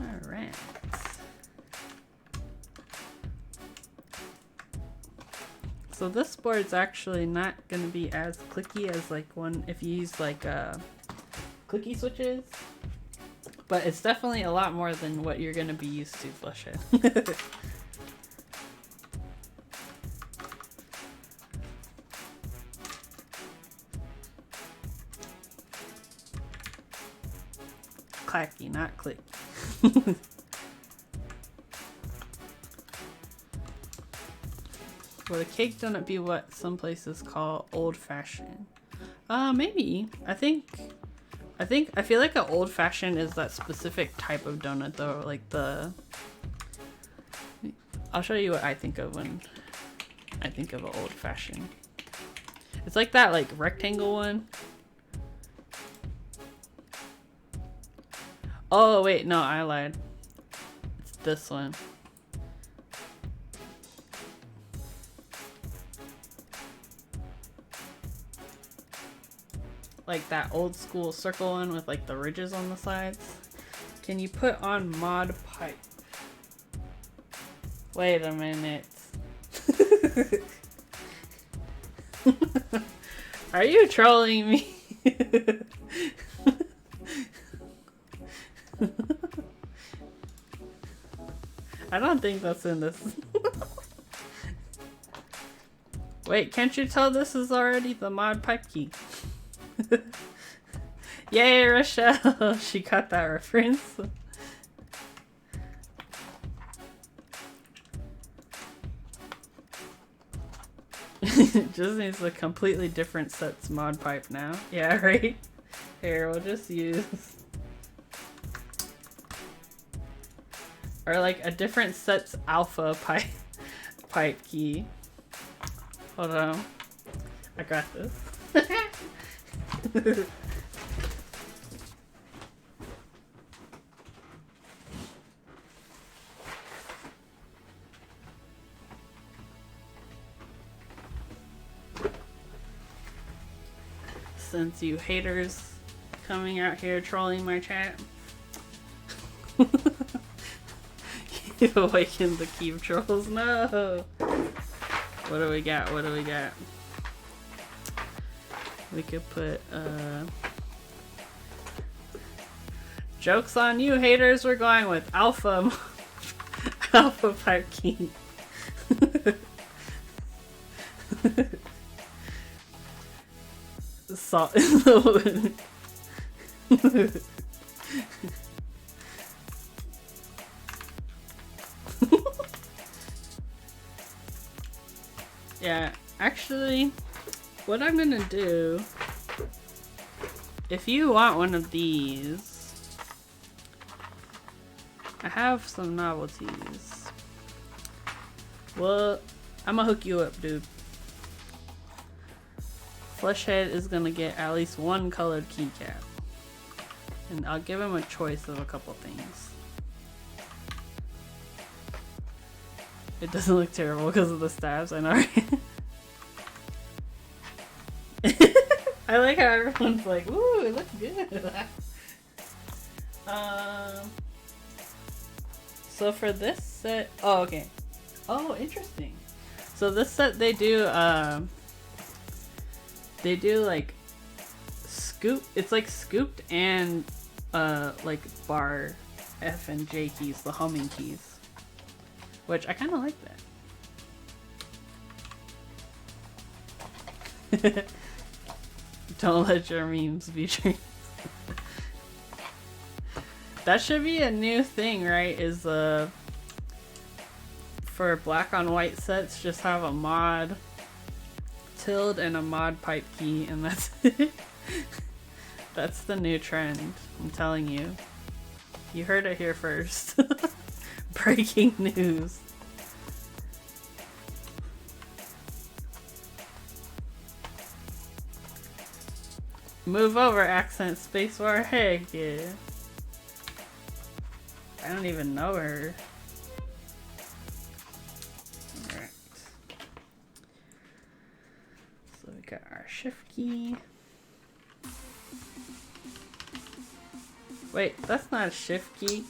[SPEAKER 1] Alright. So this board's actually not going to be as clicky as like one if you use like clicky switches, but it's definitely a lot more than what you're gonna be used to, Flush it. Clacky, not clicky. Would a cake donut be what some places call old-fashioned? Maybe. I feel like an old-fashioned is that specific type of donut though, like the... I'll show you what I think of when I think of an old-fashioned. It's like that like rectangle one. Oh wait, no, I lied. It's this one. Like that old school circle one with like the ridges on the sides. Can you put on mod pipe? Wait a minute. Are you trolling me? I don't think that's in this. Wait, can't you tell this is already the mod pipe key? Yay, Rochelle! She got that reference. Just needs a completely different sets mod pipe now. Yeah, right? Here, we'll just use... Or like a different sets alpha pipe key. Hold on. I got this. Since you haters coming out here trolling my chat. You awakened the cube trolls. No! What do we got? What do we got? We could put, joke's on you, haters. We're going with alpha. Alpha pipe key. Salt in the wound. Yeah, actually, what I'm gonna do, if you want one of these, I have some novelties. Well, I'm gonna hook you up, dude. Fleshhead is gonna get at least one colored keycap. And I'll give him a choice of a couple things. It doesn't look terrible because of the stabs, I know, right? I like how everyone's like, ooh, it looks good. So for this set, oh, okay. Oh, interesting. So this set, they do like scoop, it's like scooped and like bar F and J keys, the humming keys. Which I kind of like that. Don't let your memes be dreams. That should be a new thing, right? Is for black on white sets, just have a mod tilde and a mod pipe key, and that's it. That's the new trend. I'm telling you. You heard it here first. Breaking news. Move over, accent spacebar. Heck yeah. I don't even know her. Alright. So we got our shift key. Wait, that's not a shift key.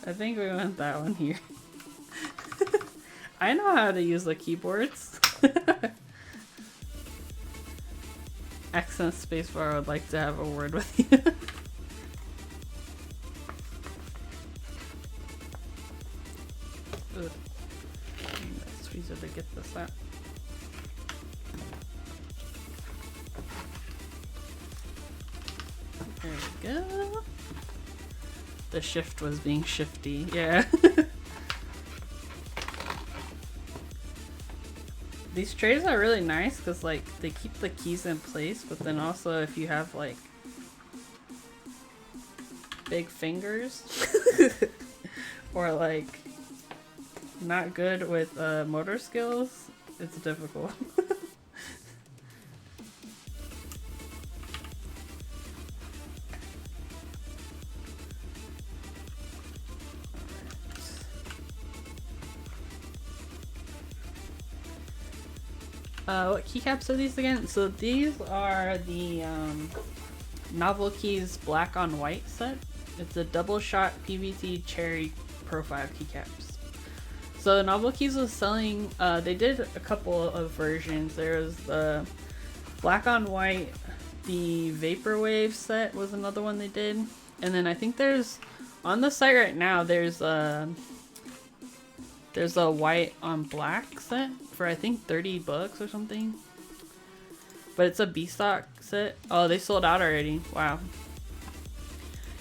[SPEAKER 1] I think we want that one here. I know how to use the keyboards. Accent spacebar would like to have a word with you. That's easier to get this out. There we go. The shift was being shifty, yeah. These trays are really nice because like they keep the keys in place, but then also if you have like big fingers or like not good with motor skills, it's difficult. What keycaps are these again? So these are the Novel Keys black on white set. It's a double shot PVT cherry profile keycaps. So Novel Keys was selling, they did a couple of versions. There was the black on white, the Vaporwave set was another one they did. And then I think there's, on the site right now, there's There's a white on black set for I think $30 or something. But it's a B-stock set. Oh, they sold out already. Wow.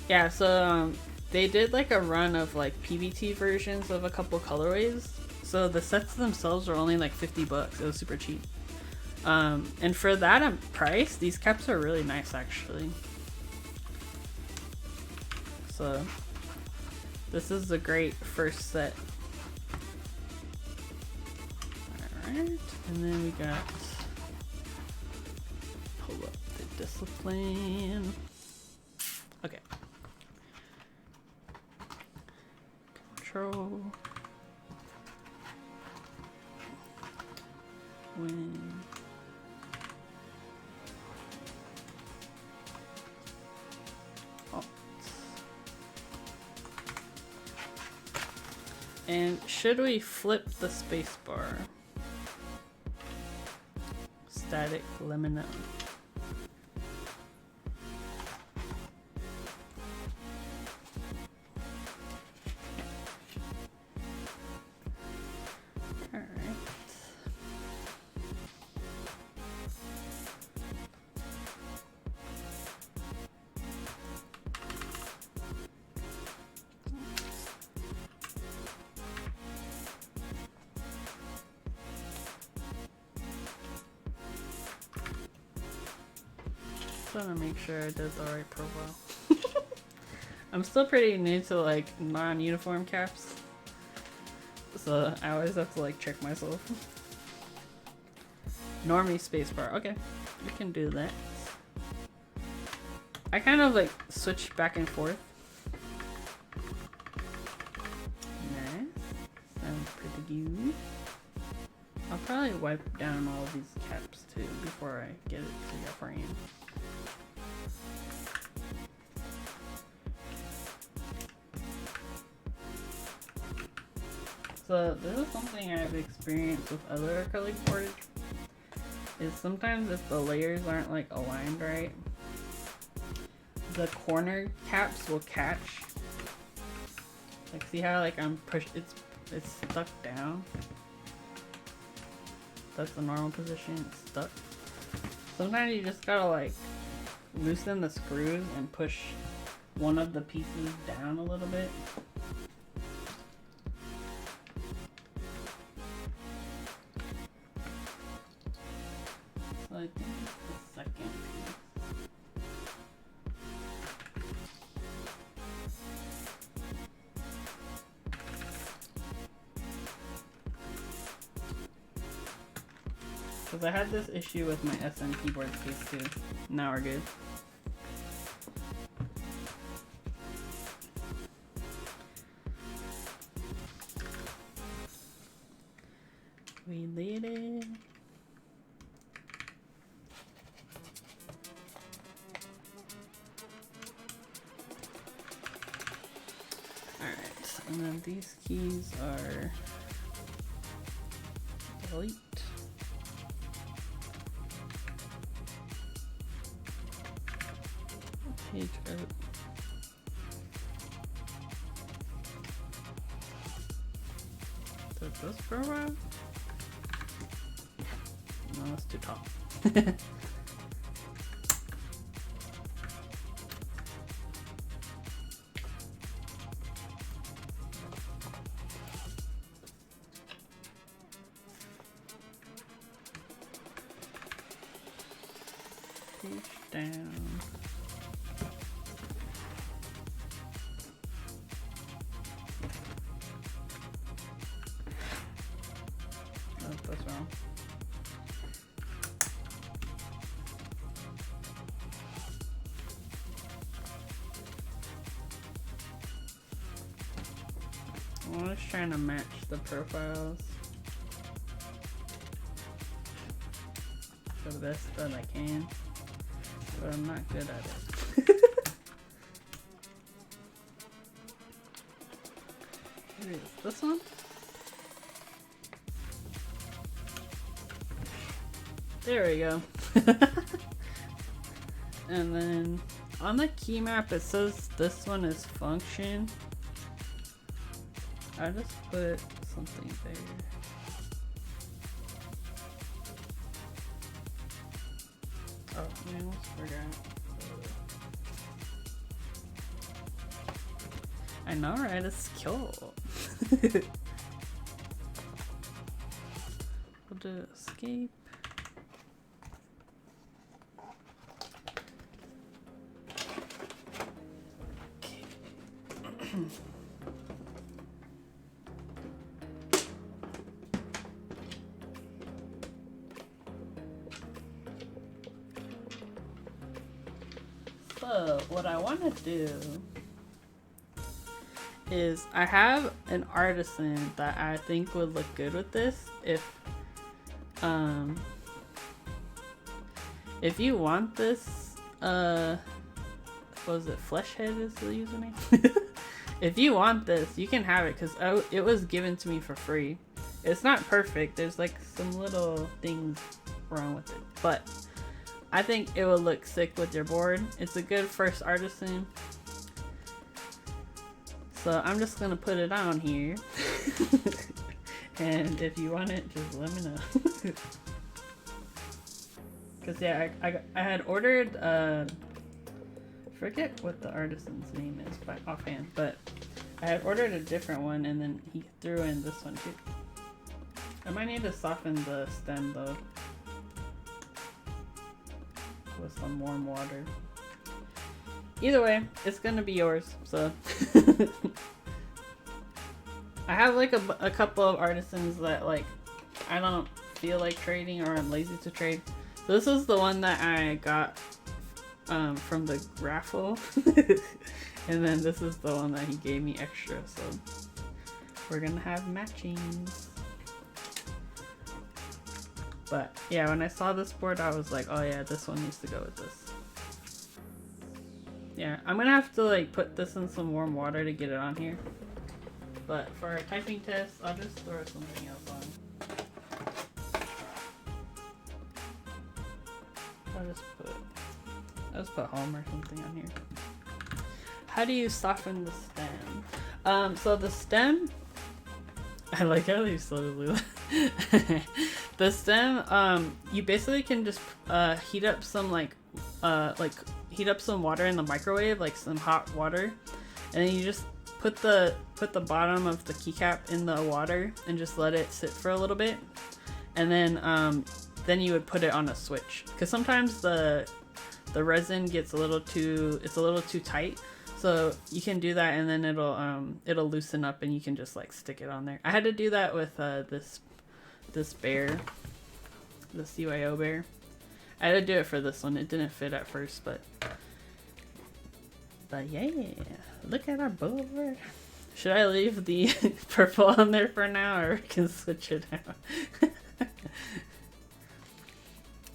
[SPEAKER 1] Yeah, so they did like a run of like PBT versions of a couple colorways. So the sets themselves were only like $50. It was super cheap. And for that price, these caps are really nice actually. So this is a great first set. Alright, and then we got, pull up the Discipline. Okay. Control. When. Alt. And should we flip the spacebar? Static, let me know. All right. Just want to make sure I did the right profile. I'm still pretty new to like non-uniform caps, so I always have to like check myself. Normie spacebar. Okay, we can do that. I kind of like switch back and forth. Nice. Sounds pretty good. I'll probably wipe down all of these caps too before I get it to your frame. So this is something I've experienced with other acrylic boards, is sometimes if the layers aren't like aligned right, the corner caps will catch. Like see how like I'm pushed, it's stuck down. That's the normal position, it's stuck. Sometimes you just gotta like loosen the screws and push one of the pieces down a little bit. So I think it's the second piece. Because I had this issue with my SM keyboard case too. Now we're good. We did it. Alright, and then these keys are delete. Page out. Does this for a while? No, that's too tall. Page down. Oh, that's wrong. I'm just trying to match the profiles the best that I can, but I'm not good at it. What is this one? There we go. And then on the key map it says this one is function. I just put something there. Oh, I almost forgot. I know, right? It's cool. We'll do escape. Okay. So, what I want to do is I have an artisan that I think would look good with this. If you want this, what was it? Fleshhead is the username. If you want this, you can have it because it was given to me for free. It's not perfect. There's like some little things wrong with it, but I think it will look sick with your board. It's a good first artisan. So I'm just gonna put it on here. And if you want it, just let me know. Cause yeah, I had ordered, forget what the artisan's name is by offhand, but I had ordered a different one and then he threw in this one too. I might need to soften the stem though with some warm water. Either way, it's gonna be yours, so. I have like a couple of artisans that like I don't feel like trading or I'm lazy to trade. So this is the one that I got from the raffle. And then this is the one that he gave me extra, so we're gonna have matchings. But yeah, when I saw this board I was like, oh yeah, this one needs to go with this. Yeah, I'm gonna have to like put this in some warm water to get it on here. But for a typing test, I'll just throw something else on. I'll just put home or something on here. How do you soften the stem? So the stem, I like how they slowly. The stem, you basically can just heat up some heat up some water in the microwave, like some hot water, and then you just put the bottom of the keycap in the water and just let it sit for a little bit, and then you would put it on a switch because sometimes the resin gets a little too tight, so you can do that and then it'll loosen up and you can just like stick it on there. I had to do that with this bear, the CYO bear. I had to do it for this one. It didn't fit at first, but yeah, look at our board. Should I leave the purple on there for now, or can switch it out?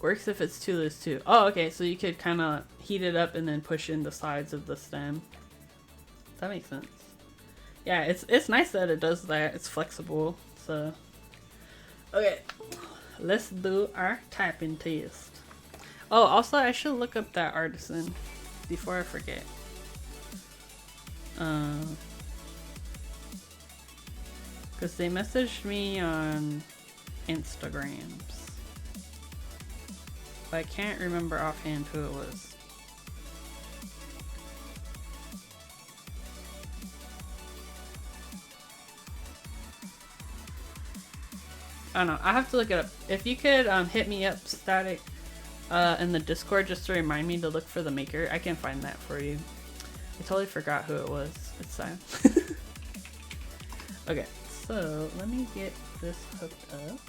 [SPEAKER 1] Works if it's too loose too. Oh, okay, so you could kind of heat it up and then push in the sides of the stem. That makes sense. Yeah, it's nice that it does that. It's flexible. So, okay, let's do our typing test. Oh, also I should look up that artisan before I forget. Because they messaged me on Instagrams. But I can't remember offhand who it was. I don't know. I have to look it up. If you could hit me up, Static, in the Discord just to remind me to look for the maker, I can find that for you. I totally forgot who it was. It's time. Okay, so let me get this hooked up.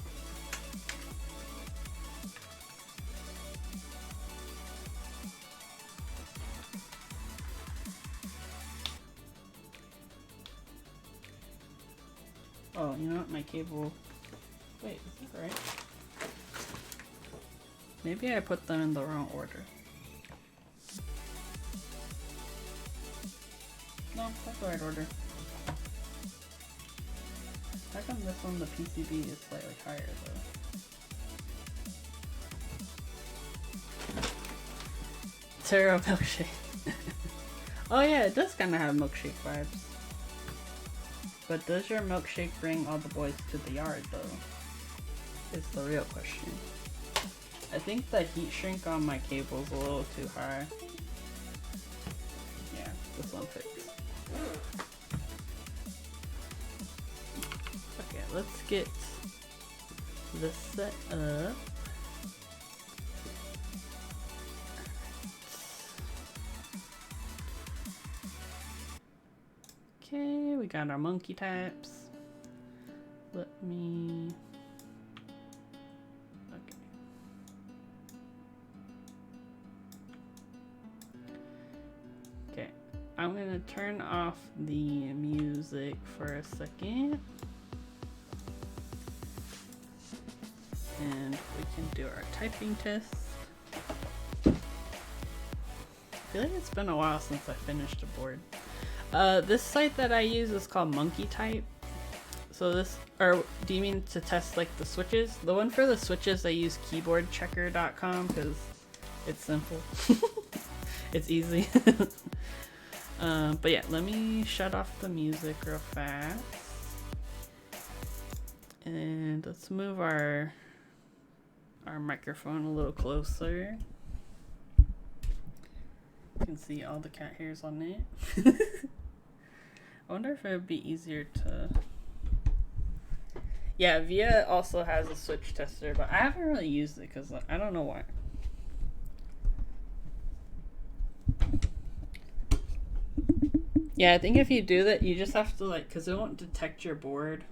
[SPEAKER 1] Oh, you know what? My cable. Wait, is that right? Maybe I put them in the wrong order. No, that's the right order. How come this one, the PCB, is slightly higher though? Taro milkshake. Oh yeah, it does kind of have milkshake vibes. But does your milkshake bring all the boys to the yard, though? Is the real question. I think the heat shrink on my cable's a little too high. Yeah, this one fits. Okay, let's get this set up. Okay, we got our monkey types. Let me... Okay. Okay, I'm gonna turn off the music for a second. And we can do our typing test. I feel like it's been a while since I finished a board. This site that I use is called Monkey Type. So this, or do you mean to test like the switches? The one for the switches I use keyboardchecker.com because it's simple. It's easy. But yeah, let me shut off the music real fast. And let's move our microphone a little closer. You can see all the cat hairs on it. I wonder if it would be easier to... Yeah, Via also has a switch tester, but I haven't really used it because I don't know why. Yeah, I think if you do that, you just have to like, because it won't detect your board,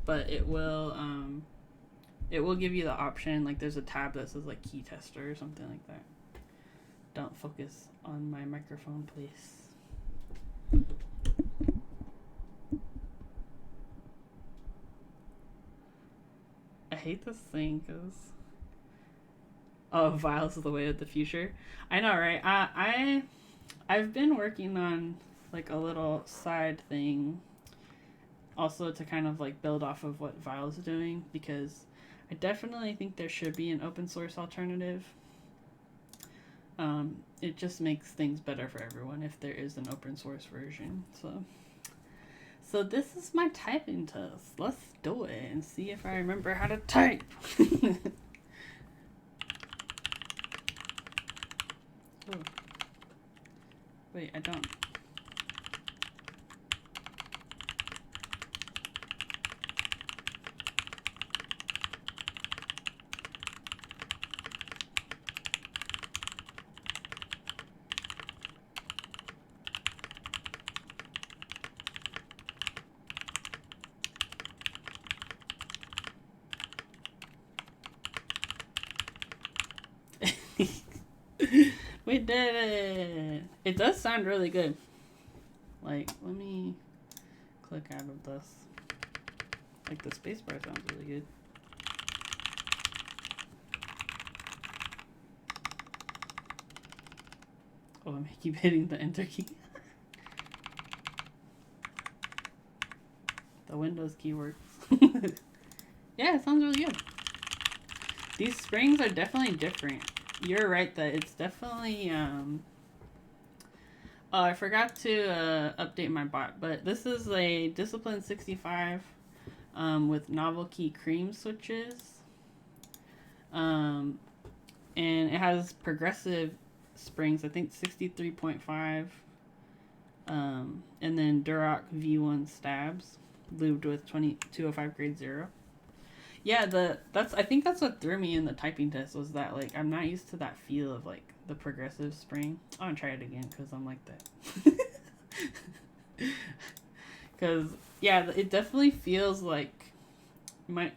[SPEAKER 1] but it will give you the option, like there's a tab that says like key tester or something like that. Don't focus on my microphone, please. I hate this thing because vials of the way of the future. I know, right? I've been working on like a little side thing also to kind of like build off of what Vile's doing, because I definitely think there should be an open source alternative. It just makes things better for everyone if there is an open source version. So this is my typing test. Let's do it and see if I remember how to type. Oh. Wait, I don't. We did it! It does sound really good. Like, let me click out of this. Like, the spacebar sounds really good. Oh, I keep hitting the enter key. The Windows key works. Yeah, it sounds really good. These springs are definitely different. You're right that it's definitely, oh, I forgot to update my bot, but this is a Discipline65 with novel key cream switches. And it has progressive springs, I think 63.5. And then Duroc V1 stabs, lubed with 205 grade 0. Yeah, I think that's what threw me in the typing test, was that like I'm not used to that feel of like the progressive spring. I'm gonna try it again because I'm like that. Because yeah, it definitely feels like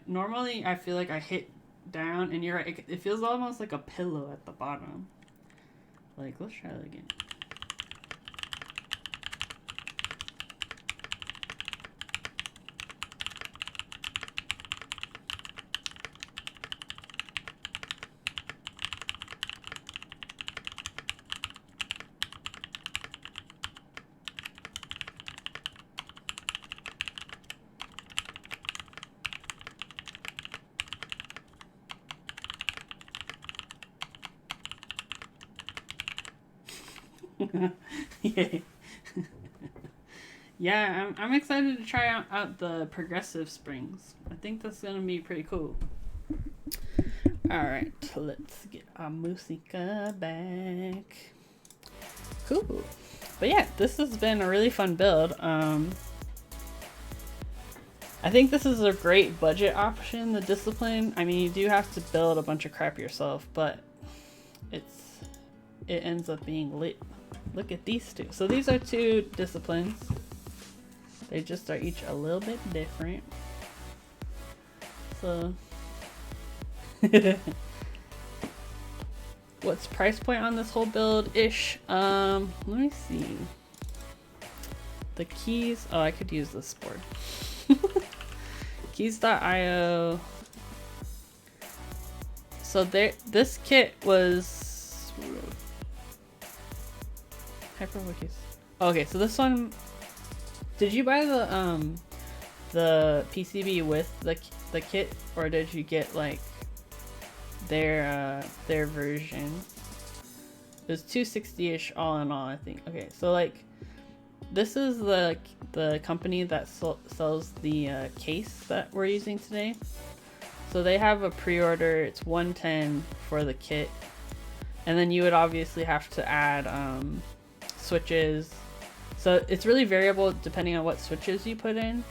[SPEAKER 1] normally I feel like I hit down, and you're right, it feels almost like a pillow at the bottom. Like, let's try that again. Yeah, I'm excited to try out the progressive springs. I think that's gonna be pretty cool. Alright, let's get our musica back. Cool. But yeah, this has been a really fun build. I think this is a great budget option, the Discipline. I mean, you do have to build a bunch of crap yourself, but it ends up being lit. Look at these two. So these are two Disciplines. They just are each a little bit different. So what's price point on this whole build ish? Let me see. The keys. Oh, I could use this board. Keys.io. So this kit was Hyperwikis. Okay, so this one. Did you buy the PCB with the kit, or did you get like their version? It was $260-ish all in all, I think. Okay, so like this is the company that sells the case that we're using today. So they have a pre-order. It's $110 for the kit, and then you would obviously have to add switches. So it's really variable depending on what switches you put in.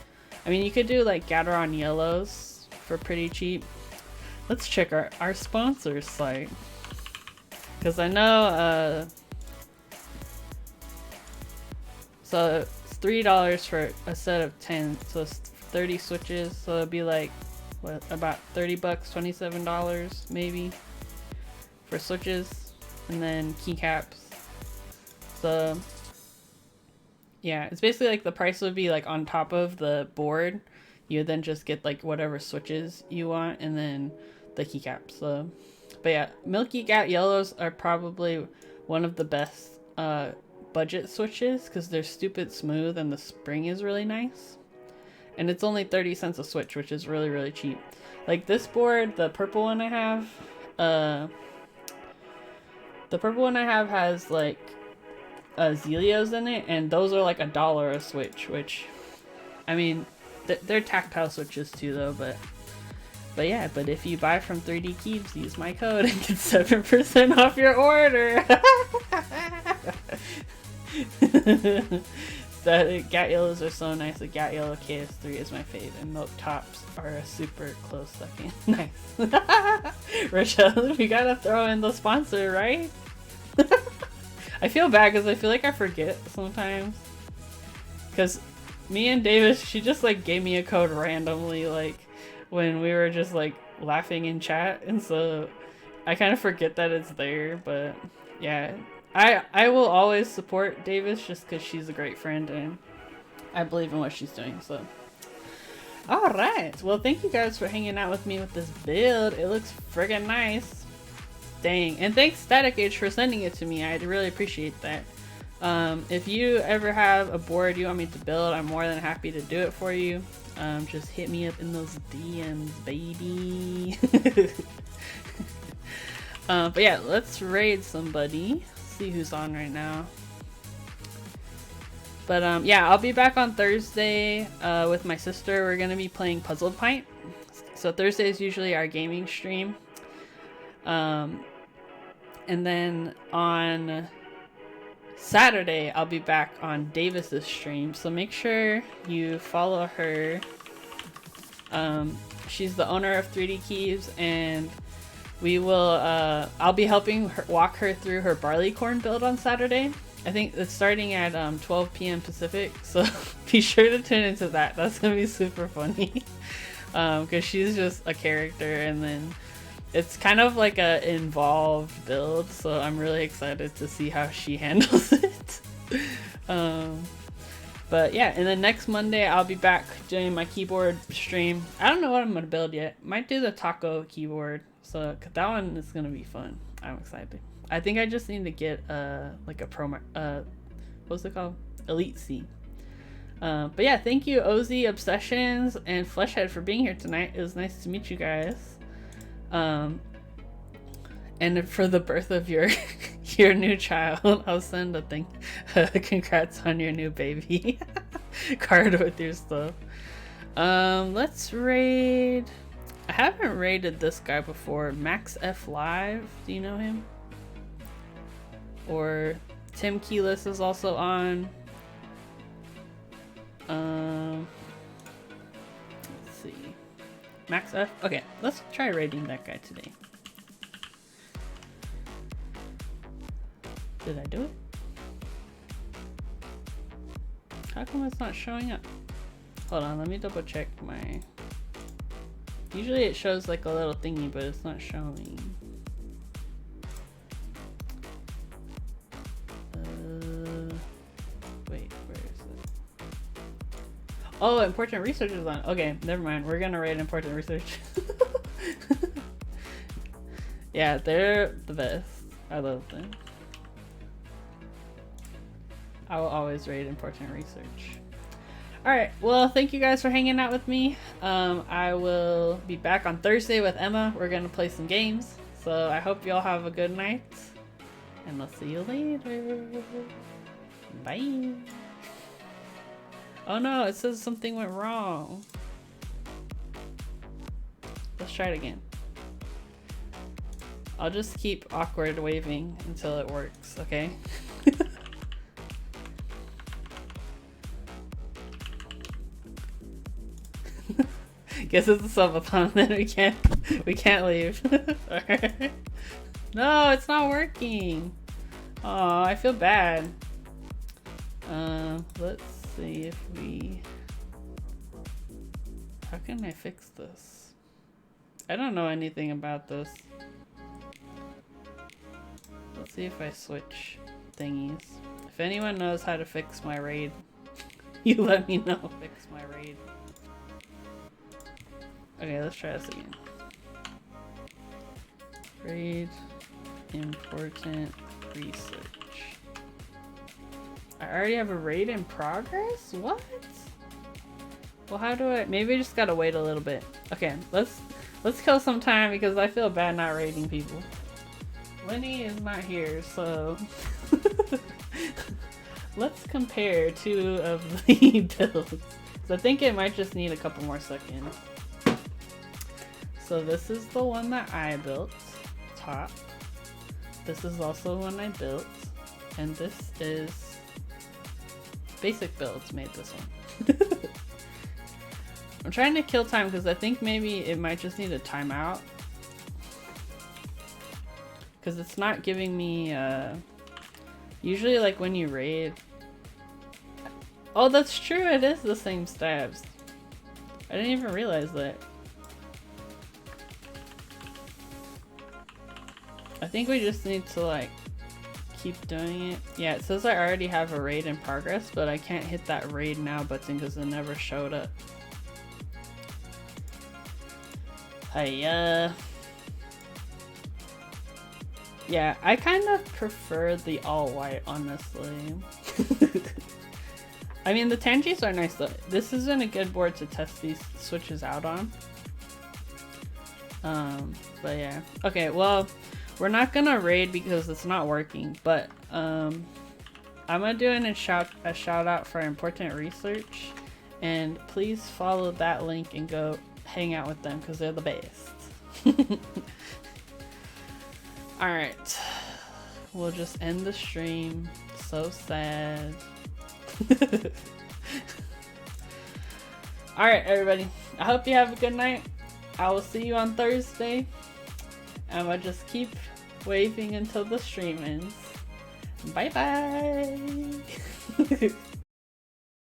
[SPEAKER 1] I mean, you could do like Gateron yellows for pretty cheap. Let's check our sponsor site, because I know so it's $3 for a set of 10, so it's 30 switches, so it'd be like what, about 30 bucks, $27 maybe for switches, and then keycaps. So yeah, it's basically like the price would be like on top of the board. You would then just get like whatever switches you want, and then the keycaps. So, but yeah, Milky Gat yellows are probably one of the best budget switches because they're stupid smooth and the spring is really nice. And it's only 30 cents a switch, which is really, really cheap. Like this board, the purple one I have, has like Zelios in it, and those are like $1 a switch, which, I mean, they're tactile switches too though, but yeah, but if you buy from 3D Keeps, use my code and get 7% off your order. The Gat Yellows are so nice. The Gat Yellow KS3 is my fave, and Milk Tops are a super close second. Nice. Rochelle, we gotta throw in the sponsor, right? I feel bad because I feel like I forget sometimes. Because me and Davis, she just like gave me a code randomly, like when we were just like laughing in chat, and so I kind of forget that it's there. But yeah, I will always support Davis just because she's a great friend and I believe in what she's doing. So alright, well, thank you guys for hanging out with me with this build. It looks friggin' nice. Dang, and thanks Static Age for sending it to me. I really appreciate that. If you ever have a board you want me to build, I'm more than happy to do it for you. Just hit me up in those DMs, baby. But yeah, let's raid somebody. See who's on right now. But yeah, I'll be back on Thursday with my sister. We're gonna be playing Puzzle Pint. So Thursday is usually our gaming stream. And then on Saturday, I'll be back on Davis's stream. So make sure you follow her. She's the owner of 3D Keys, and we will, I'll be helping her, walk her through her barleycorn build on Saturday. I think it's starting at 12 p.m. Pacific, so be sure to tune into that. That's gonna be super funny. Because she's just a character, and then it's kind of like a involved build, so I'm really excited to see how she handles it. But yeah, and then next Monday I'll be back doing my keyboard stream. I don't know what I'm gonna build yet. Might do the taco keyboard, so that one is gonna be fun. I'm excited. I think I just need to get like a pro what's it called? Elite C. But yeah, thank you Ozzy, Obsessions, and Fleshhead for being here tonight. It was nice to meet you guys. And for the birth of your your new child, I'll send a thing. Congrats on your new baby. card with your stuff. Let's raid. I haven't raided this guy before. Max F Live. Do you know him? Or Tim Keyless is also on. Let's see. Max F. Okay, let's try raiding that guy today. Did I do it? How come it's not showing up? Hold on, let me double check my... Usually it shows like a little thingy, but it's not showing. Wait, where is it? Oh, important research is on. Okay, never mind. We're gonna raid important research. Yeah, they're the best. I love them. I will always raid important research. Alright, well, thank you guys for hanging out with me. I will be back on Thursday with Emma. We're gonna play some games. So I hope y'all have a good night. And I'll see you later. Bye. Oh no, it says something went wrong. Let's try it again. I'll just keep awkward waving until it works, okay? Guess it's a subathon, then we can't leave. Alright. No, it's not working. Oh, I feel bad. Let's see if we... How can I fix this? I don't know anything about this. Let's see if I switch thingies. If anyone knows how to fix my raid, you let me know. Fix my raid. Okay, let's try this again. Raid important research. I already have a raid in progress? What? Well, how do I... Maybe I just gotta wait a little bit. Okay, let's kill some time because I feel bad not raiding people. Lenny is not here, so... Let's compare two of the builds. So I think it might just need a couple more seconds. So this is the one that I built, top. This is also one I built. And this is basic builds made this one. I'm trying to kill time because I think maybe it might just need a timeout. Because it's not giving me, usually like when you raid. Oh, that's true, it is the same stabs. I didn't even realize that. I think we just need to like keep doing it. Yeah, it says I already have a raid in progress, but I can't hit that raid now button because it never showed up. Yeah, I kind of prefer the all white, honestly. I mean, the Tangis are nice though. This isn't a good board to test these switches out on. But yeah. Okay, well, we're not gonna raid because it's not working, but I'm gonna do a shout out for important research, and please follow that link and go hang out with them because they're the best. Alright, we'll just end the stream. So sad. Alright, everybody, I hope you have a good night. I will see you on Thursday. I'm gonna just keep waving until the stream ends. Bye bye.